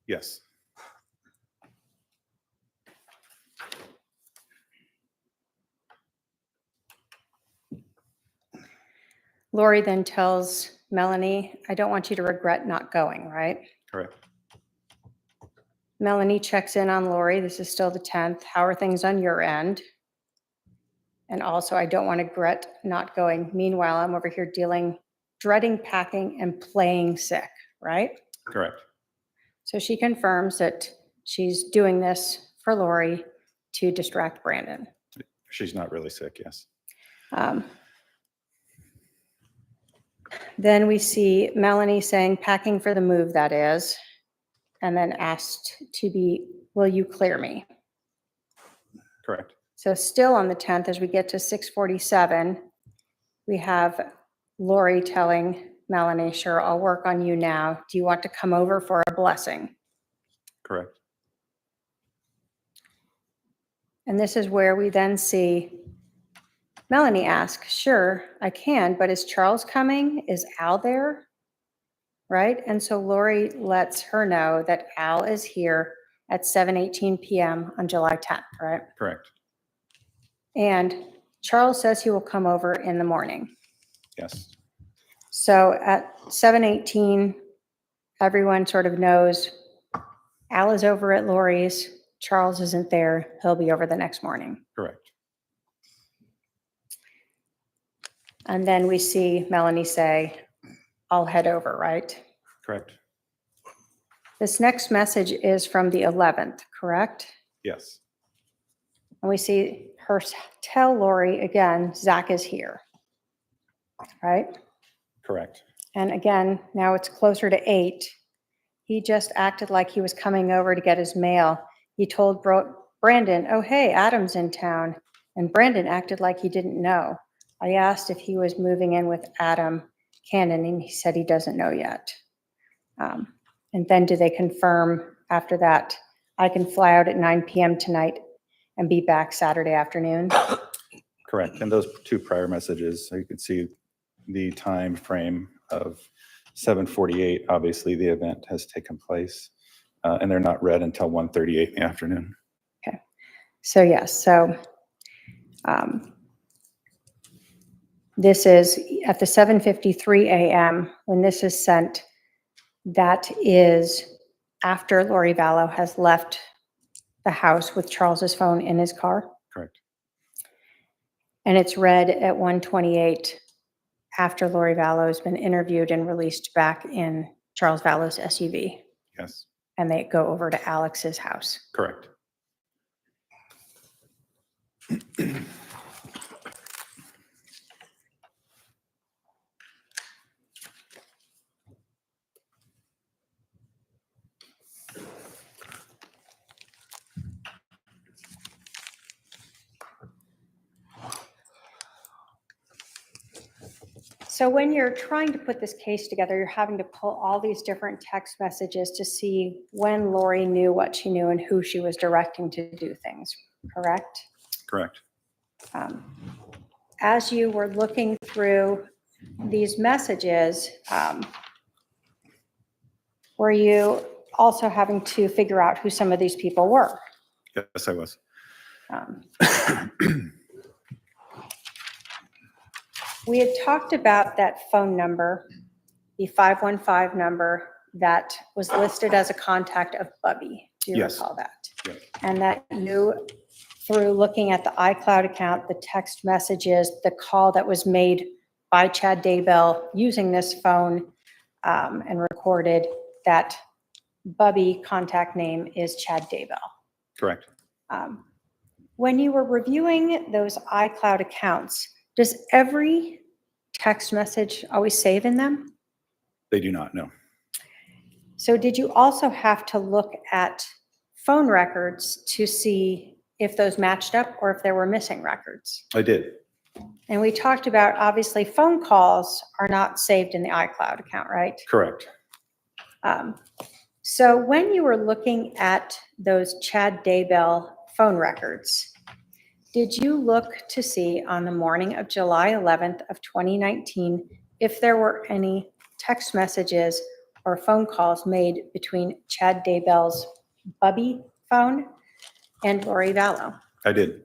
Yes. Lori then tells Melanie, I don't want you to regret not going, right? Correct. Melanie checks in on Lori. This is still the 10th. How are things on your end? And also, I don't want to regret not going. Meanwhile, I'm over here dreading packing and playing sick, right? Correct. So she confirms that she's doing this for Lori to distract Brandon. She's not really sick, yes. Then we see Melanie saying, packing for the move, that is, and then asked to be, will you clear me? Correct. So still on the 10th, as we get to 6:47, we have Lori telling Melanie, sure, I'll work on you now. Do you want to come over for a blessing? Correct. And this is where we then see Melanie ask, sure, I can, but is Charles coming? Is Al there? Right? And so Lori lets her know that Al is here at 7:18 p.m. on July 10th, right? Correct. And Charles says he will come over in the morning. Yes. So at 7:18, everyone sort of knows Al is over at Lori's. Charles isn't there. He'll be over the next morning. Correct. And then we see Melanie say, I'll head over, right? Correct. This next message is from the 11th, correct? Yes. And we see her tell Lori again, Zach is here, right? Correct. And again, now it's closer to 8. He just acted like he was coming over to get his mail. He told Brandon, oh, hey, Adam's in town. And Brandon acted like he didn't know. I asked if he was moving in with Adam Cannon, and he said he doesn't know yet. And then do they confirm after that, I can fly out at 9 p.m. tonight and be back Saturday afternoon? Correct. And those two prior messages, so you can see the time frame of 7:48. Obviously, the event has taken place, and they're not read until 1:38 in the afternoon. Okay. So yes, so this is at the 7:53 a.m. when this is sent. That is after Lori Vallow has left the house with Charles's phone in his car. Correct. And it's read at 1:28 after Lori Vallow has been interviewed and released back in Charles Vallow's SUV. Yes. And they go over to Alex's house. Correct. So when you're trying to put this case together, you're having to pull all these different text messages to see when Lori knew what she knew and who she was directing to do things, correct? Correct. As you were looking through these messages, were you also having to figure out who some of these people were? Yes, I was. We had talked about that phone number, the 515 number that was listed as a contact of Bubby. Do you Yes. recall that? Yes. And that you, through looking at the iCloud account, the text messages, the call that was made by Chad Daybell using this phone and recorded, that Bubby contact name is Chad Daybell. Correct. When you were reviewing those iCloud accounts, does every text message always save in them? They do not know. So did you also have to look at phone records to see if those matched up or if there were missing records? I did. And we talked about, obviously, phone calls are not saved in the iCloud account, right? Correct. So when you were looking at those Chad Daybell phone records. Did you look to see on the morning of July 11th of 2019 if there were any text messages or phone calls made between Chad Daybell's Bubby phone and Lori Vallow? I did.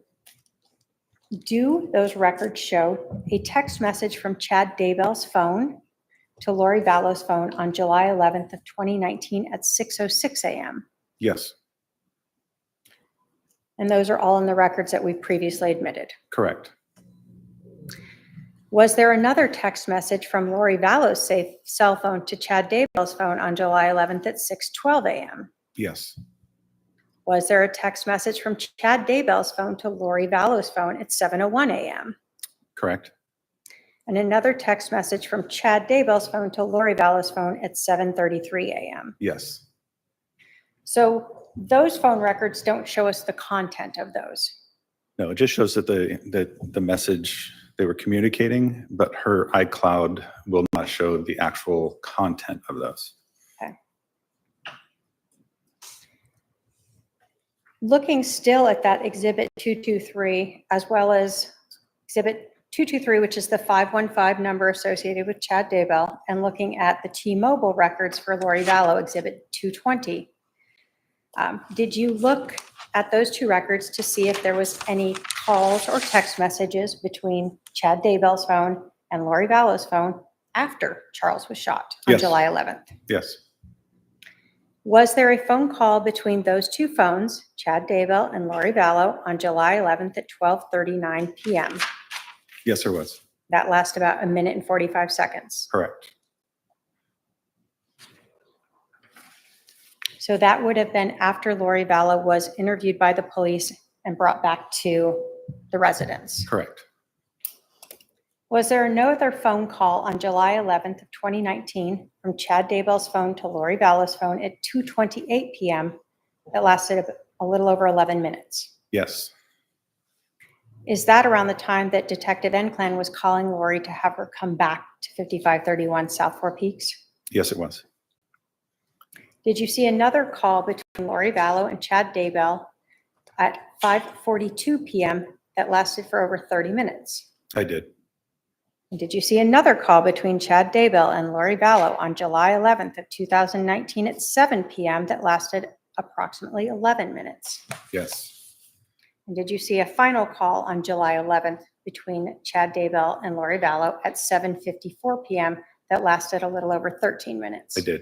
Do those records show a text message from Chad Daybell's phone to Lori Vallow's phone on July 11th of 2019 at 6:06 a.m.? Yes, And those are all in the records that we've previously admitted. correct. Was there another text message from Lori Vallow's cell phone to Chad Daybell's phone on July 11th at 6:12 a.m.? Yes, Was there a text message from Chad Daybell's phone to Lori Vallow's phone at 7:01 a.m.? correct. And another text message from Chad Daybell's phone to Lori Vallow's phone at 7:33 a.m. Yes, So those phone records don't show us the content of those. no, it just shows that the message they were communicating, but her iCloud will not show the actual content of those. Okay. Looking still at that Exhibit 223, as well as Exhibit 223, which is the 515 number associated with Chad Daybell, and looking at the T-Mobile records for Lori Vallow, Exhibit 220. Did you look at those two records to see if there was any calls or text messages between Chad Daybell's phone and Lori Vallow's phone after Charles was shot on Yes. July 11th? Yes, Was there a phone call between those two phones, Chad Daybell and Lori Vallow, on July 11th at 12:39 p.m.? yes, there was. That lasted about 1 minute and 45 seconds. Correct. So that would have been after Lori Vallow was interviewed by the police and brought back to the residence. Correct. Was there no other phone call on July 11th of 2019 from Chad Daybell's phone to Lori Vallow's phone at 2:28 p.m. that lasted a little over 11 minutes? Yes, Is that around the time that Detective Enclan was calling Lori to have her come back to 5531 South Four Peaks? yes, it was. Did you see another call between Lori Vallow and Chad Daybell at 5:42 p.m. that lasted for over 30 minutes? I did. And did you see another call between Chad Daybell and Lori Vallow on July 11th of 2019 at 7 p.m. that lasted approximately 11 minutes? Yes, And did you see a final call on July 11th between Chad Daybell and Lori Vallow at 7:54 p.m. that lasted a little over 13 minutes? I did.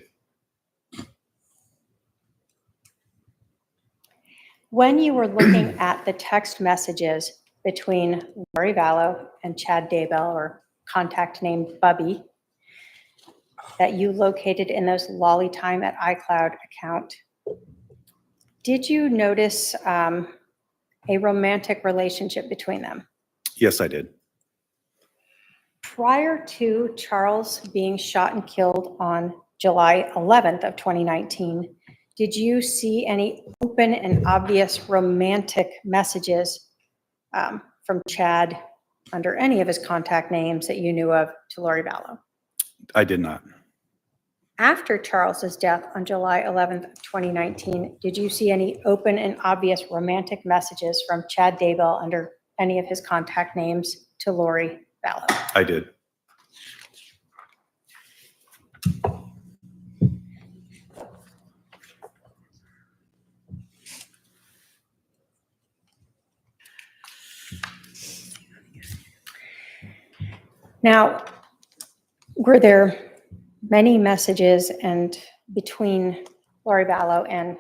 When you were looking at the text messages between Lori Vallow and Chad Daybell, or contact name Bubby, that you located in those Lollytime at iCloud account, did you notice a romantic relationship between them? Yes, I did. Prior to Charles being shot and killed on July 11th of 2019, did you see any open and obvious romantic messages from Chad under any of his contact names that you knew of to Lori Vallow? I did not. After Charles's death on July 11th of 2019, did you see any open and obvious romantic messages from Chad Daybell under any of his contact names to Lori Vallow? I did. Now, were there many messages and between Lori Vallow and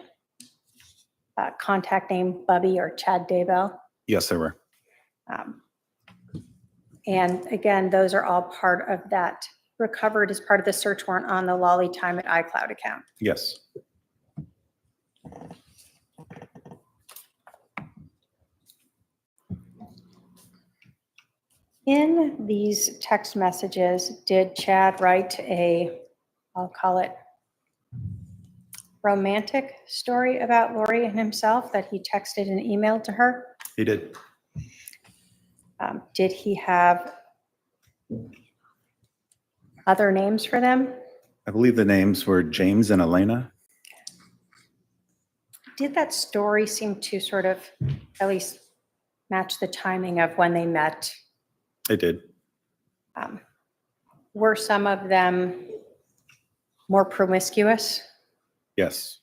contact name Bubby or Chad Daybell? Yes, there were. And again, those are all part of that, recovered as part of the search warrant on the Lollytime at iCloud account. Yes. In these text messages, did Chad write I'll call it, romantic story about Lori and himself that he texted and emailed to her? He did. Did he have other names for them? I believe the names were James and Elena. did that story seem to sort of at least match the timing of when they met? I did. Were some of them more promiscuous? Yes.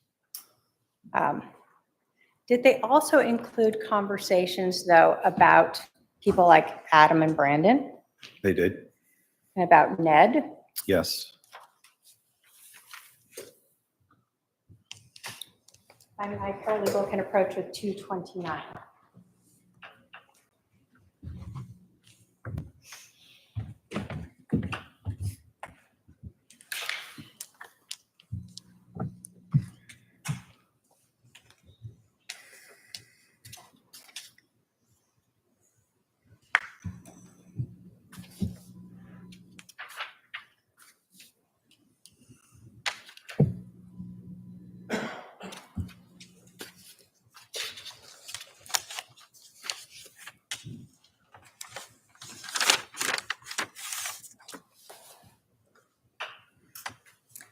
Did they also include conversations, though, about people like Adam and Brandon They did. and about Ned? Yes. I mean, my paralegal can approach with 229.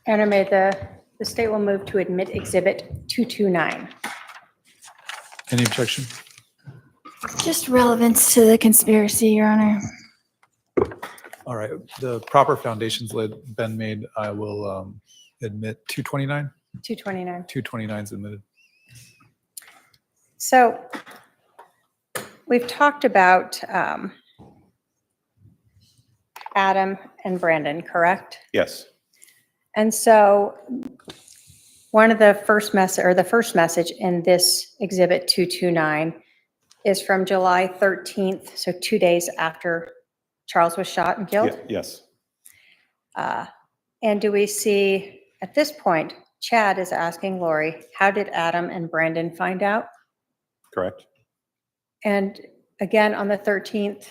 Anna, may the state will move to admit Exhibit 229. Any objection? Just relevance to the conspiracy, Your Honor. All right, the proper foundations been made. I will admit 229. 229. 229 is admitted. So we've talked about Adam and Brandon, correct? Yes. And so one of the first message in this Exhibit 229 is from July 13th, so 2 days after Charles was shot and killed. Yes. And do we see, at this point, Chad is asking Lori, how did Adam and Brandon find out? Correct. And again, on the 13th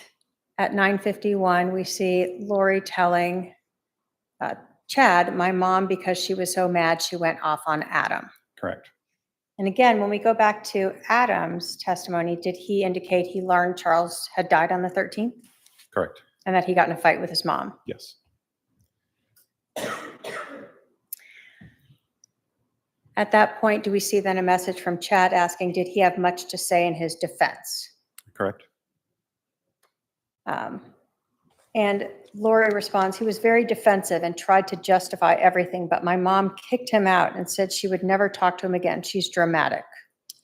at 9:51, we see Lori telling Chad, my mom, because she was so mad, she went off on Adam. Correct. And again, when we go back to Adam's testimony, did he indicate he learned Charles had died on the 13th Correct. and that he got in a fight with his mom? Yes. At that point, do we see then a message from Chad asking, did he have much to say in his defense? Correct. And Lori responds, he was very defensive and tried to justify everything, but my mom kicked him out and said she would never talk to him again. She's dramatic.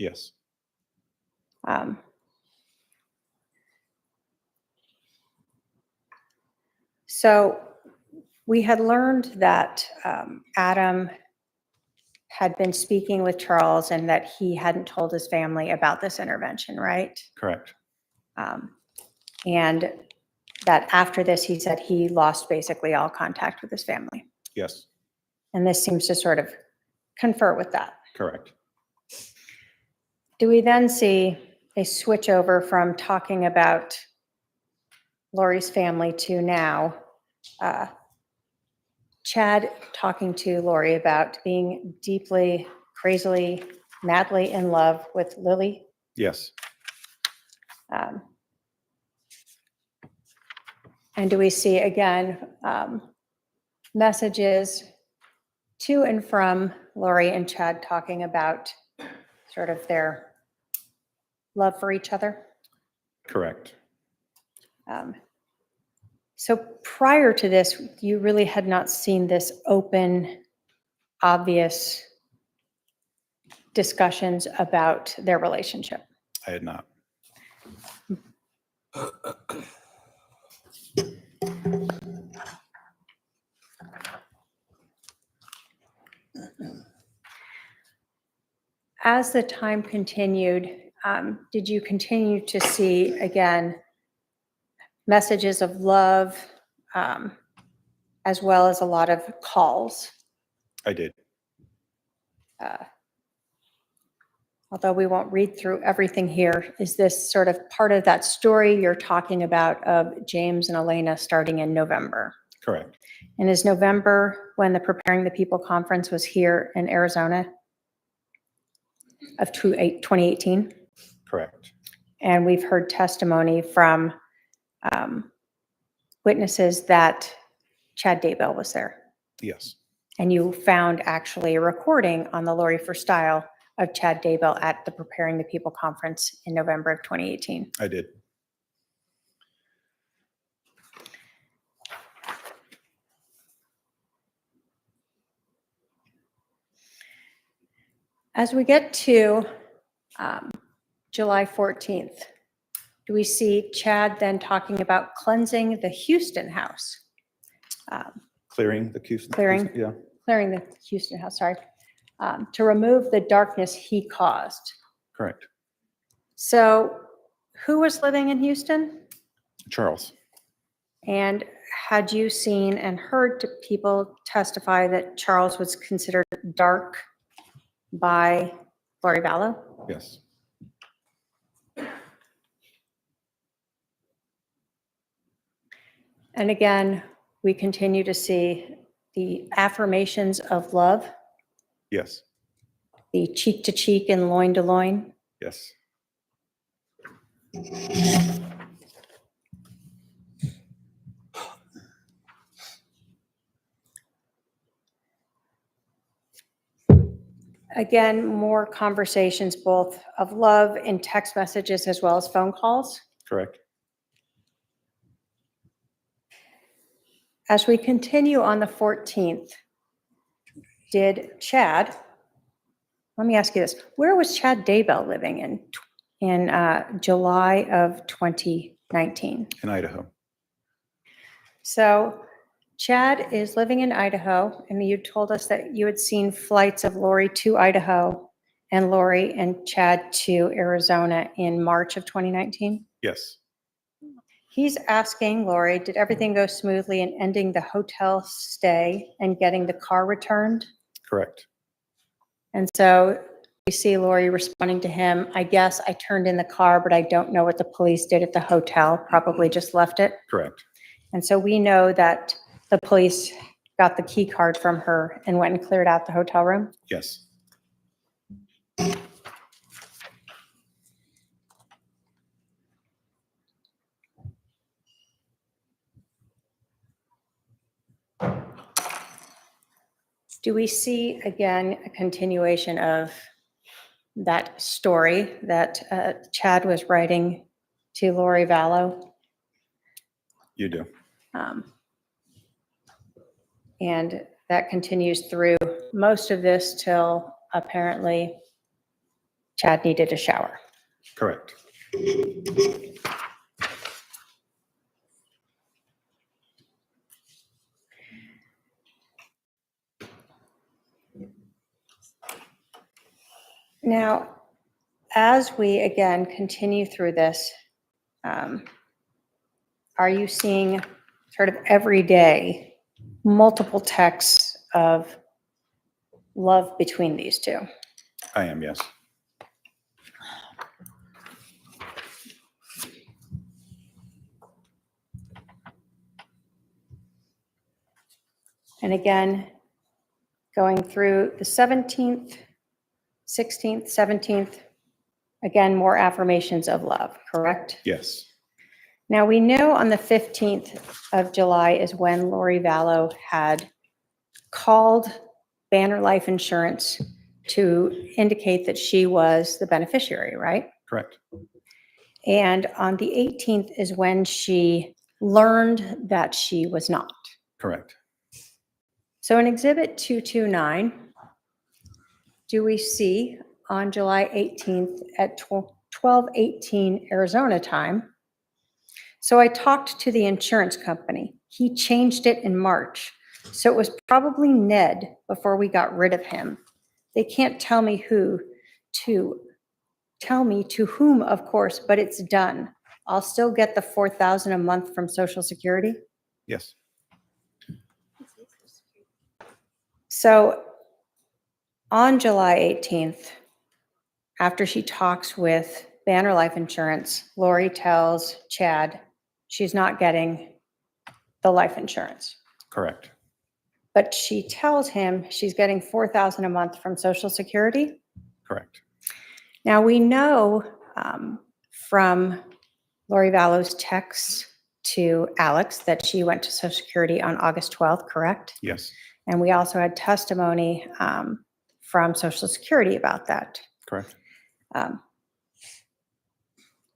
Yes. So we had learned that Adam had been speaking with Charles and that he hadn't told his family about this intervention, right? Correct. And that after this, he said he lost basically all contact with his family. Yes. And this seems to sort of confer with that. Correct. Do we then see a switch over from talking about Lori's family to now Chad talking to Lori about being deeply, crazily, madly in love with Lily? Yes. And do we see again messages to and from Lori and Chad talking about sort of their love for each other? Correct. So prior to this, you really had not seen this open, obvious discussions about their relationship. I had not. As the time continued, did you continue to see, again, messages of love, as well as a lot of calls? I did. Although we won't read through everything here, is this sort of part of that story you're talking about of James and Elena starting in November? Correct. And is November when the Preparing the People conference was here in Arizona of 2018? Correct. And we've heard testimony from witnesses that Chad Daybell was there. Yes. And you found actually a recording on the Lori for Style of Chad Daybell at the Preparing the People conference in November of 2018? I did. As we get to July 14th, do we see Chad then talking about cleansing the Houston house? Clearing the Houston. Clearing. Yeah, Clearing the Houston house, sorry, to remove the darkness he caused. correct. So who was living in Houston? Charles. And had you seen and heard people testify that Charles was considered dark by Lori Vallow? Yes. And again, we continue to see the affirmations of love, Yes. the cheek to cheek and loin to loin. Yes. Again, more conversations, both of love in text messages as well as phone calls. Correct. As we continue on the 14th, did Chad, let me ask you this, where was Chad Daybell living in July of 2019? In Idaho. So Chad is living in Idaho, and you told us that you had seen flights of Lori to Idaho and Lori and Chad to Arizona in March of 2019. Yes. He's asking Lori, did everything go smoothly in ending the hotel stay and getting the car returned? Correct. And so we see Lori responding to him, I guess I turned in the car, but I don't know what the police did at the hotel, probably just left it. Correct. And so we know that the police got the key card from her and went and cleared out the hotel room. Yes. Do we see again a continuation of that story that Chad was writing to Lori Vallow? You do. And that continues through most of this till apparently Chad needed a shower. Correct. Now, as we again continue through this, are you seeing sort of every day multiple texts of love between these two? I am, yes. And again, going through the 17th, 16th, 17th, again, more affirmations of love, correct? Yes. Now, we know on the 15th of July is when Lori Vallow had called Banner Life Insurance to indicate that she was the beneficiary, right? Correct. And on the 18th is when she learned that she was not. Correct. So in Exhibit 229, do we see on July 18th at 12:18 Arizona time? So I talked to the insurance company. He changed it in March. So it was probably Ned before we got rid of him. They can't tell me to whom, of course, but it's done. I'll still get the $4,000 a month from Social Security. Yes. So on July 18th, after she talks with Banner Life Insurance, Lori tells Chad she's not getting the life insurance. Correct. But she tells him she's getting $4,000 a month from Social Security. Correct. Now we know from Lori Vallow's text to Alex that she went to Social Security on August 12th, correct? Yes. And we also had testimony from Social Security about that. Correct.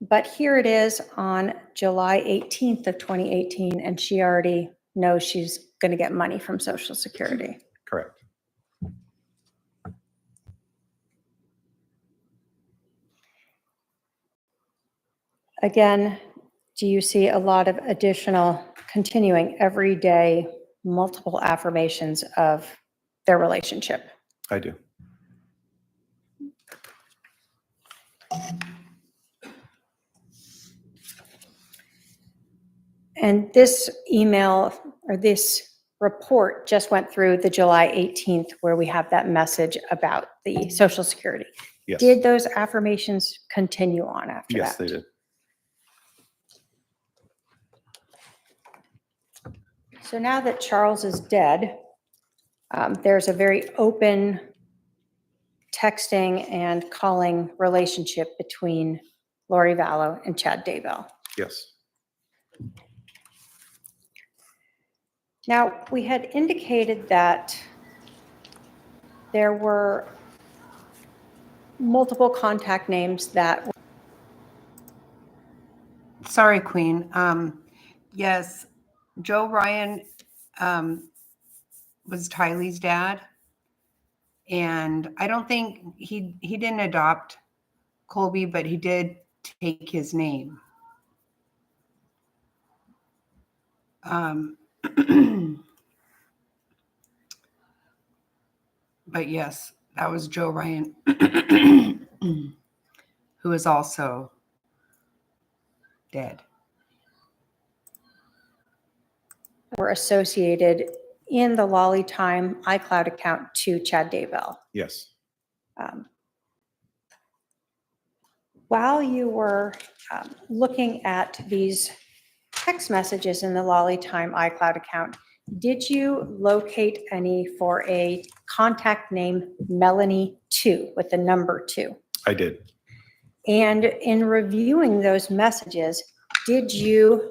But here it is on July 18th of 2018, and she already knows she's going to get money from Social Security. Correct. Again, do you see a lot of additional continuing everyday multiple affirmations of their relationship? I do. And this email or this report just went through the July 18th where we have that message about the Social Security. Yes. Did those affirmations continue on after Yes, that? they did. So now that Charles is dead, there's a very open texting and calling relationship between Lori Vallow and Chad Daybell. Yes. Now, we had indicated that there were multiple contact names that, Sorry, Queen. Yes, Joe Ryan was Tylee's dad, and I don't think he didn't adopt Colby, but he did take his name. But yes, that was Joe Ryan, who is also dead. were associated in the Lolly Time iCloud account to Chad Daybell. Yes. While you were looking at these text messages in the Lolly Time iCloud account, did you locate any for a contact name Melanie 2 with the number 2? I did. And in reviewing those messages, did you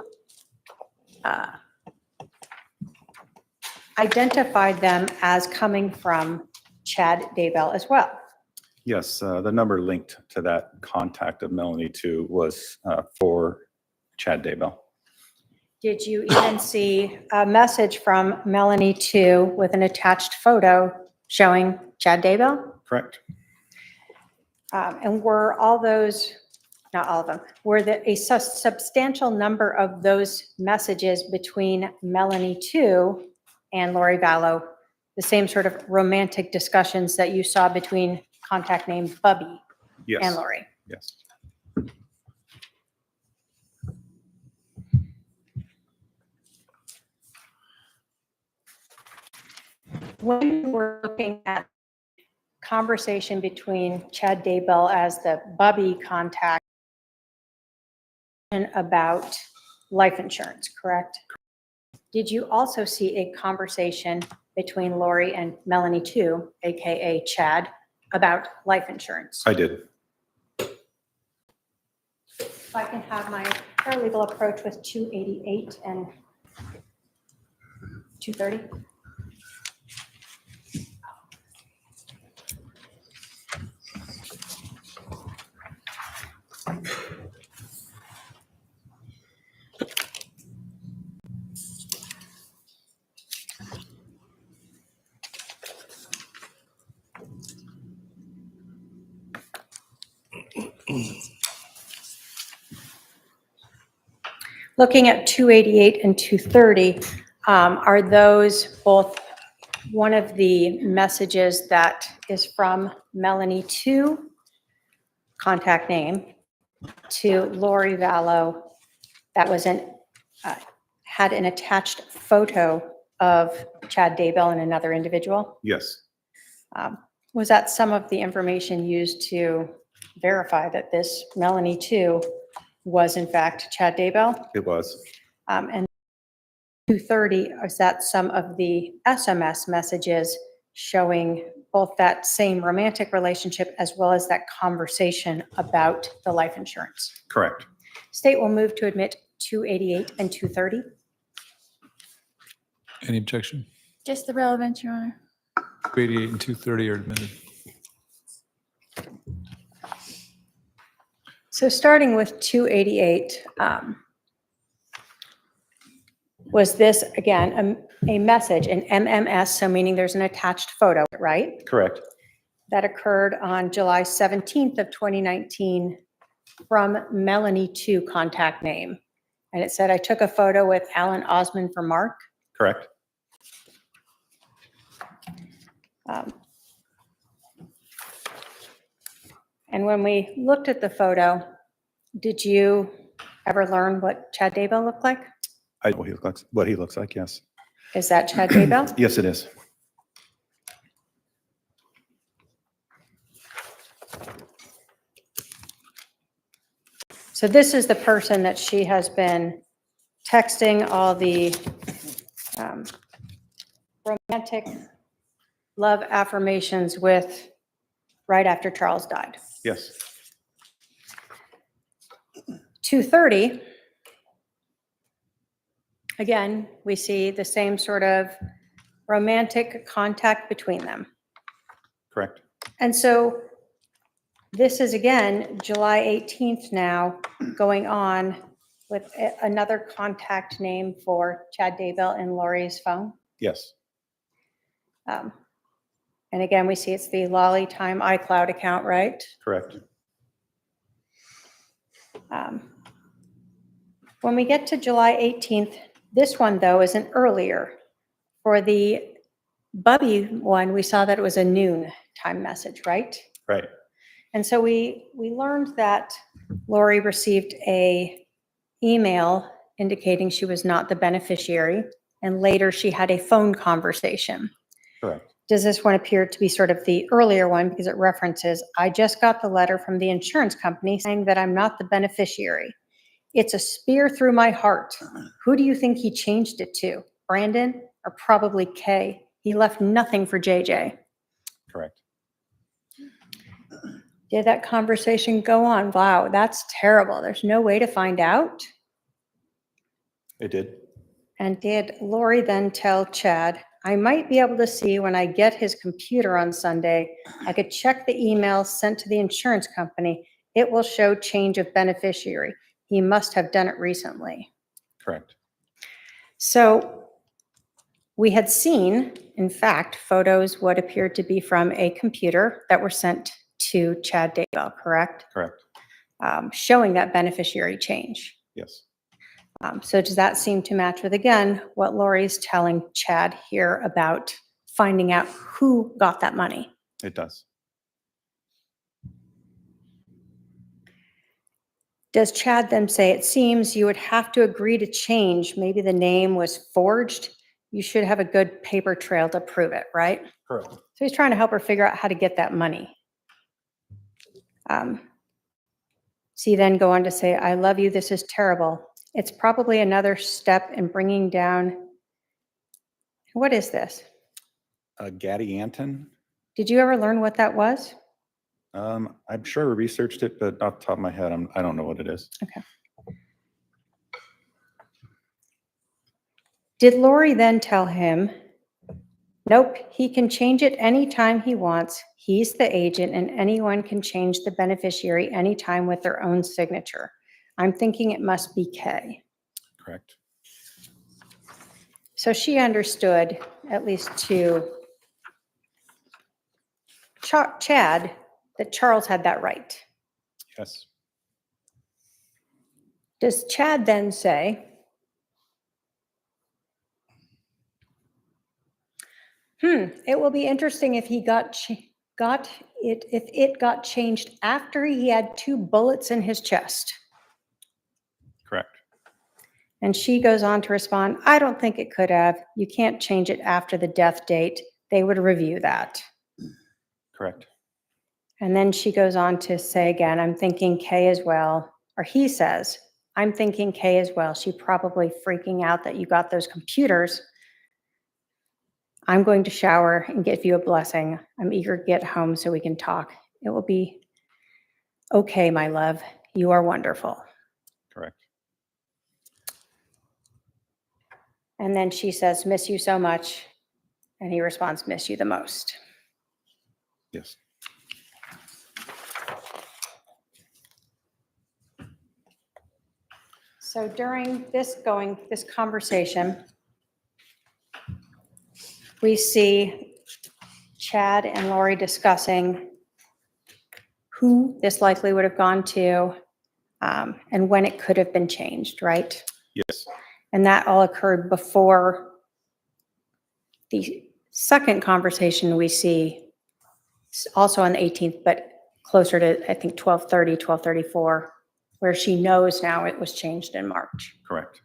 identify them as coming from Chad Daybell as well? Yes. The number linked to that contact of Melanie 2 was for Chad Daybell. Did you even see a message from Melanie 2 with an attached photo showing Chad Daybell? Correct. And were all those, not all of them, were there a substantial number of those messages between Melanie 2 and Lori Vallow, the same sort of romantic discussions that you saw between contact name Bubby Yes. and Lori? Yes. When you were looking at conversation between Chad Daybell as the Bubby contact and about life insurance, correct? Did you also see a conversation between Lori and Melanie 2, AKA Chad, about life insurance? I did. If I can have my paralegal approach with 288 and 230. Looking at 288 and 230, are those both one of the messages that is from Melanie 2, contact name, to Lori Vallow that was had an attached photo of Chad Daybell and another individual? Yes. Was that some of the information used to verify that this Melanie 2 was in fact Chad Daybell? It was. And 230, is that some of the SMS messages showing both that same romantic relationship as well as that conversation about the life insurance? Correct. State will move to admit 288 and 230. Any objection? Just the relevance, Your Honor. 288 and 230 are admitted. So starting with 288, was this, again, a message, an MMS, so meaning there's an attached photo, right? Correct. That occurred on July 17th of 2019 from Melanie 2 contact name. And it said, I took a photo with Alan Osmond for Mark. Correct. And when we looked at the photo, did you ever learn what Chad Daybell looked like? What he looks like, yes. Is that Chad Daybell? Yes, it is. So this is the person that she has been texting all the romantic love affirmations with right after Charles died. Yes. 230, again, we see the same sort of romantic contact between them. Correct. And so this is, again, July 18th now, going on with another contact name for Chad Daybell in Lori's phone. Yes. And again, we see it's the Lolly Time iCloud account, right? Correct. When we get to July 18th, this one, though, is an earlier. For the Bubby one, we saw that it was a noon time message, right? Right. And so we learned that Lori received a email indicating she was not the beneficiary, and later she had a phone conversation. Correct. Does this one appear to be sort of the earlier one because it references, I just got the letter from the insurance company saying that I'm not the beneficiary. It's a spear through my heart. Who do you think he changed it to? Brandon or probably Kay? He left nothing for JJ. Correct. Did that conversation go on? Wow, that's terrible. There's no way to find out. It did. And did Lori then tell Chad, I might be able to see when I get his computer on Sunday, I could check the email sent to the insurance company. It will show change of beneficiary. He must have done it recently. Correct. So we had seen, in fact, photos what appeared to be from a computer that were sent to Chad Daybell, correct? Correct. Showing that beneficiary change. Yes. So does that seem to match with, again, what Lori's telling Chad here about finding out who got that money? It does. Does Chad then say, it seems you would have to agree to change, maybe the name was forged, you should have a good paper trail to prove it, right? Correct. So he's trying to help her figure out how to get that money. So you then go on to say, I love you, this is terrible. It's probably another step in bringing down, what is this? Gaddy Anton. Did you ever learn what that was? I'm sure I researched it, but off the top of my head, I don't know what it is. Okay. Did Lori then tell him, nope, he can change it anytime he wants. He's the agent and anyone can change the beneficiary anytime with their own signature. I'm thinking it must be Kay. Correct. So she understood, at least to Chad, that Charles had that right. Yes. Does Chad then say, it will be interesting if he got changed after he had 2 bullets in his chest. Correct. And she goes on to respond, I don't think it could have. You can't change it after the death date. They would review that. Correct. And then she goes on to say again, I'm thinking Kay as well. Or he says, I'm thinking Kay as well. She probably freaking out that you got those computers. I'm going to shower and give you a blessing. I'm eager to get home so we can talk. It will be okay, my love. You are wonderful. Correct. And then she says, miss you so much. And he responds, miss you the most. Yes. So during this conversation, we see Chad and Lori discussing who this likely would have gone to, and when it could have been changed, right? Yes, And that all occurred before the second conversation we see, also on the 18th, but closer to, I think, 12:30, 12:34, where she knows now it was changed in March. correct.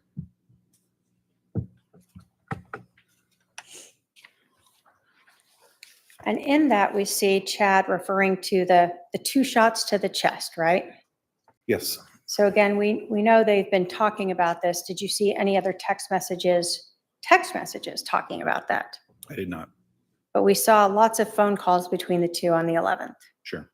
And in that, we see Chad referring to the 2 shots to the chest, right? Yes, So again, we know they've been talking about this. Did you see any other text messages talking about that? I did not. But we saw lots of phone calls between the two on the 11th. Sure.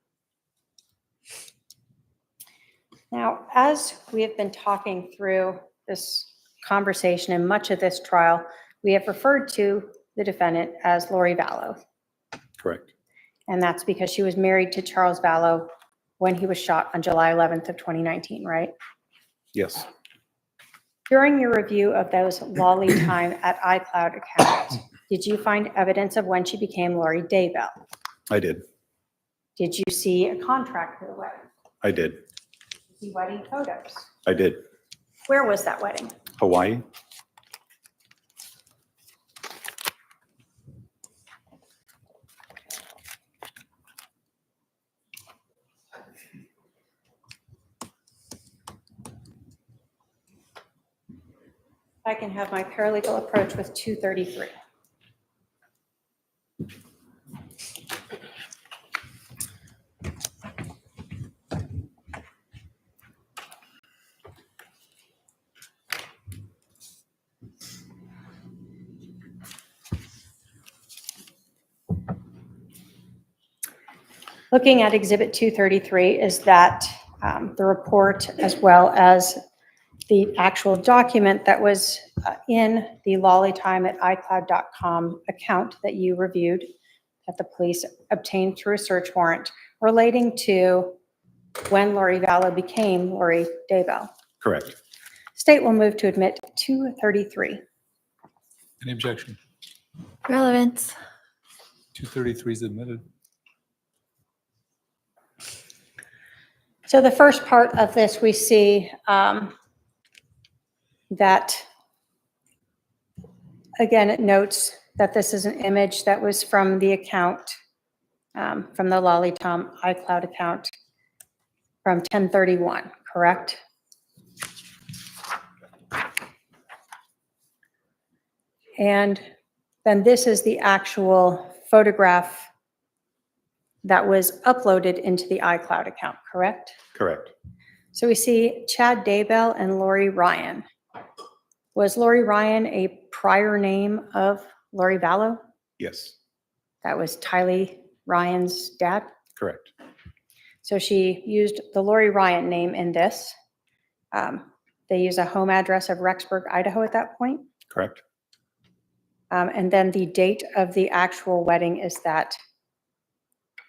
Now, as we have been talking through this conversation and much of this trial, we have referred to the defendant as Lori Vallow. Correct. And that's because she was married to Charles Vallow when he was shot on July 11th of 2019, right? Yes, During your review of those Lolly Time at iCloud accounts, did you find evidence of when she became Lori Daybell? I did. Did you see a contract for the wedding? I did. Did you see wedding photos? I did. Where was that wedding? Hawaii? I can have my paralegal approach with 233. Looking at Exhibit 233 is that the report as well as the actual document that was in the Lolly Time at iCloud.com account that you reviewed, that the police obtained through a search warrant relating to when Lori Vallow became Lori Daybell. Correct. State will move to admit 233. Any objection? Relevance. 233 is admitted. So the first part of this, we see that, again, it notes that this is an image that was from the account, from the Lolly Tom iCloud account from 10/31, correct? And then this is the actual photograph that was uploaded into the iCloud account, correct? Correct. So we see Chad Daybell and Lori Ryan. Was Lori Ryan a prior name of Lori Vallow? Yes, That was Tylee Ryan's dad. correct. So she used the Lori Ryan name in this. They use a home address of Rexburg, Idaho at that point. Correct. And then the date of the actual wedding is that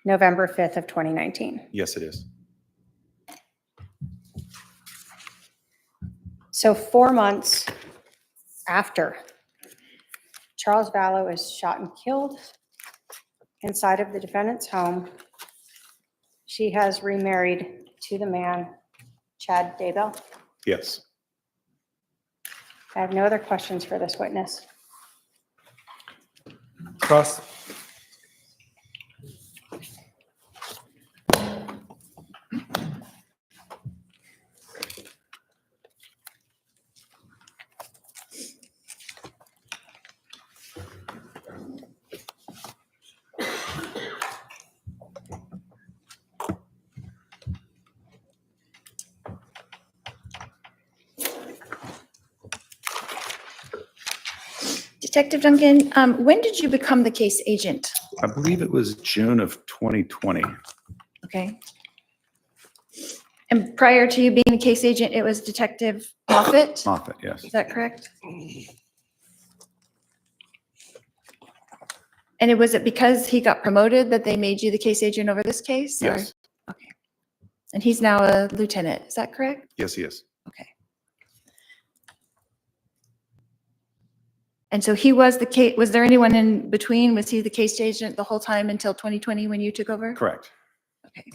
November 5th of 2019. Yes, it is. So 4 months after Charles Vallow is shot and killed inside of the defendant's home, she has remarried to the man, Chad Daybell. Yes. I have no other questions for this witness. Cross. Detective Duncan, when did you become the case agent? I believe it was June of 2020. Okay. And prior to you being a case agent, it was Detective Moffett? Moffett, yes. Is that correct? And was it because he got promoted that they made you the case agent over this case? or- Yes. Okay. And he's now a lieutenant, is that correct? Yes, he is. And so he was the case, was there anyone in between? Was he the case agent the whole time until 2020 when you took over? Correct. Okay.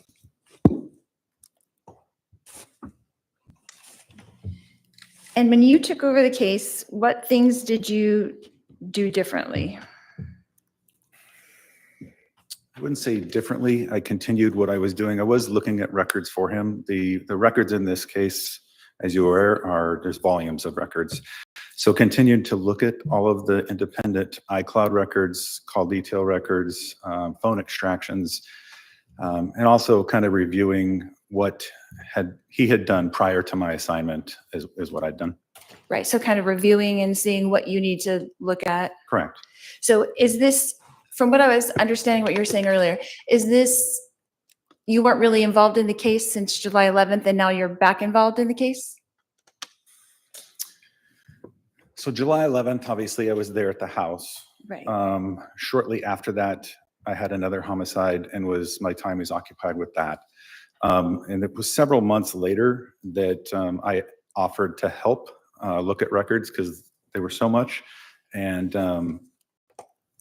And when you took over the case, what things did you do differently? I wouldn't say differently. I continued what I was doing. I was looking at records for him. The records in this case, as you're aware, there's volumes of records. So continued to look at all of the independent iCloud records, call detail records, phone extractions, and also kind of reviewing what he had done prior to my assignment is what I'd done. Right, so kind of reviewing and seeing what you need to look at. Correct. So is this, from what I was understanding what you were saying earlier, is this, you weren't really involved in the case since July 11th and now you're back involved in the case? So July 11th, obviously I was there at the house. Right. Shortly after that, I had another homicide and my time was occupied with that. And it was several months later that I offered to help look at records because they were so much. And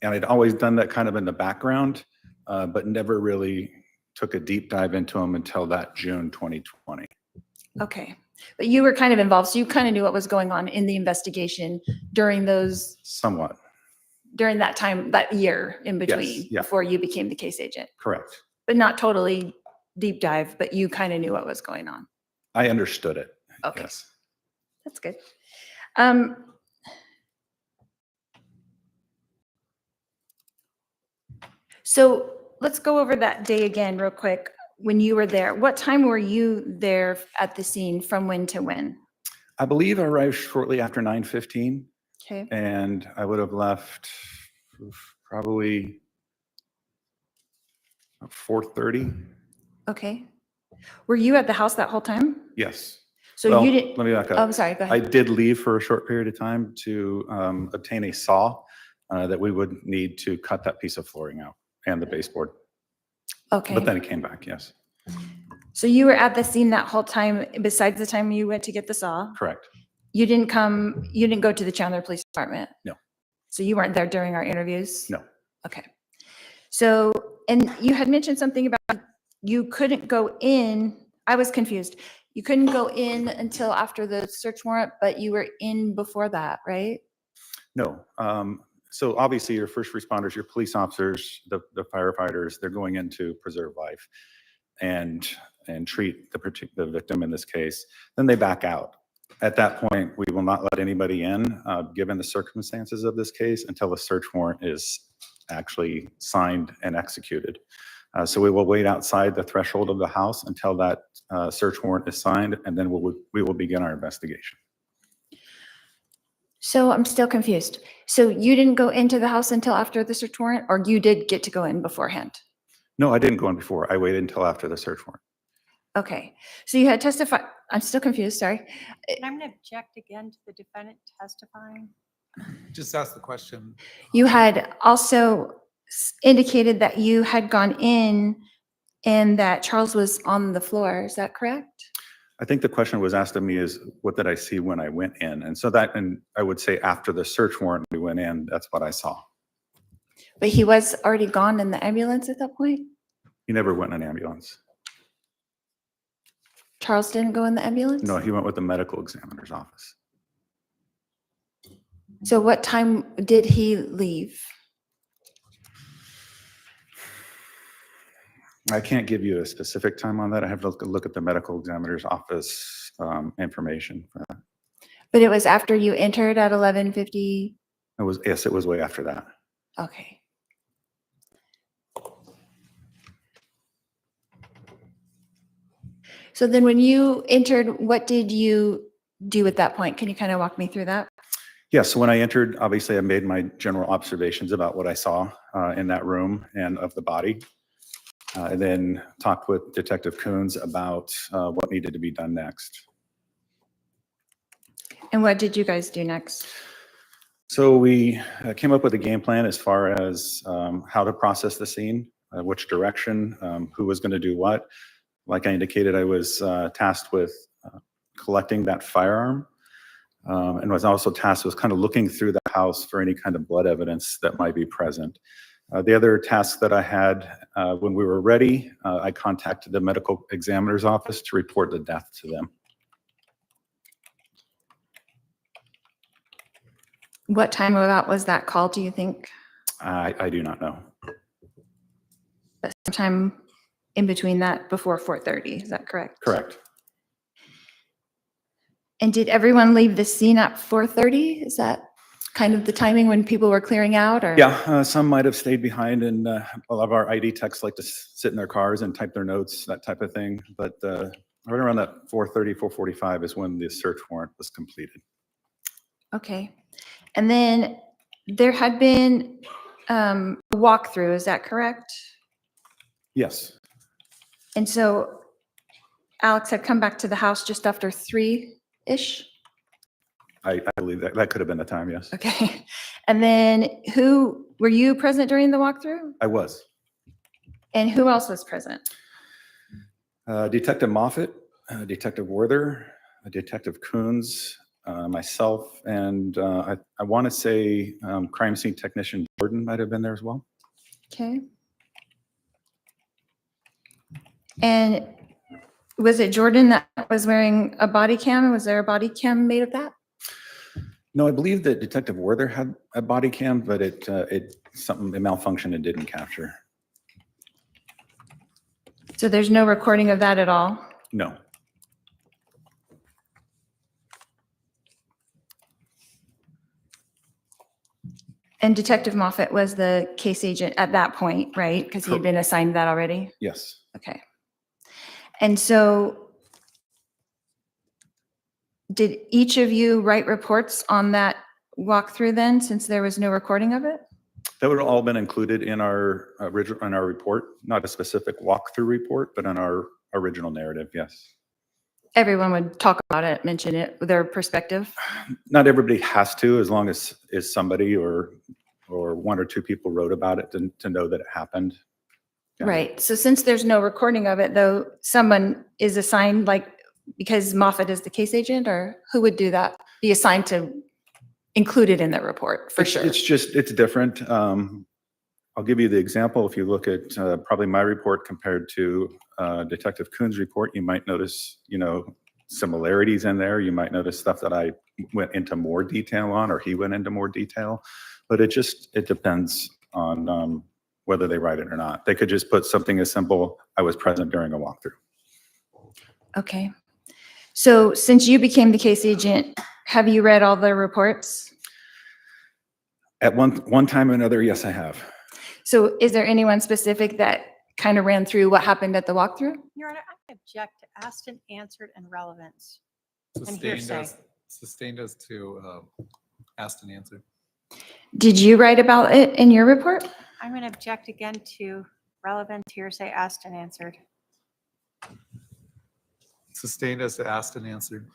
I'd always done that kind of in the background, but never really took a deep dive into them until that June 2020. Okay, but you were kind of involved, so you kind of knew what was going on in the investigation during those, Somewhat. during that time, that year in between, yeah. before you became the case agent, Correct. but not totally deep dive, but you kind of knew what was going on. I understood it. Okay. Yes. That's good. So let's go over that day again real quick. When you were there, what time were you there at the scene, from when to when? I believe I arrived shortly after 9:15 Okay, and I would have left probably 4:30. okay. Were you at the house that whole time? Yes. So Well, you didn't, let me back oh, up. I'm sorry, go I ahead. did leave for a short period of time to obtain a saw that we would need to cut that piece of flooring out and the baseboard. Okay, But then it came back, yes. so you were at the scene that whole time, besides the time you went to get the saw? Correct. You didn't go to the Chandler Police Department? No. So you weren't there during our interviews? No. Okay. So, and you had mentioned something about you couldn't go in, I was confused. You couldn't go in until after the search warrant, but you were in before that, right? No. So obviously your first responders, your police officers, the firefighters, they're going in to preserve life and treat the victim in this case. Then they back out. At that point, we will not let anybody in, given the circumstances of this case, until the search warrant is actually signed and executed. So we will wait outside the threshold of the house until that search warrant is signed, and then we will begin our investigation. So I'm still confused. So you didn't go into the house until after the search warrant, or you did get to go in beforehand? No, I didn't go in before. I waited until after the search warrant. Okay, so you had testified, I'm still confused, sorry. And I'm going to object again to the defendant testifying. Just ask the question. You had also indicated that you had gone in and that Charles was on the floor. Is that correct? I think the question was asked of me is, what did I see when I went in? And so that, and I would say after the search warrant, we went in, that's what I saw. But he was already gone in the ambulance at that point? He never went in an ambulance. Charles didn't go in the ambulance? No, he went with the medical examiner's office. So what time did he leave? I can't give you a specific time on that. I have to look at the medical examiner's office information for that. But it was after you entered at 11:50? Yes, it was way after that. Okay. So then when you entered, what did you do at that point? Can you kind of walk me through that? Yeah, so when I entered, obviously I made my general observations about what I saw in that room and of the body. And then talked with Detective Coons about what needed to be done next. And what did you guys do next? So we came up with a game plan as far as how to process the scene, which direction, who was going to do what. Like I indicated, I was tasked with collecting that firearm. and was also tasked with kind of looking through the house for any kind of blood evidence that might be present. The other task that I had, when we were ready, I contacted the medical examiner's office to report the death to them. What time about was that call, do you think? I do not know. But sometime in between that, before 4:30, is that correct? Correct. And did everyone leave the scene at 4:30? Is that kind of the timing when people were clearing out, or? Yeah, some might have stayed behind, and a lot of our ID techs like to sit in their cars and type their notes, that type of thing. But right around that 4:30, 4:45 is when the search warrant was completed. Okay. And then there had been a walkthrough, is that correct? Yes, And so Alex had come back to the house just after 3-ish? I believe that could have been the time, yes. Okay. And then were you present during the walkthrough? I was. And who else was present? Detective Moffett, Detective Werther, Detective Coons, myself, and I want to say crime scene technician Jordan might have been there as well. Okay. And was it Jordan that was wearing a body cam? Was there a body cam made of that? No, I believe that Detective Werther had a body cam, but it malfunctioned and didn't capture. So there's no recording of that at all? No. And Detective Moffett was the case agent at that point, right? Because he had been assigned that already? Yes. Okay. And so did each of you write reports on that walkthrough then, since there was no recording of it? That would have all been included in our original, in our report, not a specific walkthrough report, but in our original narrative, yes. Everyone would talk about it, mention it, their perspective? Not everybody has to, as long as somebody or one or two people wrote about it to know that it happened. Yeah. Right. So since there's no recording of it, though, someone is assigned, like, because Moffett is the case agent, or who would do that? Be assigned to include it in the report, for sure. It's different. I'll give you the example. If you look at probably my report compared to Detective Coon's report, you might notice, similarities in there. You might notice stuff that I went into more detail on, or he went into more detail. But it depends on whether they write it or not. They could just put something as simple, I was present during a walkthrough. Okay. So since you became the case agent, have you read all the reports? At one time or another, yes, I have. So is there anyone specific that kind of ran through what happened at the walkthrough? Your Honor, I object to asked and answered and relevance. Sustained hearsay. as to asked and answered. Did you write about it in your report? I'm going to object again to relevance, hearsay, asked and answered. Sustained as to asked and answered.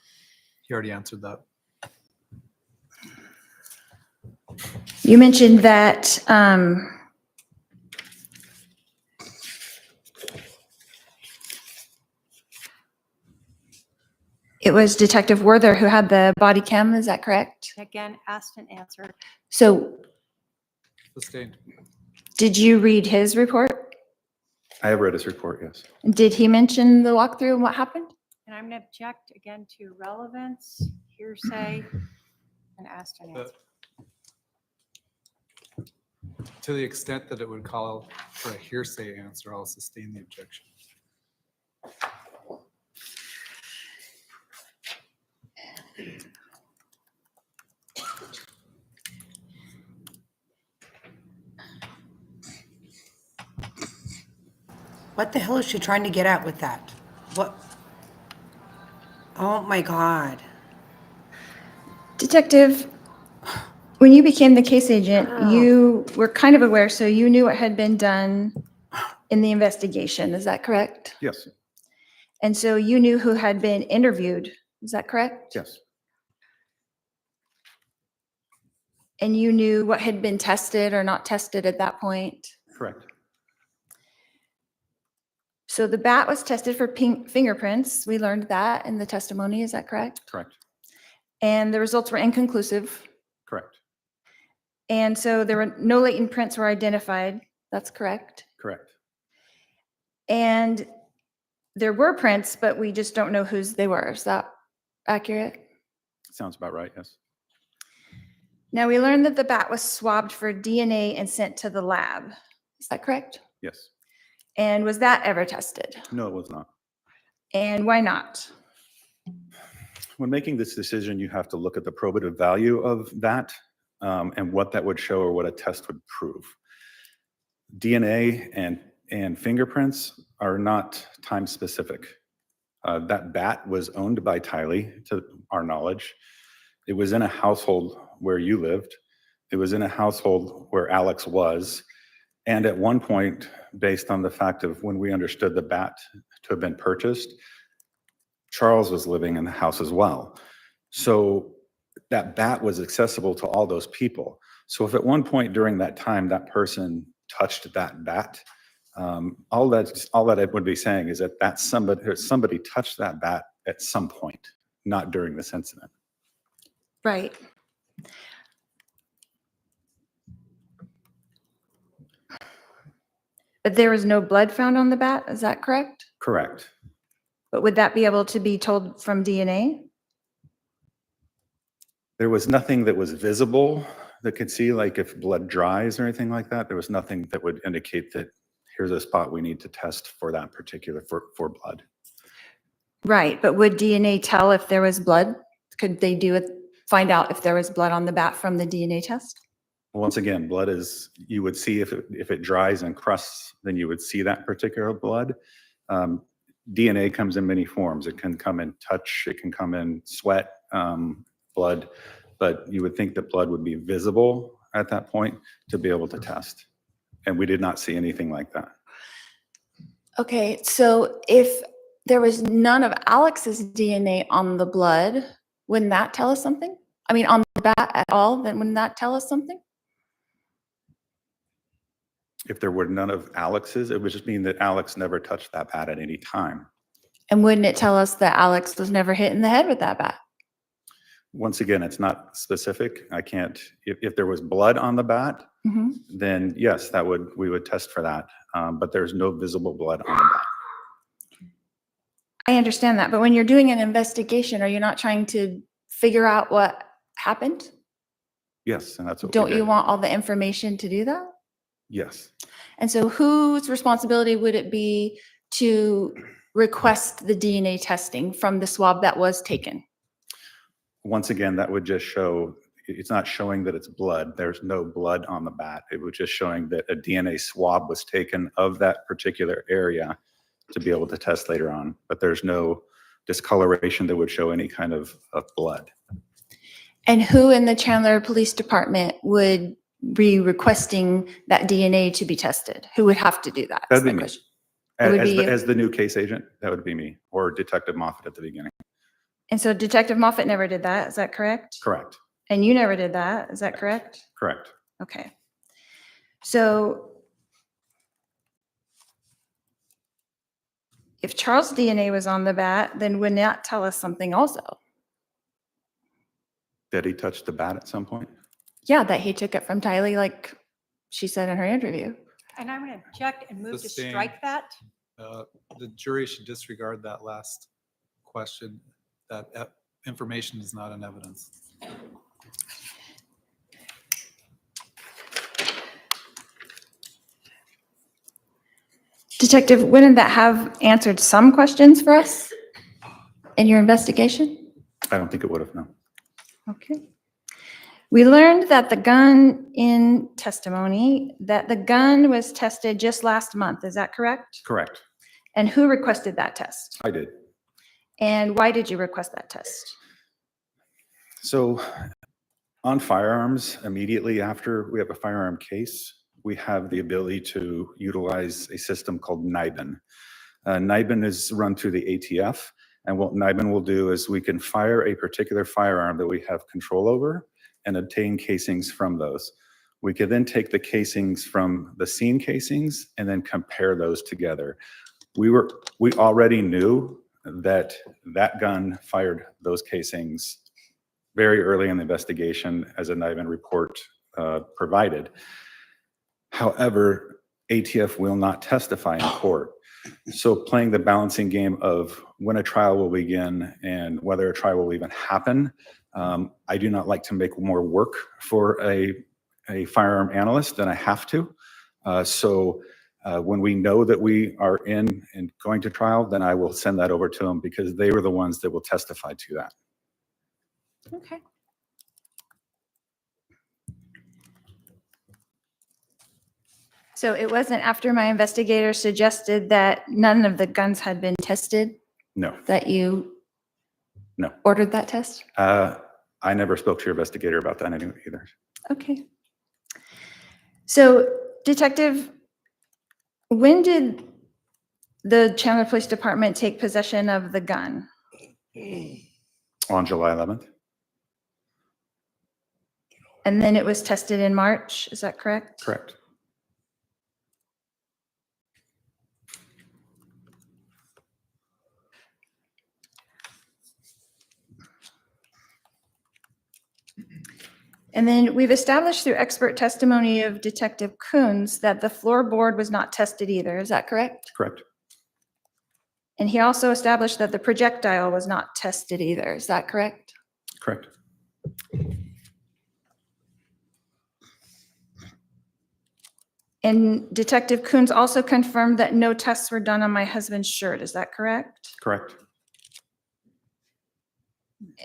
He already answered that. You mentioned that it was Detective Werther who had the body cam, is that correct? Again, asked and answered. So Sustained. did you read his report? I have read his report, yes. Did he mention the walkthrough and what happened? And I'm going to object again to relevance, hearsay, and asked and answered. To the extent that it would call for a hearsay answer, I'll sustain the objection. What the hell is she trying to get at with that? What? Oh my God. Detective, when you became the case agent, you were kind of aware, so you knew what had been done in the investigation, is that correct? Yes, And so you knew who had been interviewed, is that correct? yes, And you knew what had been tested or not tested at that point? correct. So the bat was tested for fingerprints. We learned that in the testimony, is that correct? Correct. And the results were inconclusive. Correct. And so there were no latent prints were identified. That's correct. Correct. And there were prints, but we just don't know whose they were. Is that accurate? Sounds about right, yes. Now, we learned that the bat was swabbed for DNA and sent to the lab. Is that correct? Yes. And was that ever tested? No, it was not. And why not? When making this decision, you have to look at the probative value of that and what that would show or what a test would prove. DNA and fingerprints are not time specific. That bat was owned by Tylee, to our knowledge. It was in a household where you lived. It was in a household where Alex was. And at one point, based on the fact of when we understood the bat to have been purchased, Charles was living in the house as well. So that bat was accessible to all those people. So if at one point during that time, that person touched that bat, all that it would be saying is that somebody touched that bat at some point, not during this incident. Right. But there was no blood found on the bat, is that correct? Correct. But would that be able to be told from DNA? There was nothing that was visible that could see, like if blood dries or anything like that. There was nothing that would indicate that here's a spot we need to test for that particular, for blood. Right, but would DNA tell if there was blood? Could they find out if there was blood on the bat from the DNA test? Once again, blood is, you would see if it dries and crusts, then you would see that particular blood. DNA comes in many forms. It can come in touch, it can come in sweat, blood, but you would think that blood would be visible at that point to be able to test. And we did not see anything like that. Okay, so if there was none of Alex's DNA on the blood, wouldn't that tell us something? I mean, on the bat at all, then wouldn't that tell us something? If there were none of Alex's, it would just mean that Alex never touched that bat at any time. And wouldn't it tell us that Alex was never hit in the head with that bat? Once again, it's not specific. I can't, if there was blood on the bat, Mhm. then yes, we would test for that. But there's no visible blood on the bat. I understand that, but when you're doing an investigation, are you not trying to figure out what happened? Yes, and that's what we Don't you did. want all the information to do that? Yes. And so whose responsibility would it be to request the DNA testing from the swab that was taken? Once again, that would just show, it's not showing that it's blood. There's no blood on the bat. It was just showing that a DNA swab was taken of that particular area to be able to test later on. But there's no discoloration that would show any kind of blood. And who in the Chandler Police Department would be requesting that DNA to be tested? Who would have to do that? That'd is be my me. question. It would be you. As the new case agent, that would be me, or Detective Moffat at the beginning. And so Detective Moffat never did that, is that correct? Correct. And you never did that, is that correct? Correct. Okay. So if Charles' DNA was on the bat, then wouldn't that tell us something also? Did he touch the bat at some point? Yeah, that he took it from Tylee, like she said in her interview. And I'm going to check and move to Sustained. strike that. The jury should disregard that last question. That information is not in evidence. Detective, wouldn't that have answered some questions for us in your investigation? I don't think it would have, no. Okay. We learned that the gun in testimony, that the gun was tested just last month. Is that correct? Correct. And who requested that test? I did. And why did you request that test? So on firearms, immediately after we have a firearm case, we have the ability to utilize a system called NIBIN. NIBIN is run through the ATF. And what NIBIN will do is we can fire a particular firearm that we have control over and obtain casings from those. We could then take the casings from the scene casings and then compare those together. We already knew that that gun fired those casings very early in the investigation, as an indictment report provided. However, ATF will not testify in court. So playing the balancing game of when a trial will begin and whether a trial will even happen, I do not like to make more work for a firearm analyst than I have to. When we know that we are in and going to trial, then I will send that over to them because they were the ones that will testify to that. Okay. So it wasn't after my investigator suggested that none of the guns had been tested No, that you no. ordered that test? I never spoke to your investigator about that either. Okay. So Detective, when did the Chandler Police Department take possession of the gun? On July 11th? And then it was tested in March, is that correct? Correct. And then we've established through expert testimony of Detective Coons that the floorboard was not tested either, is that correct? Correct. And he also established that the projectile was not tested either, is that correct? Correct. And Detective Coons also confirmed that no tests were done on my husband's shirt, is that correct? Correct.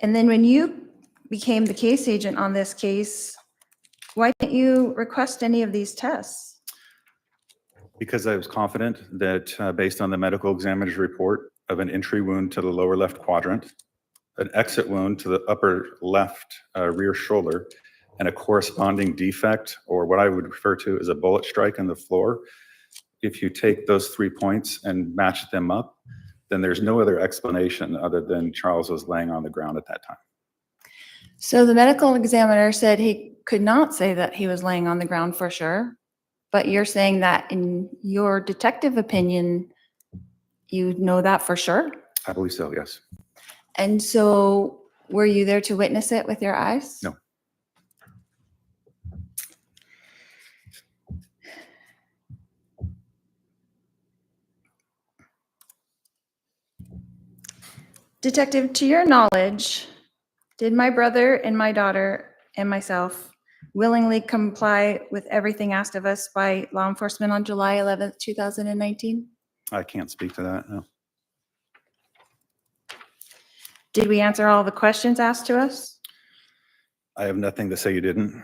And then when you became the case agent on this case, why didn't you request any of these tests? Because I was confident that based on the medical examiner's report of an entry wound to the lower left quadrant, an exit wound to the upper left rear shoulder, and a corresponding defect, or what I would refer to as a bullet strike in the floor, if you take those 3 points and match them up, then there's no other explanation other than Charles was laying on the ground at that time. So the medical examiner said he could not say that he was laying on the ground for sure, but you're saying that in your detective opinion, you know that for sure? I believe so, yes. And so were you there to witness it with your eyes? No. Detective, to your knowledge, did my brother and my daughter and myself willingly comply with everything asked of us by law enforcement on July 11th, 2019? I can't speak to that, no. Did we answer all the questions asked to us? I have nothing to say you didn't.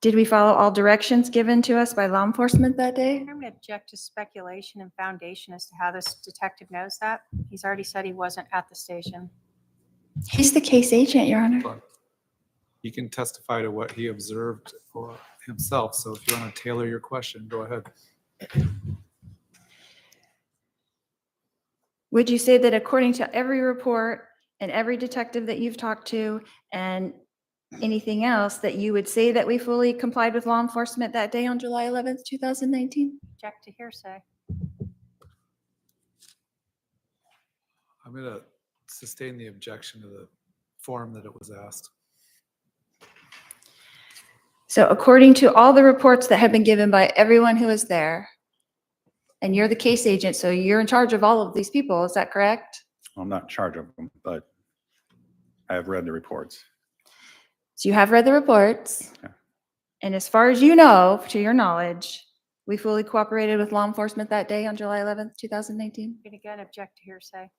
Did we follow all directions given to us by law enforcement that day? I'm going to object to speculation and foundation as to how this detective knows that. He's already said he wasn't at the station. He's the case agent, Your Honor. But he can testify to what he observed for himself. So if you want to tailor your question, go ahead. Would you say that according to every report and every detective that you've talked to and anything else, that you would say that we fully complied with law enforcement that day on July 11th, 2019? Object to hearsay. I'm going to sustain the objection to the form that it was asked. So according to all the reports that have been given by everyone who was there, and you're the case agent, so you're in charge of all of these people, is that correct? I'm not in charge of them, but I have read the reports. So you have read the reports. Yeah. And as far as you know, to your knowledge, we fully cooperated with law enforcement that day on July 11th, 2019? And again, object to hearsay.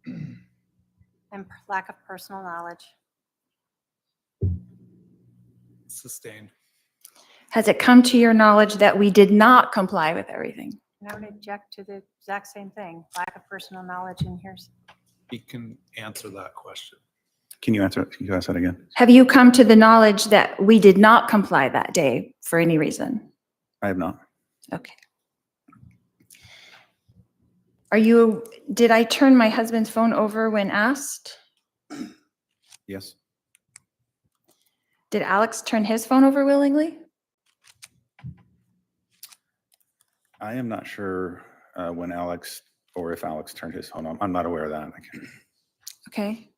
And lack of personal knowledge. Sustained. Has it come to your knowledge that we did not comply with everything? And I would object to the exact same thing, lack of personal knowledge and hearsay. He can answer that question. Can you answer that again? Have you come to the knowledge that we did not comply that day for any reason? I have not. Okay. Did I turn my husband's phone over when asked? Yes. Did Alex turn his phone over willingly? I am not sure when Alex, or if Alex turned his phone on. I'm not aware of that. Okay.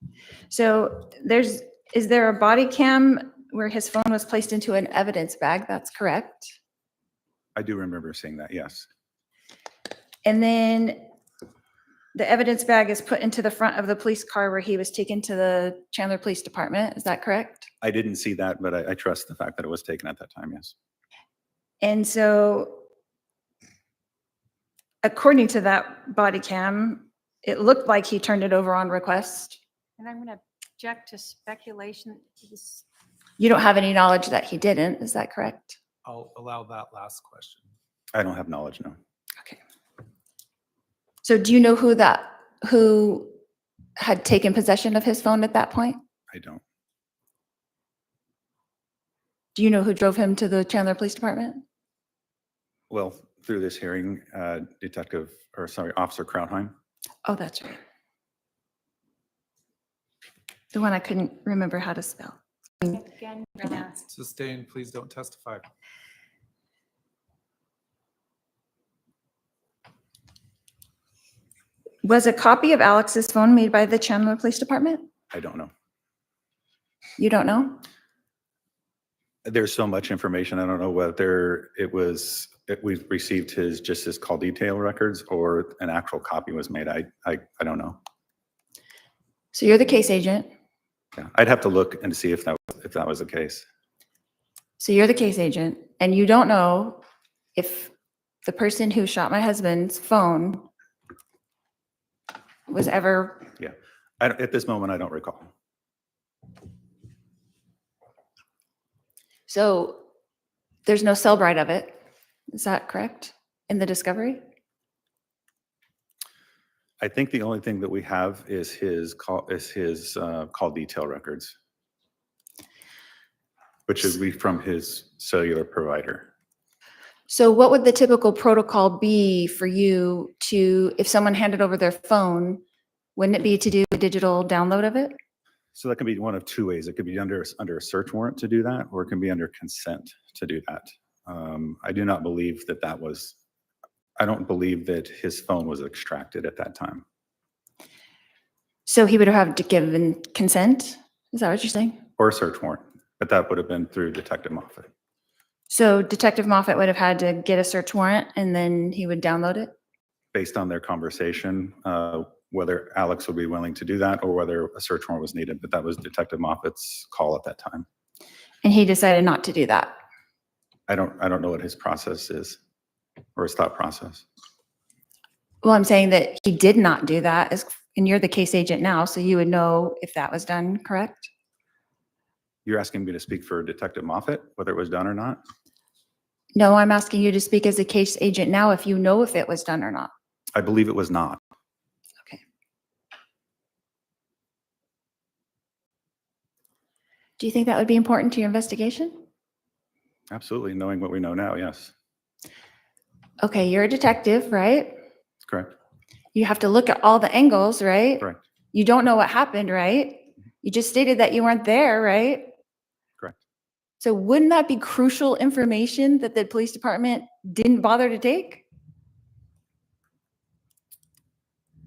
So is there a body cam where his phone was placed into an evidence bag? That's correct. I do remember seeing that, yes. And then the evidence bag is put into the front of the police car where he was taken to the Chandler Police Department. Is that correct? I didn't see that, but I trust the fact that it was taken at that time, yes. And so according to that body cam, it looked like he turned it over on request. And I'm going to object to speculation. You don't have any knowledge that he didn't. Is that correct? I'll allow that last question. I don't have knowledge, no. Okay. So do you know who had taken possession of his phone at that point? I don't. Do you know who drove him to the Chandler Police Department? Well, through this hearing, Officer Krautheim. Oh, that's right. The one I couldn't remember how to spell. Again, you're gonna- Sustained, please don't testify. Was a copy of Alex's phone made by the Chandler Police Department? I don't know. You don't know? There's so much information. I don't know whether we received his call detail records or an actual copy was made. I don't know. So you're the case agent. Yeah, I'd have to look and see if that was the case. So you're the case agent and you don't know if the person who shot my husband's phone was ever, At this moment, I don't recall. so there's no Cellbrite of it. Is that correct? In the discovery? I think the only thing that we have is his call detail records, which would be from his cellular provider. So what would the typical protocol be for you if someone handed over their phone, wouldn't it be to do a digital download of it? So that can be one of two ways. It could be under a search warrant to do that, or it can be under consent to do that. I do not believe I don't believe that his phone was extracted at that time. So he would have to give consent? Is that what you're saying? Or a search warrant, but that would have been through Detective Moffett. So Detective Moffett would have had to get a search warrant and then he would download it? Based on their conversation, whether Alex would be willing to do that or whether a search warrant was needed, but that was Detective Moffett's call at that time. And he decided not to do that? I don't know what his process is or his thought process. Well, I'm saying that he did not do that, and you're the case agent now, so you would know if that was done, correct? You're asking me to speak for Detective Moffett, whether it was done or not? No, I'm asking you to speak as a case agent now if you know if it was done or not. I believe it was not. Okay. Do you think that would be important to your investigation? Absolutely, knowing what we know now, yes. Okay, you're a detective, right? Correct. You have to look at all the angles, right? Correct. You don't know what happened, right? You just stated that you weren't there, right? Correct. So wouldn't that be crucial information that the police department didn't bother to take?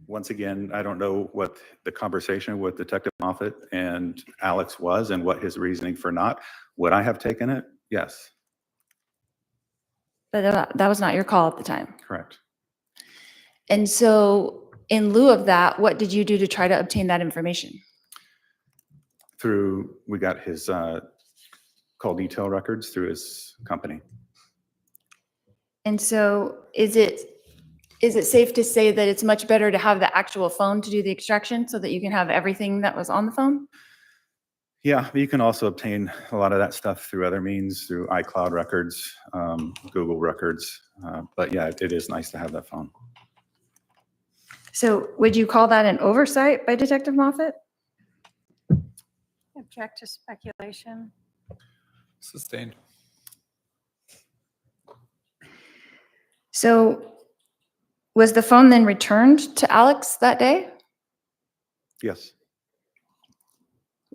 Once again, I don't know what the conversation with Detective Moffett and Alex was and what his reasoning for not. Would I have taken it? Yes. But that was not your call at the time. Correct. And so in lieu of that, what did you do to try to obtain that information? We got his call detail records through his company. And so is it safe to say that it's much better to have the actual phone to do the extraction so that you can have everything that was on the phone? Yeah, but you can also obtain a lot of that stuff through other means, through iCloud records, Google records. But yeah, it is nice to have that phone. So would you call that an oversight by Detective Moffett? Object to speculation. Sustained. So was the phone then returned to Alex that day? Yes,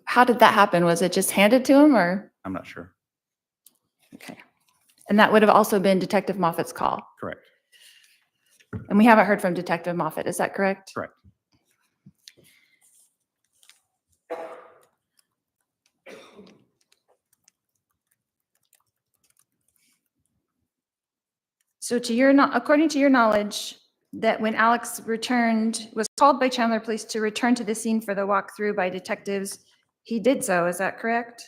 How did that happen? Was it just handed to him or? I'm not sure. Okay. And that would have also been Detective Moffett's call. Correct. And we haven't heard from Detective Moffett. Is that correct? Correct. So according to your knowledge, that when Alex was called by Chandler Police to return to the scene for the walkthrough by detectives, he did so, is that correct?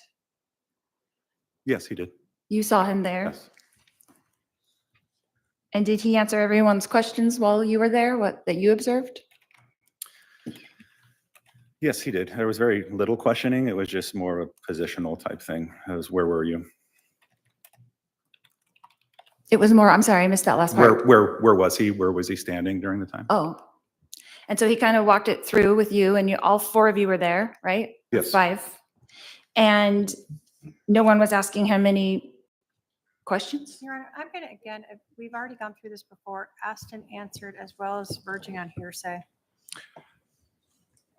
Yes, he did. You saw him there? Yes. And did he answer everyone's questions while you were there, that you observed? Yes, he did. There was very little questioning. It was just more of a positional type thing. It was, where were you? It was more, I'm sorry, I missed that last part. Where was he? Where was he standing during the time? Oh. And so he kind of walked it through with you, and all four of you were there, right? Or Yes. 5. And no one was asking him any questions? Your Honor, I'm going to, again, we've already gone through this before, asked and answered, as well as verging on hearsay.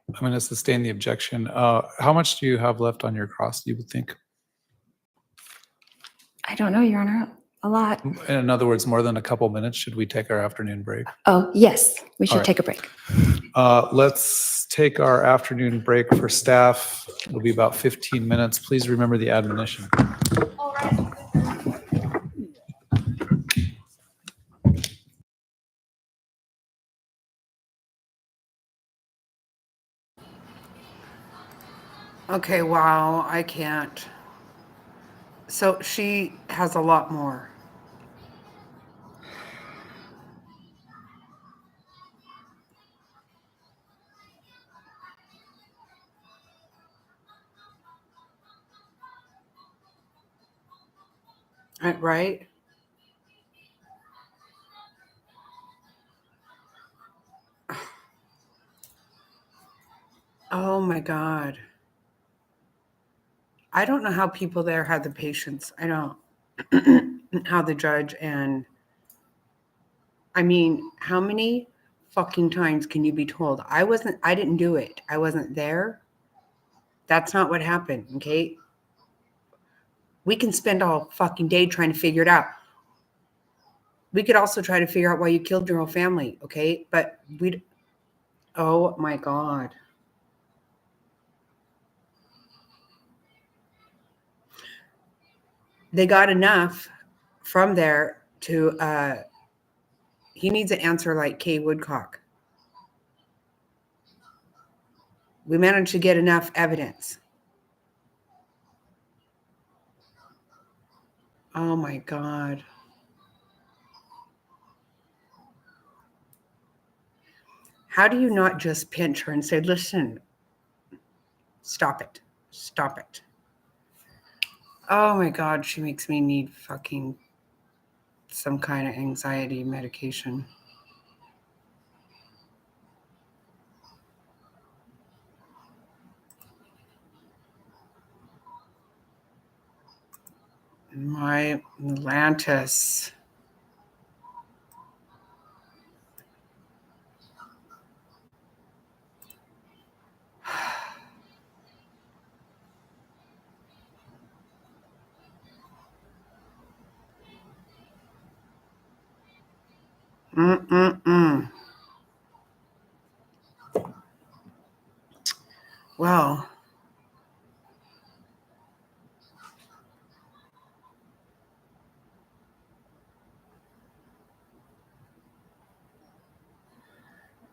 I'm going to sustain the objection. How much do you have left on your cross, you would think? I don't know, Your Honor, a lot. In other words, more than a couple minutes. Should we take our afternoon break? Oh, yes, we All should right. take a break. Let's take our afternoon break for staff. It'll be about 15 minutes. Please remember the admonition. Okay, wow, I can't. So she has a lot more. Right? Oh my God. I don't know how people there had the patience. I don't. How the judge and I mean, how many fucking times can you be told? I didn't do it. I wasn't there. That's not what happened, okay? We can spend all fucking day trying to figure it out. We could also try to figure out why you killed your whole family, okay? But oh my God. They got enough from there to, he needs an answer like Kay Woodcock. We managed to get enough evidence. Oh my God. How do you not just pinch her and say, listen, stop it. Stop it. Oh my God, she makes me need fucking some kind of anxiety medication. My Atlantis. Mm-mm-mm. Well,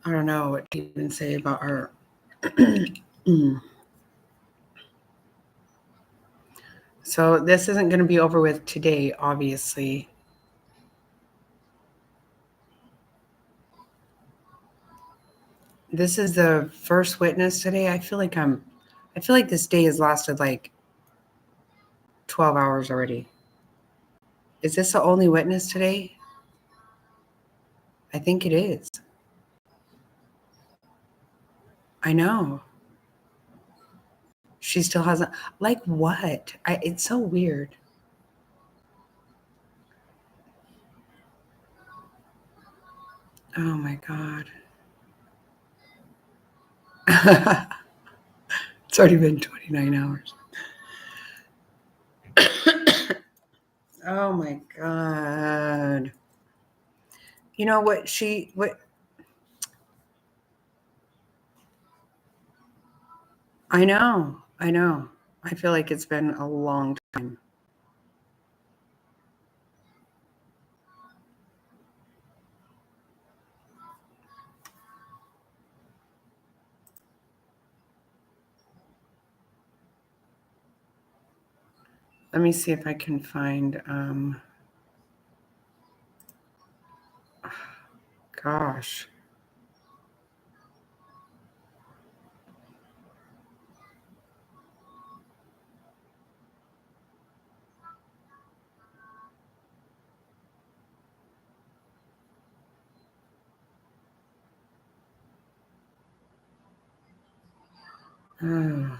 I don't know what to even say about her. So this isn't going to be over with today, obviously. This is the first witness today. I feel like this day has lasted like 12 hours already. Is this the only witness today? I think it is. I know. She still hasn't. Like what? It's so weird. Oh my God. It's already been 29 hours. Oh my God. You know what I know. I feel like it's been a long time. Let me see if I can find, gosh. Oh.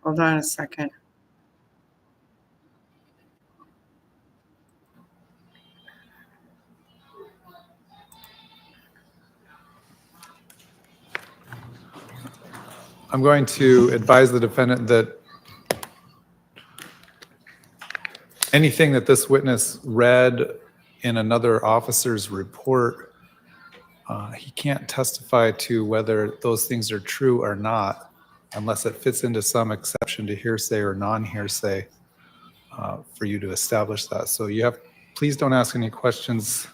Hold on a second. I'm going to advise the defendant that anything that this witness read in another officer's report, he can't testify to whether those things are true or not unless it fits into some exception to hearsay or non-hearsay for you to establish that. So please don't ask any questions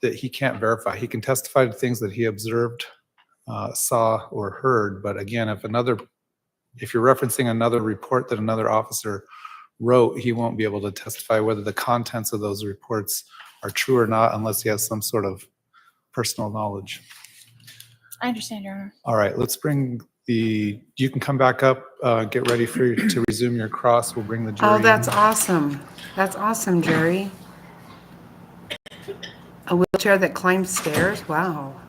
that he can't verify. He can testify to things that he observed, saw, or heard. But again, if you're referencing another report that another officer wrote, he won't be able to testify whether the contents of those reports are true or not unless he has some sort of personal knowledge. I understand, Your Honor. All right, you can come back up, get ready for you to resume your cross. We'll bring the jury Oh, that's in. awesome. That's awesome, Jerry. A wheelchair that climbs stairs? Wow.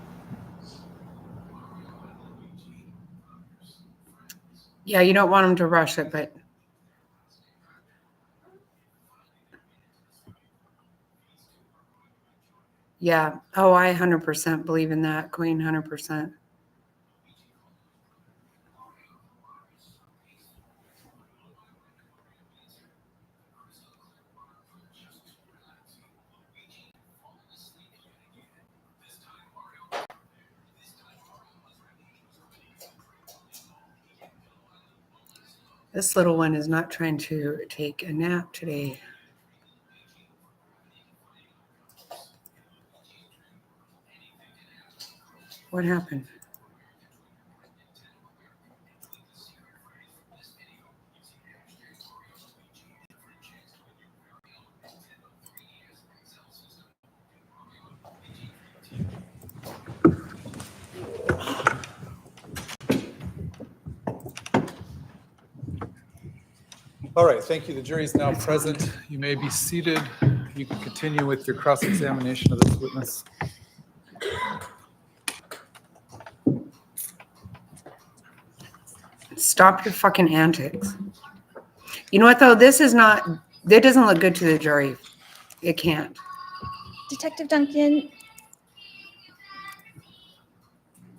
Yeah, you don't want him to rush it, but yeah. Oh, I 100% believe in that, Queen, 100%. This little one is not trying to take a nap today. What happened? All right, thank you. The jury is now present. You may be seated. You can continue with your cross-examination of this witness. Stop your fucking antics. You know what, though? That doesn't look good to the jury. It can't. Detective Duncan,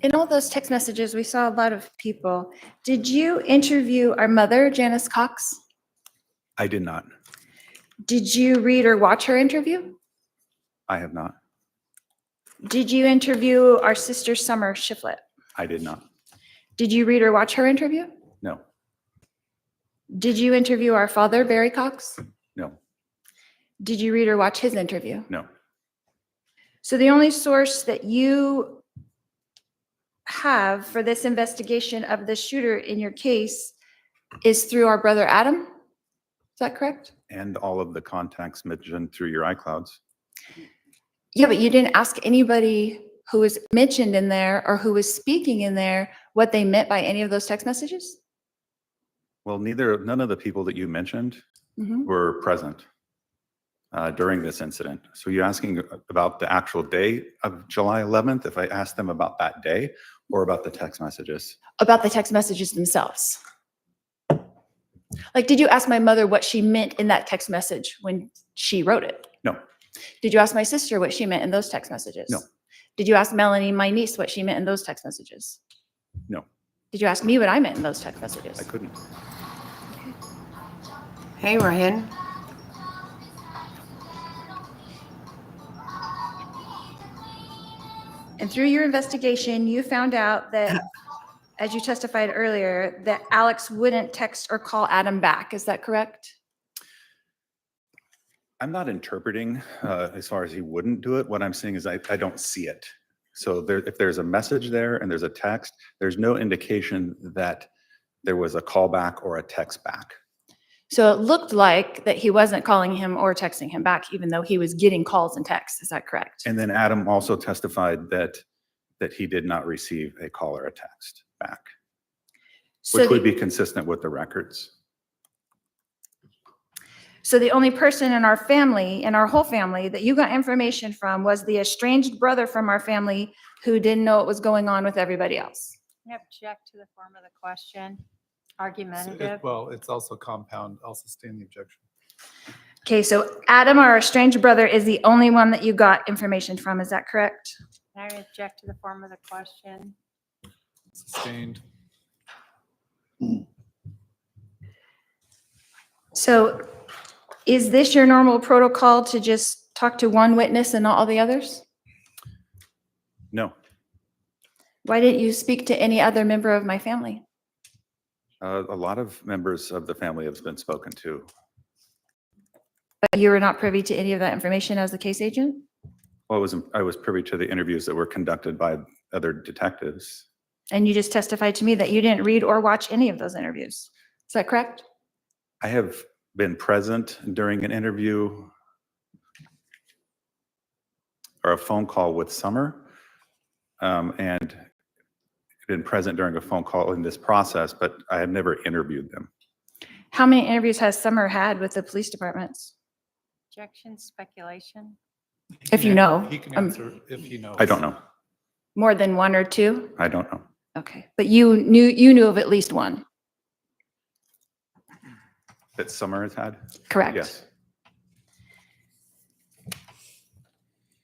in all those text messages, we saw a lot of people. Did you interview our mother, Janice Cox? I did not. Did you read or watch her interview? I have not. Did you interview our sister, Summer Shiflett? I did not. Did you read or watch her interview? No. Did you interview our father, Barry Cox? No. Did you read or watch his interview? No. So the only source that you have for this investigation of the shooter in your case is through our brother Adam? Is that correct? And all of the contacts mentioned through your iClouds. Yeah, but you didn't ask anybody who was mentioned in there or who was speaking in there what they meant by any of those text messages? Well, none of the people that you mentioned Mhm. were present during this incident. So you're asking about the actual day of July 11th, if I asked them about that day or about the text messages? About the text messages themselves. Like, did you ask my mother what she meant in that text message when she wrote it? No. Did you ask my sister what she meant in those text messages? No. Did you ask Melanie, my niece, what she meant in those text messages? No. Did you ask me what I meant in those text messages? I couldn't. Hey, Ryan. And through your investigation, you found out that as you testified earlier, that Alex wouldn't text or call Adam back. Is that correct? I'm not interpreting as far as he wouldn't do it. What I'm saying is I don't see it. So if there's a message there and there's a text, there's no indication that there was a call back or a text back. So it looked like that he wasn't calling him or texting him back, even though he was getting calls and texts. Is that correct? And then Adam also testified that he did not receive a call or a text back, So which would the- be consistent with the records. So the only person in our family, in our whole family, that you got information from was the estranged brother from our family who didn't know what was going on with everybody else. I object to the form of the question. So Argumentative. well, it's also compound. I'll sustain the objection. Okay, so Adam, our estranged brother, is the only one that you got information from. Is that correct? I object to the form of the question. Sustained. So is this your normal protocol to just talk to one witness and not all the others? No, Why didn't you speak to any other member of my family? a lot of members of the family have been spoken to. But you were not privy to any of that information as the case agent? Well, I was privy to the interviews that were conducted by other detectives. And you just testified to me that you didn't read or watch any of those interviews. Is that correct? I have been present during an interview or a phone call with Summer, and been present during a phone call in this process, but I have never interviewed them. How many interviews has Summer had with the police departments? Objection, speculation. If you know. He can answer if he knows. I don't know. More than one or two? I don't know. Okay, but you knew of at least one, That Summer has had? correct? Yes.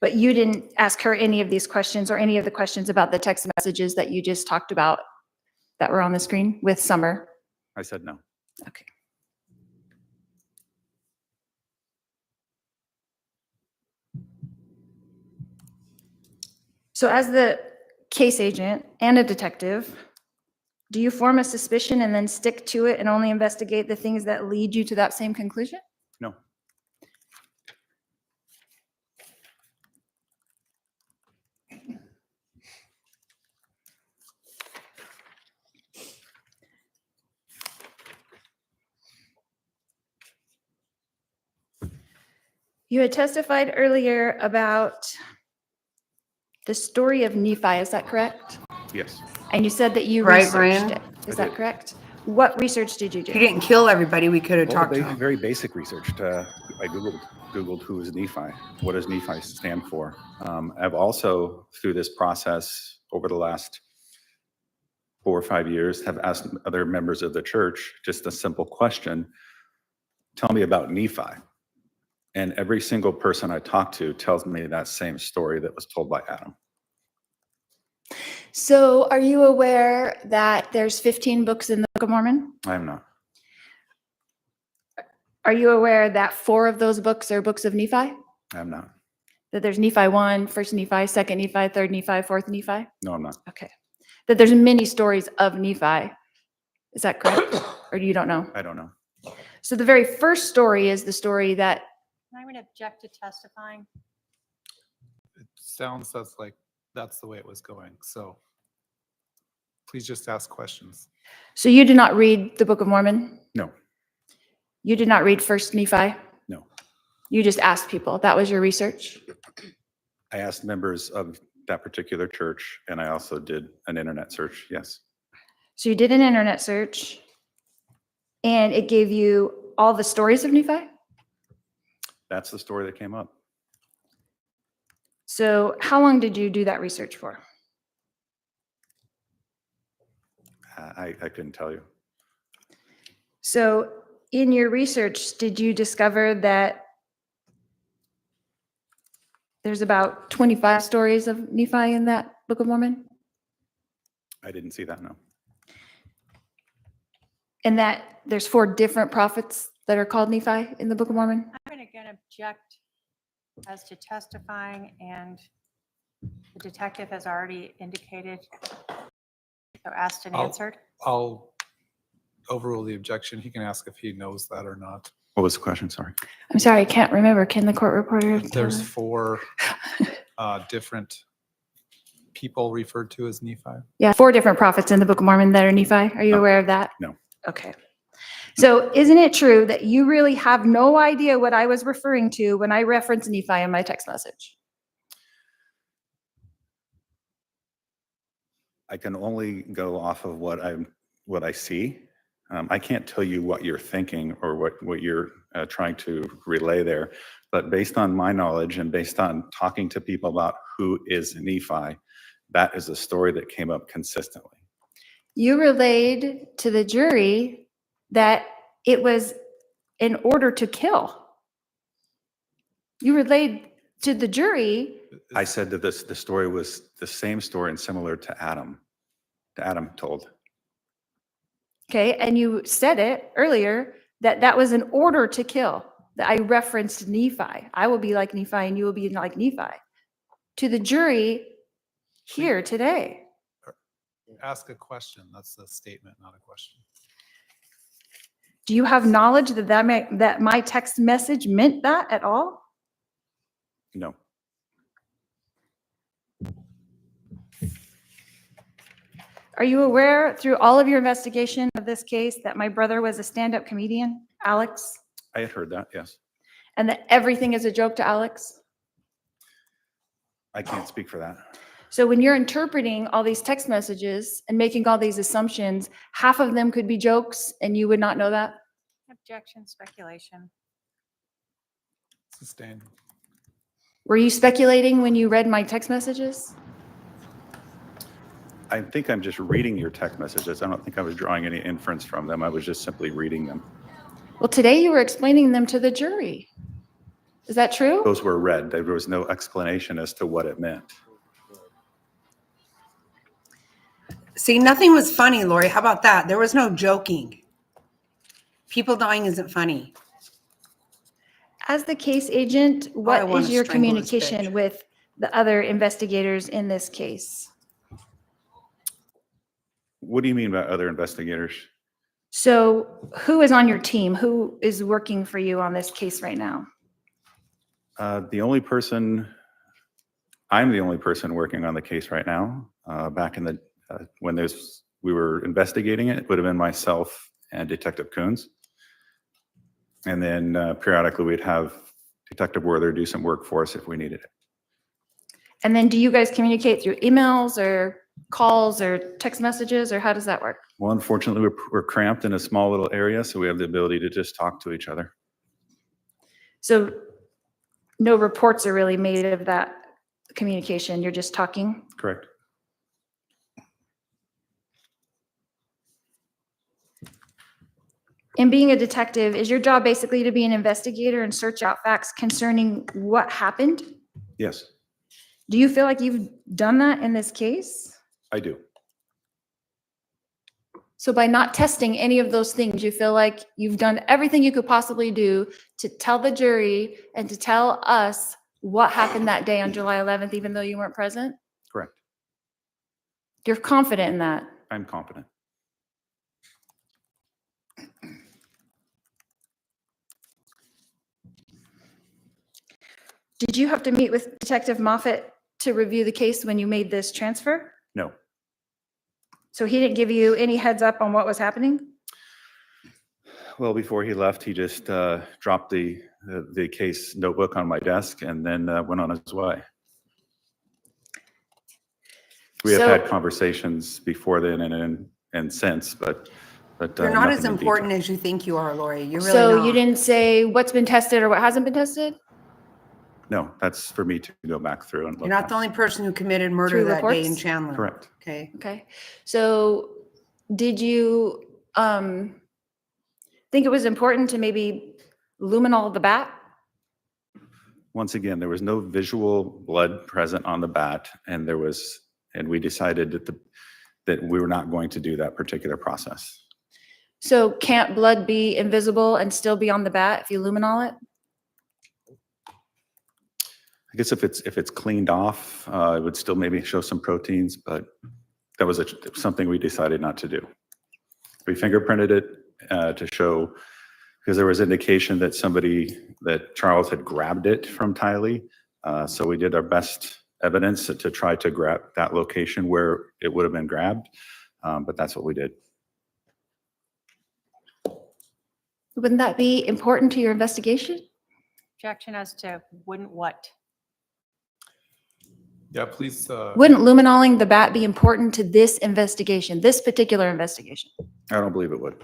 But you didn't ask her any of these questions or any of the questions about the text messages that you just talked about that were on the screen with Summer? I said no. Okay. So as the case agent and a detective, do you form a suspicion and then stick to it and only investigate the things that lead you to that same conclusion? No. You had testified earlier about the story of Nephi, is that correct? Yes. And you said that you Right, researched Brian? it. Is I that did. correct? What research did you If he do? didn't kill everybody, we could have Well, talked to him. very basic research. I Googled who is Nephi. What does Nephi stand for? I've also, through this process over the last 4 or 5 years, have asked other members of the church just a simple question. Tell me about Nephi. And every single person I talk to tells me that same story that was told by Adam. So are you aware that there's 15 books in the Book of Mormon? I'm not. Are you aware that 4 of those books are books of Nephi? I'm not. That there's Nephi 1, 1st Nephi, 2nd Nephi, 3rd Nephi, 4th Nephi? No, I'm not. Okay. That there's many stories of Nephi. Is that correct? Or you don't know? I don't know. So the very first story is the story that, I'm going to object to testifying. It sounds like that's the way it was going. So please just ask questions. so you did not read the Book of Mormon? No. You did not read 1st Nephi? No. You just asked people. That was your research? I asked members of that particular church, and I also did an internet search. Yes. So you did an internet search and it gave you all the stories of Nephi? That's the story that came up. So how long did you do that research for? I couldn't tell you. So in your research, did you discover that there's about 25 stories of Nephi in that Book of Mormon? I didn't see that, no. And that there's 4 different prophets that are called Nephi in the Book of Mormon? I'm going to again object as to testifying, and the detective has already indicated So asked and I'll- answered. I'll overrule the objection. He can ask if he knows that or not. What was the question? Sorry. I'm sorry, I can't remember. Can the court reporter? tell There's us? 4 different people referred to as Nephi. Yeah, 4 different prophets in the Book of Mormon that are Nephi. Are you No. aware of that? No. Okay. So isn't it true that you really have no idea what I was referring to when I referenced Nephi in my text message? I can only go off of what I see. I can't tell you what you're thinking or what you're trying to relay there, but based on my knowledge and based on talking to people about who is Nephi, that is a story that came up consistently. You relayed to the jury that it was in order to kill. You relayed to the jury. I said that the story was the same story and similar to Adam told. Okay, and you said it earlier that that was in order to kill. That I referenced Nephi. I will be like Nephi and you will be like Nephi. To the jury here today. Ask a question. That's a statement, not a question. Do you have knowledge that that my text message meant that at all? No. Are you aware through all of your investigation of this case that my brother was a stand-up comedian, Alex, I had heard that, yes. and that everything is a joke to Alex? I can't speak for that. So when you're interpreting all these text messages and making all these assumptions, half of them could be jokes and you would not know that? Objection, speculation. Sustained. Were you speculating when you read my text messages? I think I'm just reading your text messages. I don't think I was drawing any inference from them. I was just simply reading them. Well, today you were explaining them to the jury. Is that true? Those were read. There was no explanation as to what it meant. See, nothing was funny, Lori. How about that? There was no joking. People dying isn't funny. As the case agent, I what wanna is your strangle this communication bitch. with the other investigators in this case? What do you mean by other investigators? So who is on your team? Who is working for you on this case right now? I'm the only person working on the case right now. Back in the, when we were investigating it, it would have been myself and Detective Coons. And then periodically we'd have Detective Werther do some work for us if we needed it. And then do you guys communicate through emails or calls or text messages, or how does that work? Well, unfortunately, we're cramped in a small little area, so we have the ability to just talk to each other. So no reports are really made of that communication. You're just talking? Correct. In being a detective, is your job basically to be an investigator and search out facts concerning what happened? Yes, Do you feel like you've done that in this case? I do. So by not testing any of those things, you feel like you've done everything you could possibly do to tell the jury and to tell us what happened that day on July 11th, even though you weren't present? Correct. You're confident in that? I'm confident. Did you have to meet with Detective Moffett to review the case when you made this transfer? No. So he didn't give you any heads up on what was happening? Well, before he left, he just dropped the case notebook on my desk and then went on his way. We have So- had conversations before then and since, but You're not nothing as in important detail. as you think you are, Lori. You're really So not. you didn't say what's been tested or what hasn't been tested? No, that's for me to go back through and look You're not at. the only person who committed murder Through that day in reports? Chandler. Correct. Okay. Okay, so did you think it was important to maybe luminol the bat? Once again, there was no visual blood present on the bat, and we decided that we were not going to do that particular process. So can't blood be invisible and still be on the bat if you luminol it? I guess if it's cleaned off, it would still maybe show some proteins, but That was something we decided not to do. We fingerprinted it to show, because there was indication that that Charles had grabbed it from Tylee. So we did our best evidence to try to grab that location where it would have been grabbed. But that's what we did. Wouldn't that be important to your investigation? Objection as to wouldn't what? Yeah, please. Wouldn't luminoling the bat be important to this investigation, this particular investigation? I don't believe it would.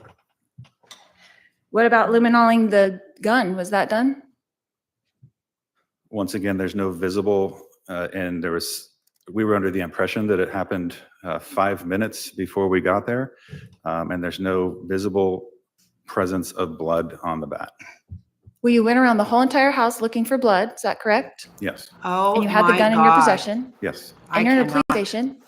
What about luminoling the gun? Was that done? Once again, there's no visible, and we were under the impression that it happened 5 minutes before we got there, and there's no visible presence of blood on the bat. Well, you went around the whole entire house looking for blood. Is that correct? Yes, Oh, And you had the my gun in your God. possession. yes, And you're in a cannot. police station.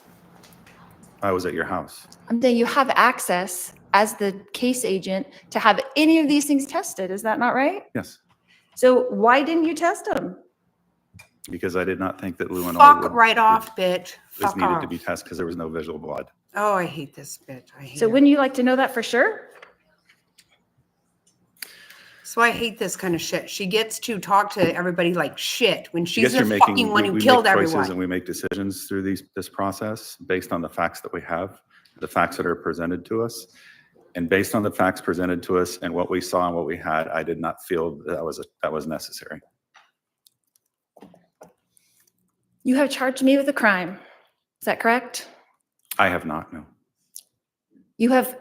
I was at your house. I'm saying you have access as the case agent to have any of these things tested. Is that not right? Yes, So why didn't you test them? because I did not think that luminol Fuck would- right off, bitch. was Fuck needed off. to be tested because there was no visual blood. Oh, I hate this bitch. I hate So her. wouldn't you like to know that for sure? So I hate this kind of shit. She gets to talk to everybody like shit when I she's guess the you're fucking making, one we who make killed choices everyone. and we make decisions through this process based on the facts that we have, the facts that are presented to us. And based on the facts presented to us and what we saw and what we had, I did not feel that was necessary. You have charged me with a crime. Is that correct? I have not, no. You have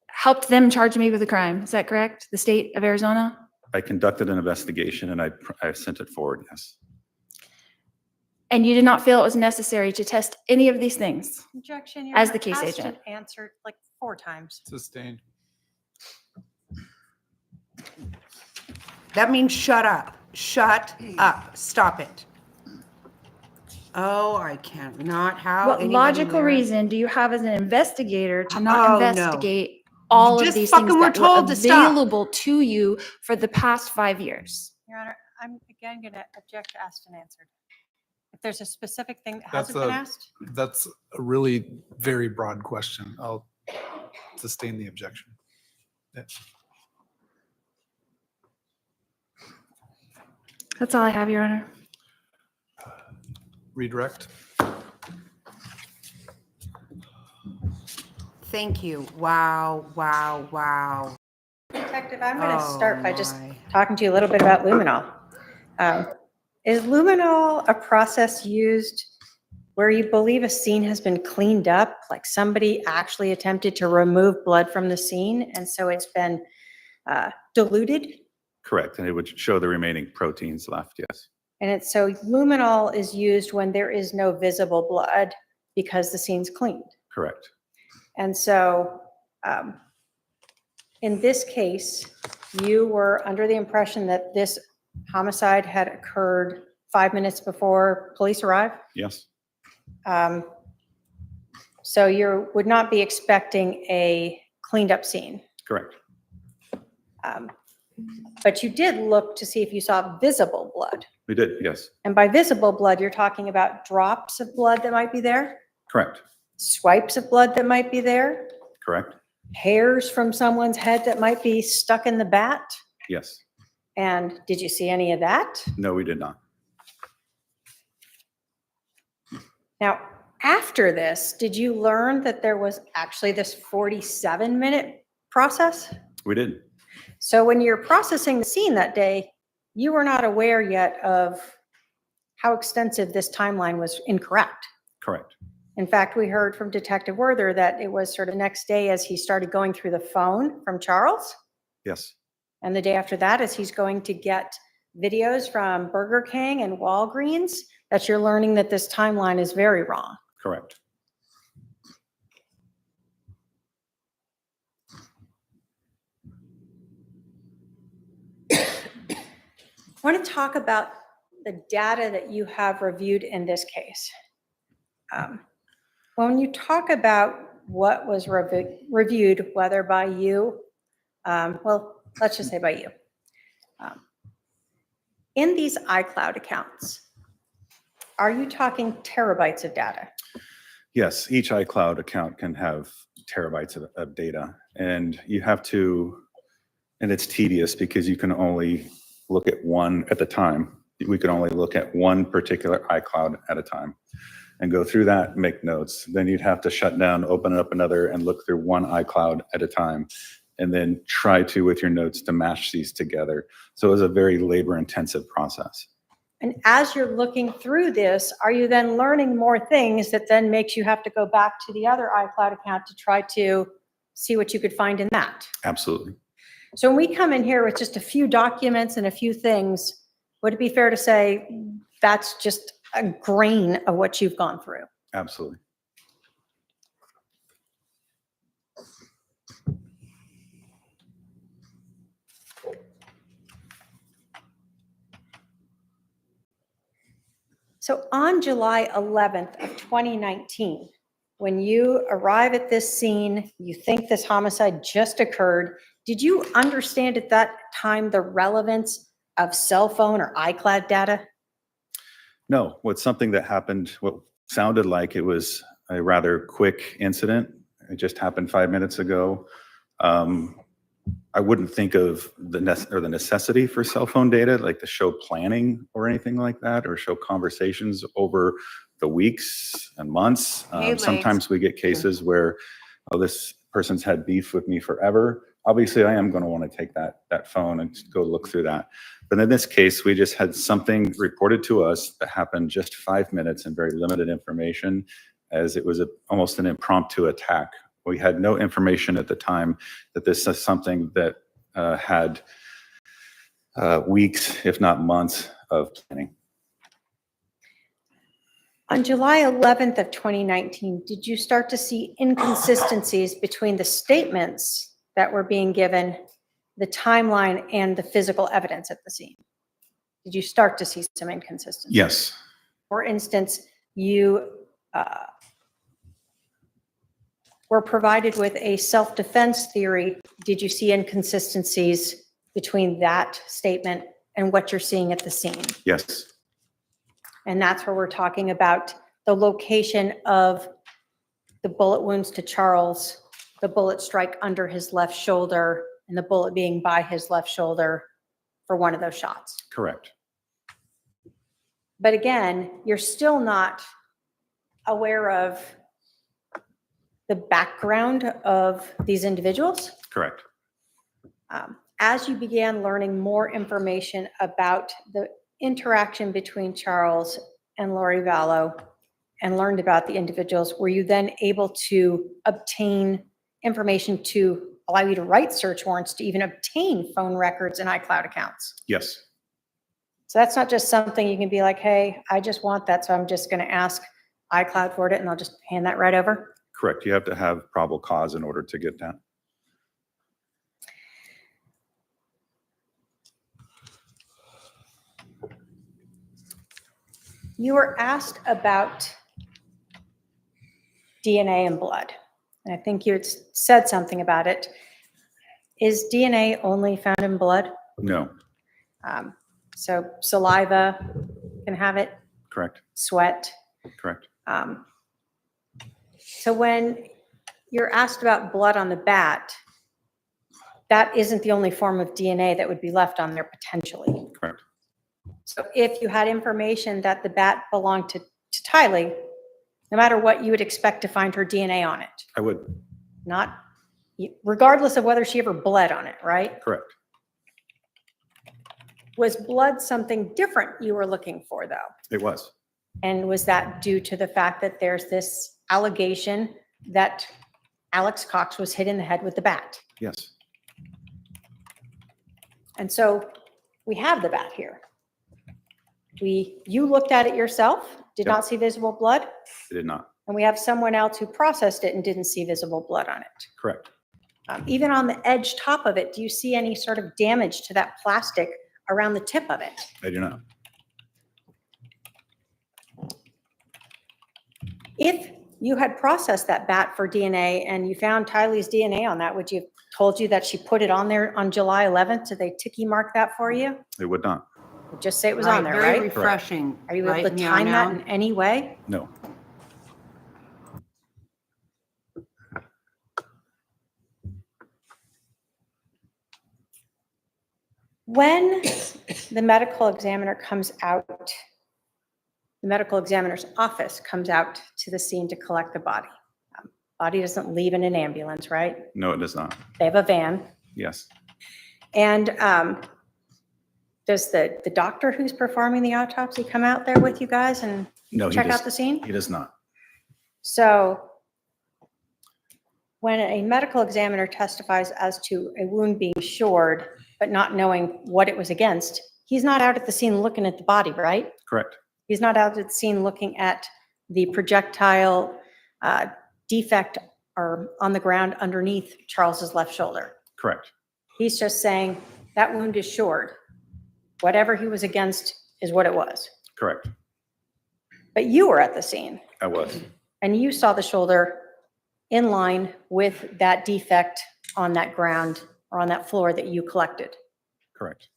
helped them charge me with a crime. Is that correct? The state of Arizona? I conducted an investigation and I sent it forward, yes. And you did not feel it was necessary to test any of these things? Objection. As the case asked agent. and answered like 4 times. Sustained. That means shut up. Shut up. Stop it. Oh, I cannot. How? What anybody logical there- reason do you have as an investigator to Oh, not no. investigate all of just these fucking things were that were told to stop. available to you for the past 5 years? Your Honor, I'm again going to object to asked and answered. If there's a specific thing that That's hasn't been a- asked, That's a really very broad question. I'll sustain the objection. Yeah. That's all I have, Your Honor. Redirect. Thank you. Wow, wow, wow. Detective, I'm going to Oh, start by just my. talking to you a little bit about luminol. Is luminol a process used where you believe a scene has been cleaned up, like somebody actually attempted to remove blood from the scene, and so it's been diluted? Correct, and it would show the remaining proteins left, yes. And so luminol is used when there is no visible blood because the scene's cleaned. Correct, And so in this case, you were under the impression that this homicide had occurred 5 minutes before police arrived? yes, So you would not be expecting a cleaned up scene. correct, But you did look to see if you saw visible blood. we did, yes, And by visible blood, you're talking about drops of blood that might be there, correct, swipes of blood that might be there, correct, hairs from someone's head that might be stuck in the bat. yes. And did you see any of that? No, we did not. Now, after this, did you learn that there was actually this 47-minute process? We did, So when you're processing the scene that day, you were not aware yet of how extensive this timeline was incorrect. correct, In fact, we heard from Detective Werther that it was sort of next day as he started going through the phone from Charles, yes, and the day after that as he's going to get videos from Burger King and Walgreens, that you're learning that this timeline is very wrong. correct. I want to talk about the data that you have reviewed in this case. When you talk about what was reviewed, whether by you, well, let's just say by you. In these iCloud accounts, are you talking terabytes of data? Yes, each iCloud account can have terabytes of data, and you have to, and it's tedious because you can only look at one at the time. We can only look at one particular iCloud at a time and go through that, make notes. Then you'd have to shut down, open up another, and look through one iCloud at a time, and then try to, with your notes, to match these together. So it was a very labor-intensive process. And as you're looking through this, are you then learning more things that then makes you have to go back to the other iCloud account to try to see what you could find in that? Absolutely. So when we come in here with just a few documents and a few things, would it be fair to say that's just a grain of what you've gone through? Absolutely. So on July 11th of 2019, when you arrive at this scene, you think this homicide just occurred, did you understand at that time the relevance of cell phone or iCloud data? No, what's something that happened, what sounded like it was a rather quick incident. It just happened 5 minutes ago. I wouldn't think of the necessity for cell phone data, like to show planning or anything like that, or show conversations over the weeks and months. Hey, Sometimes we get cases where, oh, this person's had beef with me forever. Obviously, I am going to want to take that phone and go look through that. But in this case, we just had something reported to us that happened just 5 minutes and very limited information, as it was almost an impromptu attack. We had no information at the time that this is something that had weeks, if not months, of planning. On July 11th of 2019, did you start to see inconsistencies between the statements that were being given, the timeline, and the physical evidence at the scene? Did you start to see some inconsistencies? Yes. For instance, you were provided with a self-defense theory. Did you see inconsistencies between that statement and what you're seeing at the scene? Yes. And that's where we're talking about the location of the bullet wounds to Charles, the bullet strike under his left shoulder, and the bullet being by his left shoulder for one of those shots. Correct. But again, you're still not aware of the background of these individuals. Correct. As you began learning more information about the interaction between Charles and Lori Vallow and learned about the individuals, were you then able to obtain information to allow you to write search warrants to even obtain phone records and iCloud accounts? Yes. So that's not just something you can be like, hey, I just want that, so I'm just going to ask iCloud for it and I'll just hand that right over? Correct. You have to have probable cause in order to get that. You were asked about DNA and blood, and I think you had said something about it. Is DNA only found in blood? No. So saliva can have it, Correct. sweat. Correct. So when you're asked about blood on the bat, that isn't the only form of DNA that would be left on there potentially. Correct. So if you had information that the bat belonged to Tylee, no matter what, you would expect to find her DNA on it. I would. Not, regardless of whether she ever bled on it, right? Correct. Was blood something different you were looking for, though? It was. And was that due to the fact that there's this allegation that Alex Cox was hit in the head with the bat? Yes. And so we have the bat here. You looked at it yourself, did Yep. not see visible blood, It did not. and we have someone else who processed it and didn't see visible blood on it. Correct. Even on the edge top of it, do you see any sort of damage to that plastic around the tip of it? I do not. If you had processed that bat for DNA and you found Tylee's DNA on that, would you have told you that she put it on there on July 11th? Did they ticky mark that for you? It would not. Just say it was on there, Very right? refreshing. Are you able right? to time that in any way? No. When the medical examiner comes out, the medical examiner's office comes out to the scene to collect the body. Body doesn't leave in an ambulance, right? No, it does not. They have a van. Yes. And does the doctor who's performing the autopsy come out there with you guys and No, he check does. out the scene? He does not. So when a medical examiner testifies as to a wound being shored, but not knowing what it was against, he's not out at the scene looking at the body, right? Correct. He's not out at the scene looking at the projectile defect or on the ground underneath Charles's left shoulder. Correct. He's just saying that wound is shored. Whatever he was against is what it was. Correct. But you were at the scene I was. and you saw the shoulder in line with that defect on that ground or on that floor that you collected. Correct.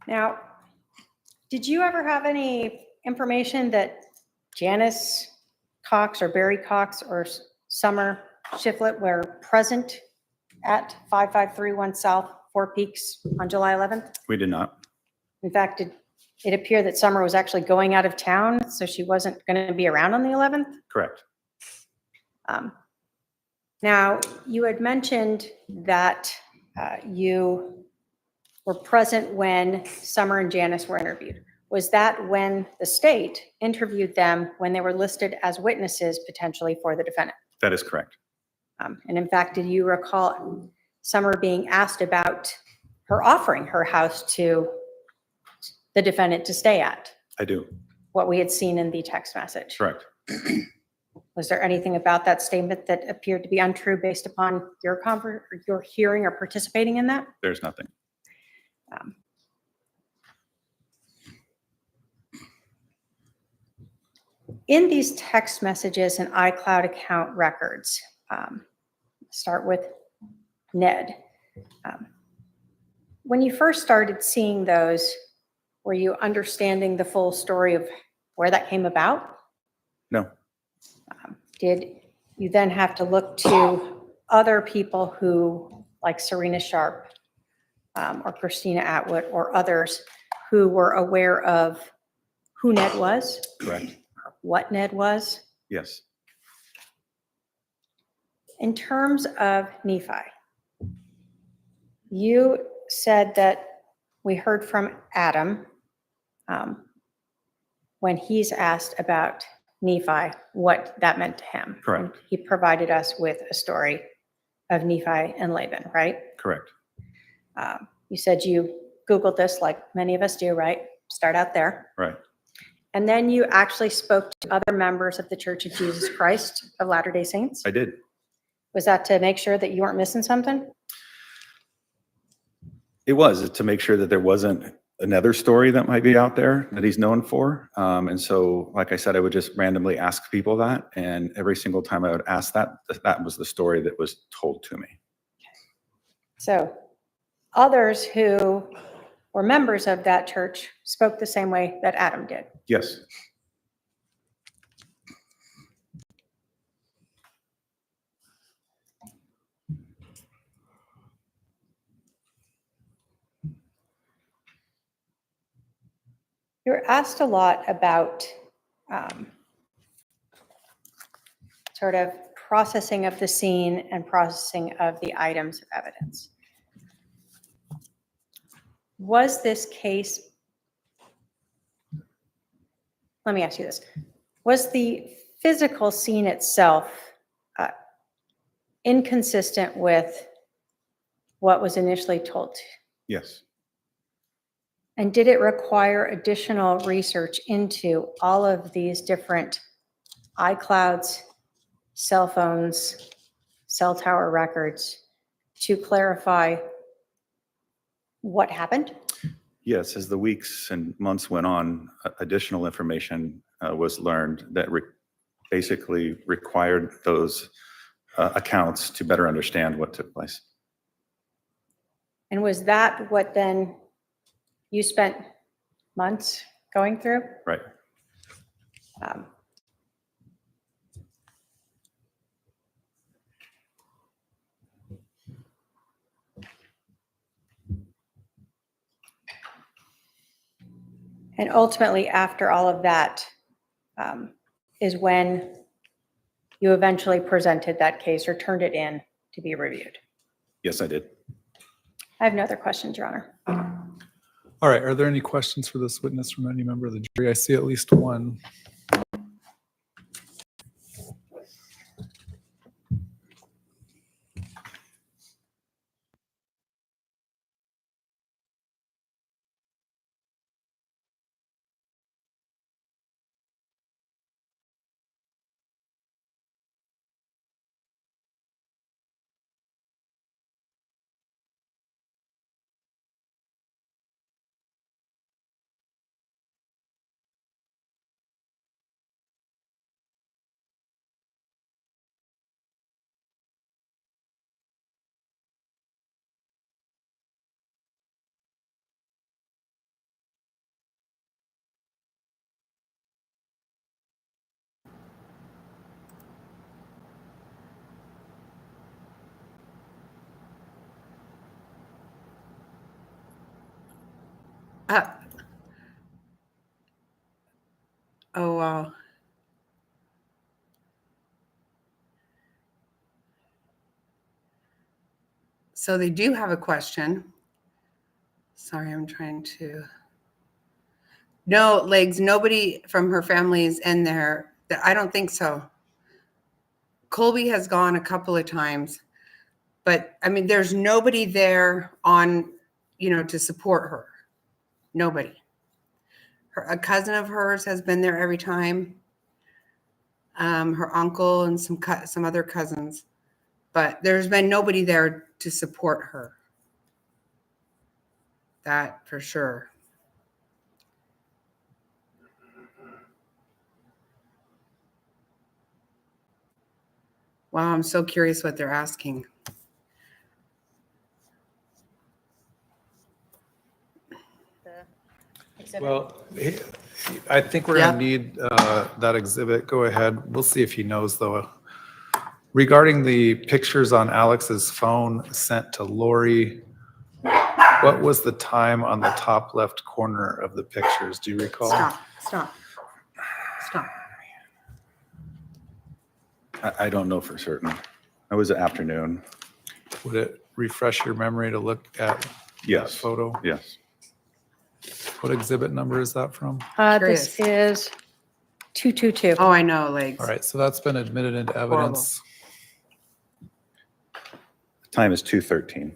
Now, did you ever have any information that Janice Cox or Barry Cox or Summer Shiflett were present at 5531 South Four Peaks on July 11th? We did not. In fact, it appeared that Summer was actually going out of town, so she wasn't going to be around on the 11th. Correct. Now, you had mentioned that you were present when Summer and Janice were interviewed. Was that when the state interviewed them when they were listed as witnesses potentially for the defendant? That is correct. And in fact, did you recall Summer being asked about her offering her house to the defendant to stay at? I do. What we had seen in the text message. Correct. Was there anything about that statement that appeared to be untrue based upon your hearing or participating in that? There's nothing. In these text messages and iCloud account records, start with Ned. When you first started seeing those, were you understanding the full story of where that came about? No. Did you then have to look to other people who, like Serena Sharp or Christina Atwood or others who were aware of who Ned was, Correct. what Ned was? Yes. In terms of Nephi, you said that we heard from Adam when he's asked about Nephi, what that meant to him. Correct. And he provided us with a story of Nephi and Laban, right? Correct. You said you Googled this like many of us do, right? Start out there. Right. And then you actually spoke to other members of the Church of Jesus Christ of Latter-day Saints. I did. Was that to make sure that you weren't missing something? It was to make sure that there wasn't another story that might be out there that he's known for. And so, like I said, I would just randomly ask people that. And every single time I would ask that, that was the story that was told to me. So others who were members of that church spoke the same way that Adam did. Yes. You're asked a lot about sort of processing of the scene and processing of the items of evidence. Was this case, let me ask you this, was the physical scene itself inconsistent with what was initially told? Yes. And did it require additional research into all of these different iClouds, cell phones, cell tower records to clarify what happened? Yes. As the weeks and months went on, additional information was learned that basically required those accounts to better understand what took place. And was that what then you spent months going through. Right. Um, And ultimately, after all of that, is when you eventually presented that case or turned it in to be reviewed. Yes, I did. I have no other questions, Your Honor. All right, are there any questions for this witness from any member of the jury? I see at least one. Uh, oh, wow. So they do have a question. Sorry, I'm trying to. No, Legs, nobody from her family is in there. I don't think so. Colby has gone a couple of times, but I mean, there's nobody there on, to support her. Nobody. A cousin of hers has been there every time. Her uncle and some other cousins, but there's been nobody there to support her. That for sure. Wow, I'm so curious what they're asking. Well, I think we're Yeah. gonna need that exhibit. Go ahead. We'll see if he knows though. Regarding the pictures on Alex's phone sent to Lori, what was the time on the top left corner of the pictures? Do you recall? Stop. I don't know for certain. It was an afternoon. Would it refresh your memory to look at that Yes. photo? Yes. What exhibit number is that from? This is 222. Oh, I know, Legs. All right, so that's been admitted into evidence. The time is 2:13.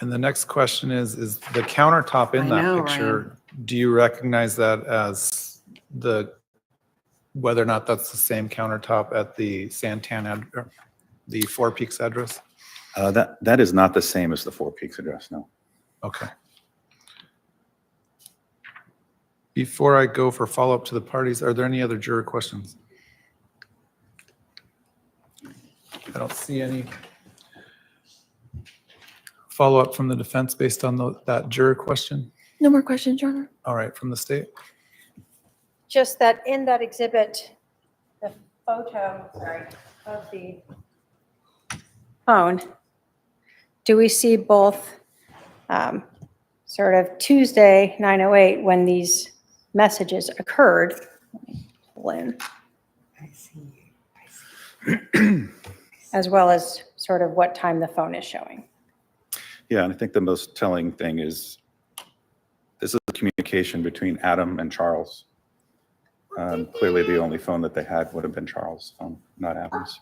And the next question is the countertop in I that know, picture, do you recognize that as whether or not that's the same countertop at the the Four Peaks address? That is not the same as the Four Peaks address, no. Okay. Before I go for follow-up to the parties, are there any other juror questions? I don't see any. Follow-up from the defense based on that juror question? No more questions, Your Honor. All right, from the state? Just that in that exhibit, the photo, of the phone, do we see both sort of Tuesday, 9:08, when these messages occurred? Let me pull in. I see. As well as sort of what time the phone is showing. Yeah, and I think the most telling thing is this is a communication between Adam and Charles. Clearly, the only phone that they had would have been Charles' phone, not Adam's.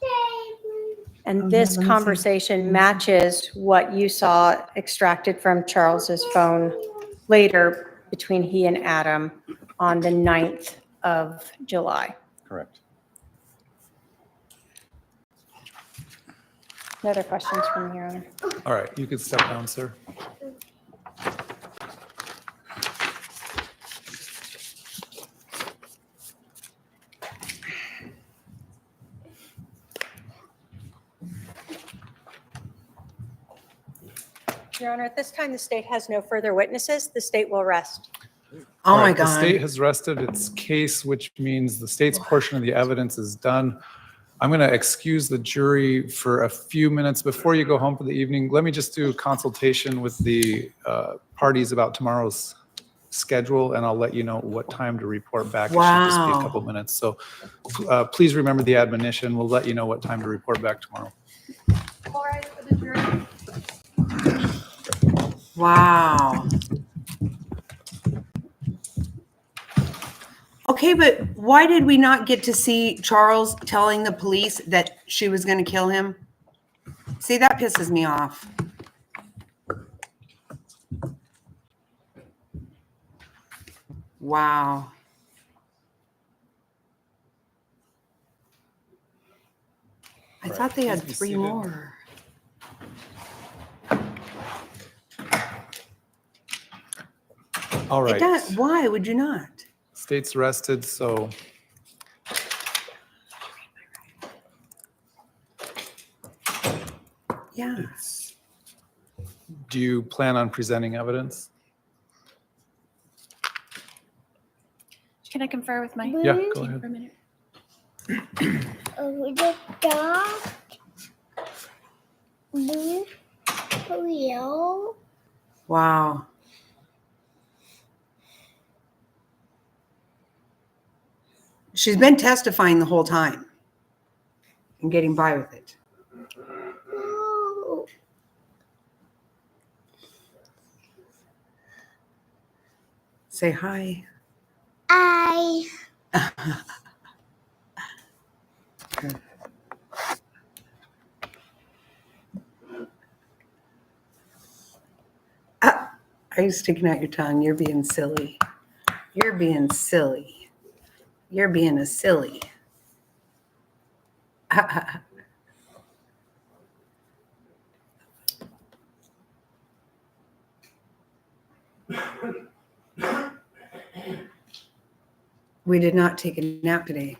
And this let me see. conversation matches what you saw extracted from Charles's phone later between he and Adam on the 9th of July. Correct. No other questions from Your Honor? All right, you can step down, sir. Your Honor, at this time, the state has no further witnesses. The state will rest. Oh All my right, the state God. has rested its case, which means the state's portion of the evidence is done. I'm going to excuse the jury for a few minutes before you go home for the evening. Let me just do consultation with the parties about tomorrow's schedule, and I'll let you know what time to report back. It should just be a couple Wow. minutes. So please remember the admonition. We'll let you know what time to report back tomorrow. Wow. Okay, but why did we not get to see Charles telling the police that she was going to kill him? See, that pisses me off. Wow. I thought they had Please be 3 seated. more. All It right. does. Why would you not? State's rested, so Yeah. do you plan on presenting evidence? Can I confer with my? Yeah, go ahead. For a minute? The dog, blue, Leo. Wow. She's been testifying the whole time and getting by with it. Ooh. Say hi. I. Are you sticking out your tongue? You're being silly. You're being silly. You're being a silly. We did not take a nap today.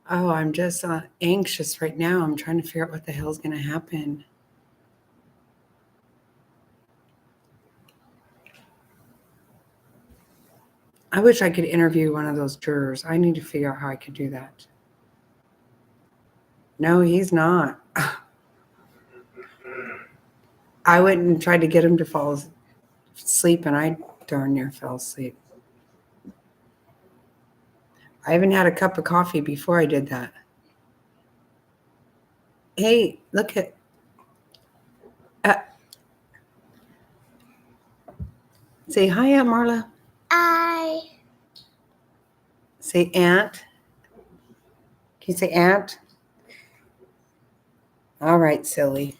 Oh, I'm just anxious right now. I'm trying to figure out what the hell's going to happen. I wish I could interview one of those jurors. I need to figure out how I could do that. No, he's not. I went and tried to get him to fall asleep, and I darn near fell asleep. I even had a cup of coffee before I did that. Hey, look at. Say hi, Aunt Marla. I. Say aunt. Can you say aunt? All right, silly.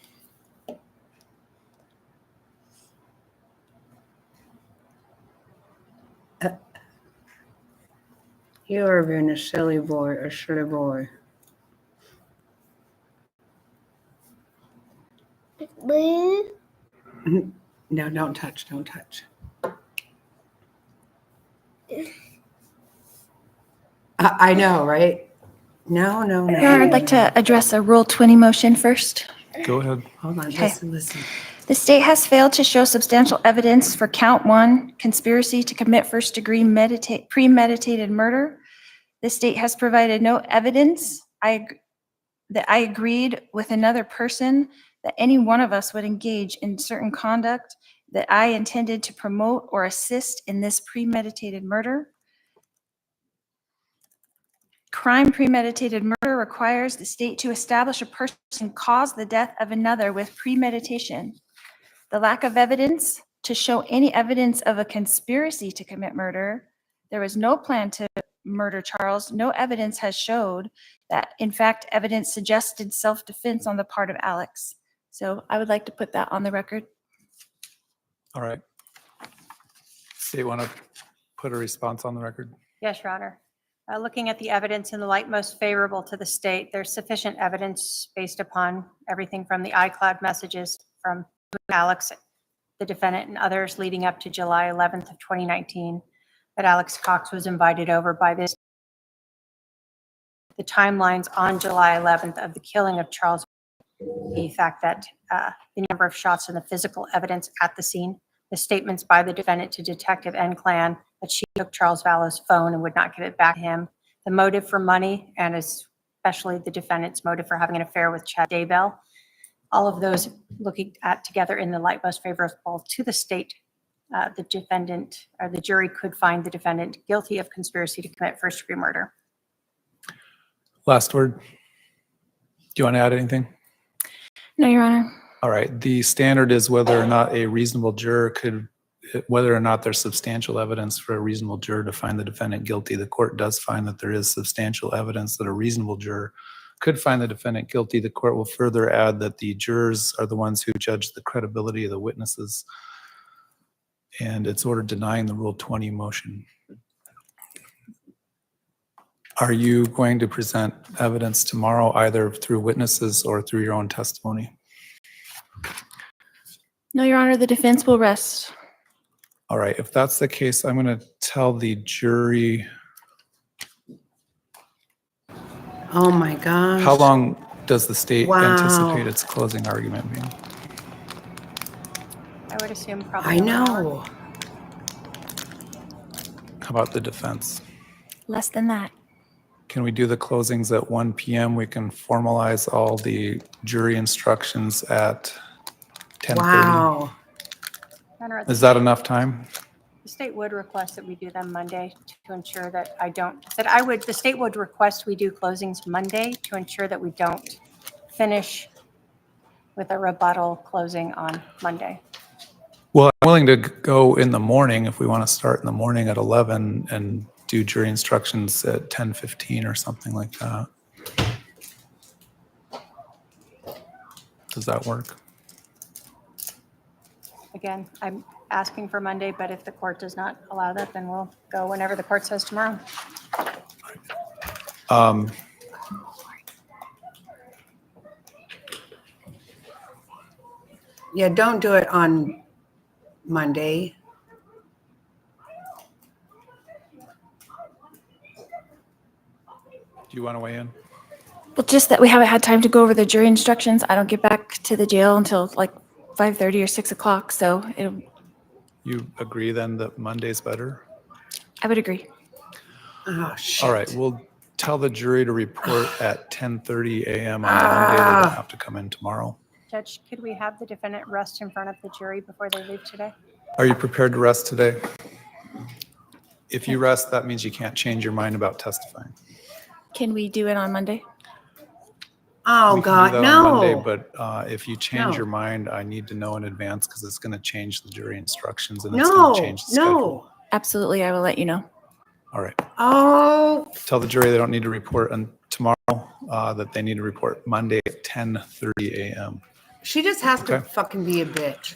You are being a silly boy, a silly boy. Blue. No, don't touch, don't touch. I know, right? No. Your Honor, I'd like to address a Rule 20 motion first. Go ahead. Hold on, Okay. listen. The state has failed to show substantial evidence for count 1, conspiracy to commit first-degree premeditated murder. The state has provided no evidence that I agreed with another person that any one of us would engage in certain conduct that I intended to promote or assist in this premeditated murder. Crime premeditated murder requires the state to establish a person caused the death of another with premeditation. The lack of evidence to show any evidence of a conspiracy to commit murder. There was no plan to murder Charles. No evidence has showed that, in fact, evidence suggested self-defense on the part of Alex. So I would like to put that on the record. All right. State want to put a response on the record? Yes, Your Honor. Looking at the evidence in the light most favorable to the state, there's sufficient evidence based upon everything from the iCloud messages from Alex, the defendant, and others leading up to July 11th of 2019, that Alex Cox was invited over by this the timelines on July 11th of the killing of Charles, the fact that the number of shots and the physical evidence at the scene, the statements by the defendant to detective and clan that she took Charles Vallow's phone and would not give it back to him, the motive for money, and especially the defendant's motive for having an affair with Chad Daybell. All of those looking at together in the light most favorable to the state, the defendant or the jury could find the defendant guilty of conspiracy to commit first-degree murder. Last word. Do you want to add anything? No, Your Honor. All right. The standard is whether or not a reasonable juror could, whether or not there's substantial evidence for a reasonable juror to find the defendant guilty. The court does find that there is substantial evidence that a reasonable juror could find the defendant guilty. The court will further add that the jurors are the ones who judge the credibility of the witnesses, and it's ordered denying the Rule 20 motion. Are you going to present evidence tomorrow, either through witnesses or through your own testimony? No, Your Honor, the defense will rest. All right, if that's the case, I'm going to tell the jury. Oh my gosh. How long does the state Wow. anticipate its closing argument being? I would assume probably. I an hour. know. How about the defense? Less than that. Can we do the closings at 1 p.m.? We can formalize all the jury instructions at 10:30. Wow. Your Honor, Is that enough time? the state would request that we do them Monday to ensure that the state would request we do closings Monday to ensure that we don't finish with a rebuttal closing on Monday. Well, I'm willing to go in the morning if we want to start in the morning at 11 and do jury instructions at 10:15 or something like that. Does that work? Again, I'm asking for Monday, but if the court does not allow that, then we'll go whenever the court says tomorrow. Yeah, don't do it on Monday. Do you want to weigh in? Well, just that we haven't had time to go over the jury instructions. I don't get back to the jail until like 5:30 or 6 o'clock, so You agree then that Monday's better? I would agree. Oh, shit. All right, we'll tell the jury to report at 10:30 a.m. on Monday. They don't have to come in tomorrow. Judge, could we have the defendant rest in front of the jury before they leave today? Are you prepared to rest today? If you rest, that means you can't change your mind about testifying. Can we do it on Monday? Oh, We can do God, that on Monday, no. but if you change No. your mind, I need to know in advance because it's going to change the jury instructions and it's going to No, change the schedule. no. Absolutely, I will let you know. All right. Oh, Tell the jury they don't need to report on tomorrow, that they need to report Monday at 10:30 a.m. she just has to Okay. fucking be a bitch.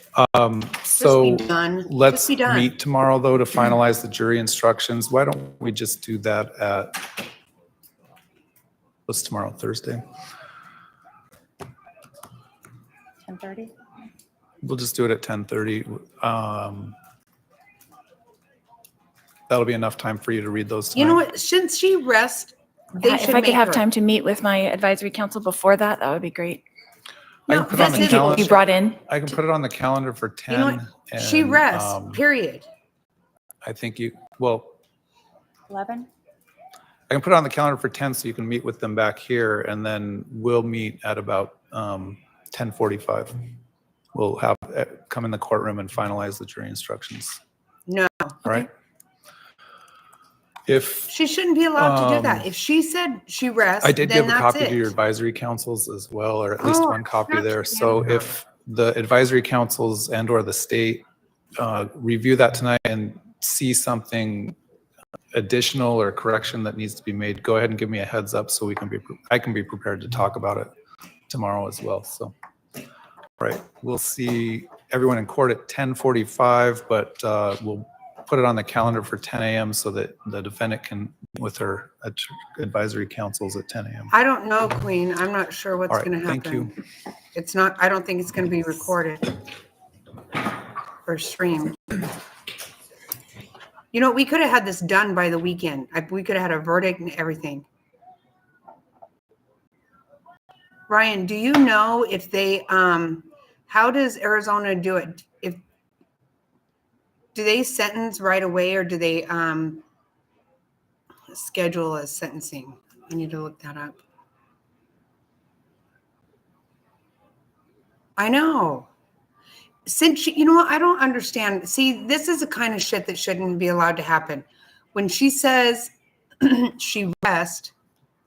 So Just be done. let's Just be done. meet tomorrow though to finalize the jury instructions. Why don't we just do that at, what's tomorrow, Thursday? 10:30? We'll just do it at 10:30. That'll be enough time for you to read those tonight. You know what? Shouldn't she rest? They Yeah, should if I could make have her. time to meet with my advisory council before that, that would be great. I No, can put it on this the is- calendar. You brought in. I can put it on the calendar for 10. You know what? She and, rests, period. I think well, 11? I can put it on the calendar for 10 so you can meet with them back here and then we'll meet at about 10:45. We'll have, come in the courtroom and finalize the jury instructions. No, All right? If, she shouldn't be allowed to do that. Um, If she said she rests, I did then give a that's copy to your it. advisory councils as well, or at least Oh, one copy not there. to So Amber. if the advisory councils and or the state review that tonight and see something additional or correction that needs to be made, go ahead and give me a heads up so I can be prepared to talk about it tomorrow as well. So, all right, we'll see everyone in court at 10:45, but we'll put it on the calendar for 10 a.m. so that the defendant can meet with her advisory councils at 10 a.m. I don't know, Queen. I'm not sure what's All right, gonna happen. thank you. It's not, I don't think it's gonna be recorded or streamed. You know, we could have had this done by the weekend. We could have had a verdict and everything. Ryan, do you know if they, how does Arizona do it? Do they sentence right away or do they, schedule a sentencing? I need to look that up. I know. You know what? I don't understand. See, this is the kind of shit that shouldn't be allowed to happen. When she says she rests,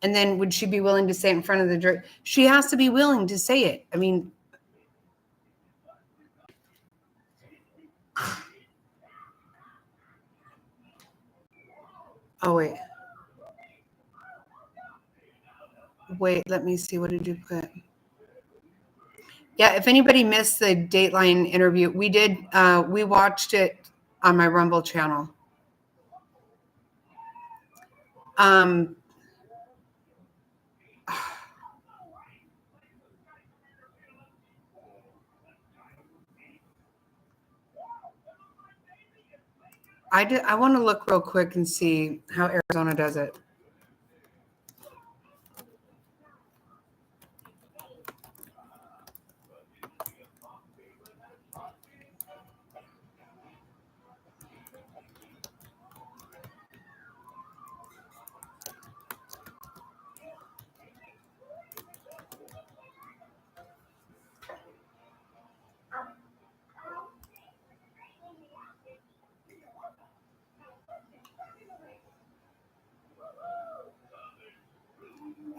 and then would she be willing to say it in front of the jury? She has to be willing to say it. I mean, oh, wait. Wait, let me see. What did you put? Yeah, if anybody missed the Dateline interview, we watched it on my Rumble channel. I want to look real quick and see how Arizona does it.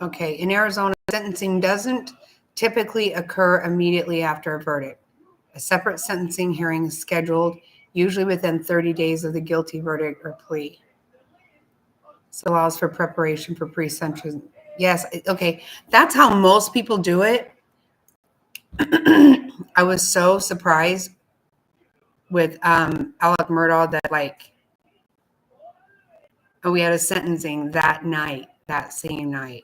Okay, in Arizona, sentencing doesn't typically occur immediately after a verdict. A separate sentencing hearing is scheduled, usually within 30 days of the guilty verdict or plea. So allows for preparation for pre-sentence. Yes, okay, that's how most people do it. I was so surprised with Alec Murdaugh that we had a sentencing that night, that same night.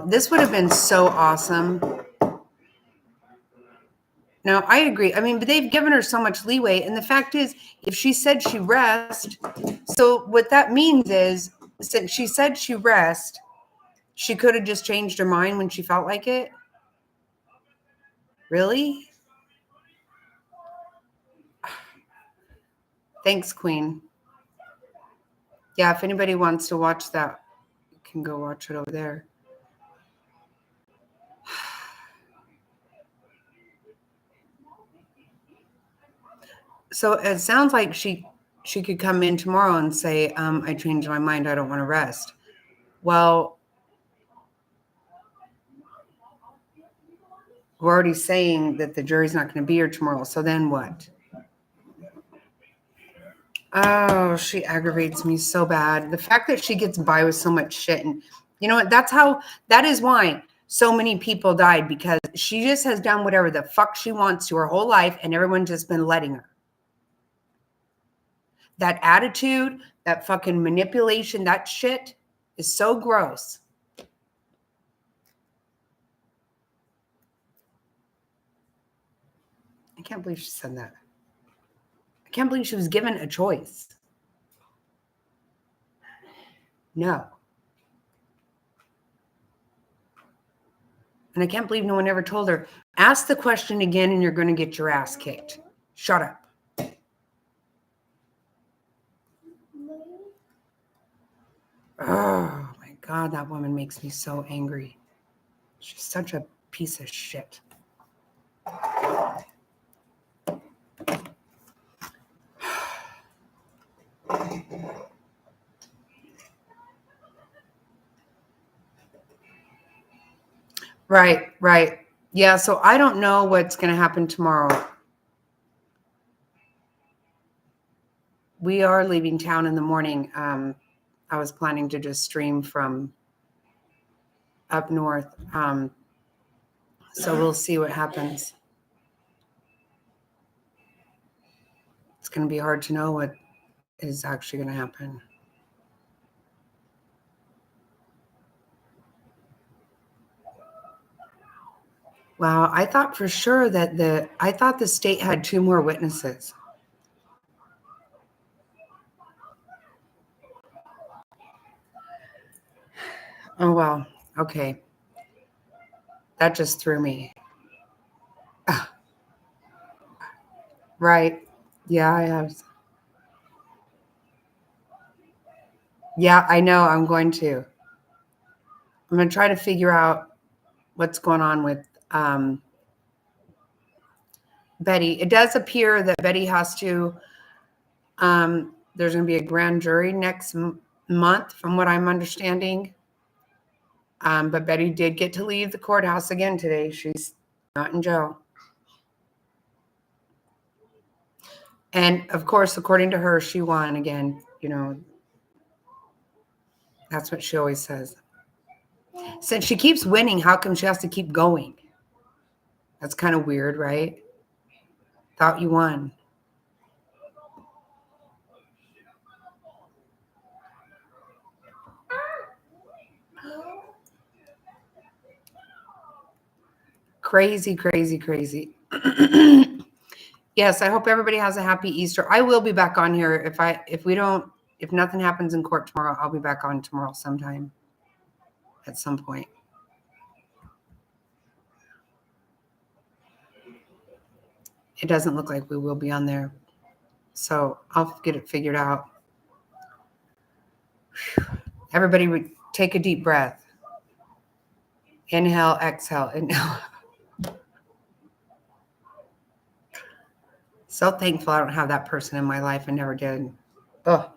This would have been so awesome. No, I agree. I mean, but they've given her so much leeway. And the fact is, if she said she rest, so what that means is, since she said she rest, she could have just changed her mind when she felt like it. Really? Thanks, Queen. Yeah, if anybody wants to watch that, you can go watch it over there. So it sounds like she could come in tomorrow and say, I changed my mind. I don't want to rest. Well, we're already saying that the jury's not going to be here tomorrow. So then what? Oh, she aggravates me so bad. The fact that she gets by with so much shit. And you know what? That is why so many people died, because she just has done whatever the fuck she wants to her whole life. And everyone's just been letting her. That attitude, that fucking manipulation, that shit is so gross. I can't believe she said that. I can't believe she was given a choice. No. And I can't believe no one ever told her, ask the question again and you're going to get your ass kicked. Shut up. Oh my God, that woman makes me so angry. She's such a piece of shit. Right. Yeah, so I don't know what's going to happen tomorrow. We are leaving town in the morning. I was planning to just stream from up north. So we'll see what happens. It's going to be hard to know what is actually going to happen. Wow, I thought for sure that the state had 2 more witnesses. Oh, well, Okay. That just threw me. Ah, right. Yeah, I have. Yeah, I know. I'm going to. I'm going to try to figure out what's going on with Betty. It does appear that Betty has to, there's going to be a grand jury next month, from what I'm understanding. But Betty did get to leave the courthouse again today. She's not in jail. And of course, according to her, she won again. You know, that's what she always says. Since she keeps winning, how come she has to keep going? That's kind of weird, right? Thought you won. Crazy, crazy, crazy. Yes, I hope everybody has a happy Easter. I will be back on here if nothing happens in court tomorrow, I'll be back on tomorrow sometime at some point. It doesn't look like we will be on there. So I'll get it figured out. Everybody would take a deep breath. Inhale, exhale, inhale. So thankful I don't have that person in my life. I never did. Oh.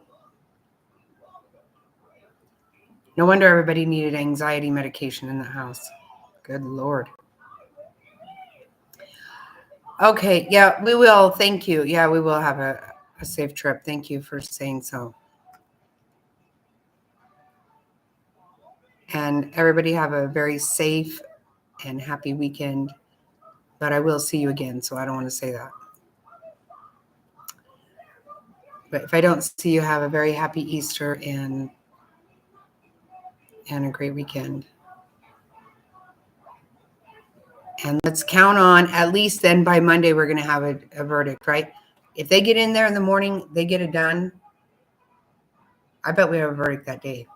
No wonder everybody needed anxiety medication in the house. Good Lord. Okay, yeah, we will. Thank you. Yeah, we will have a safe trip. Thank you for saying so. And everybody have a very safe and happy weekend. But I will see you again, so I don't want to say that. But if I don't see you, have a very happy Easter and a great weekend. And let's count on, at least then by Monday, we're going to have a verdict, right? If they get in there in the morning, they get it done. I bet we have a verdict that day.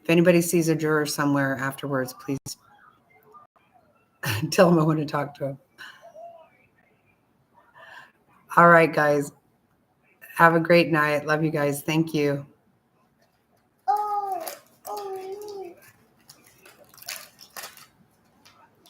If anybody sees a juror somewhere afterwards, please tell them I want to talk to him. All right, guys. Have a great night. Love you guys. Thank you.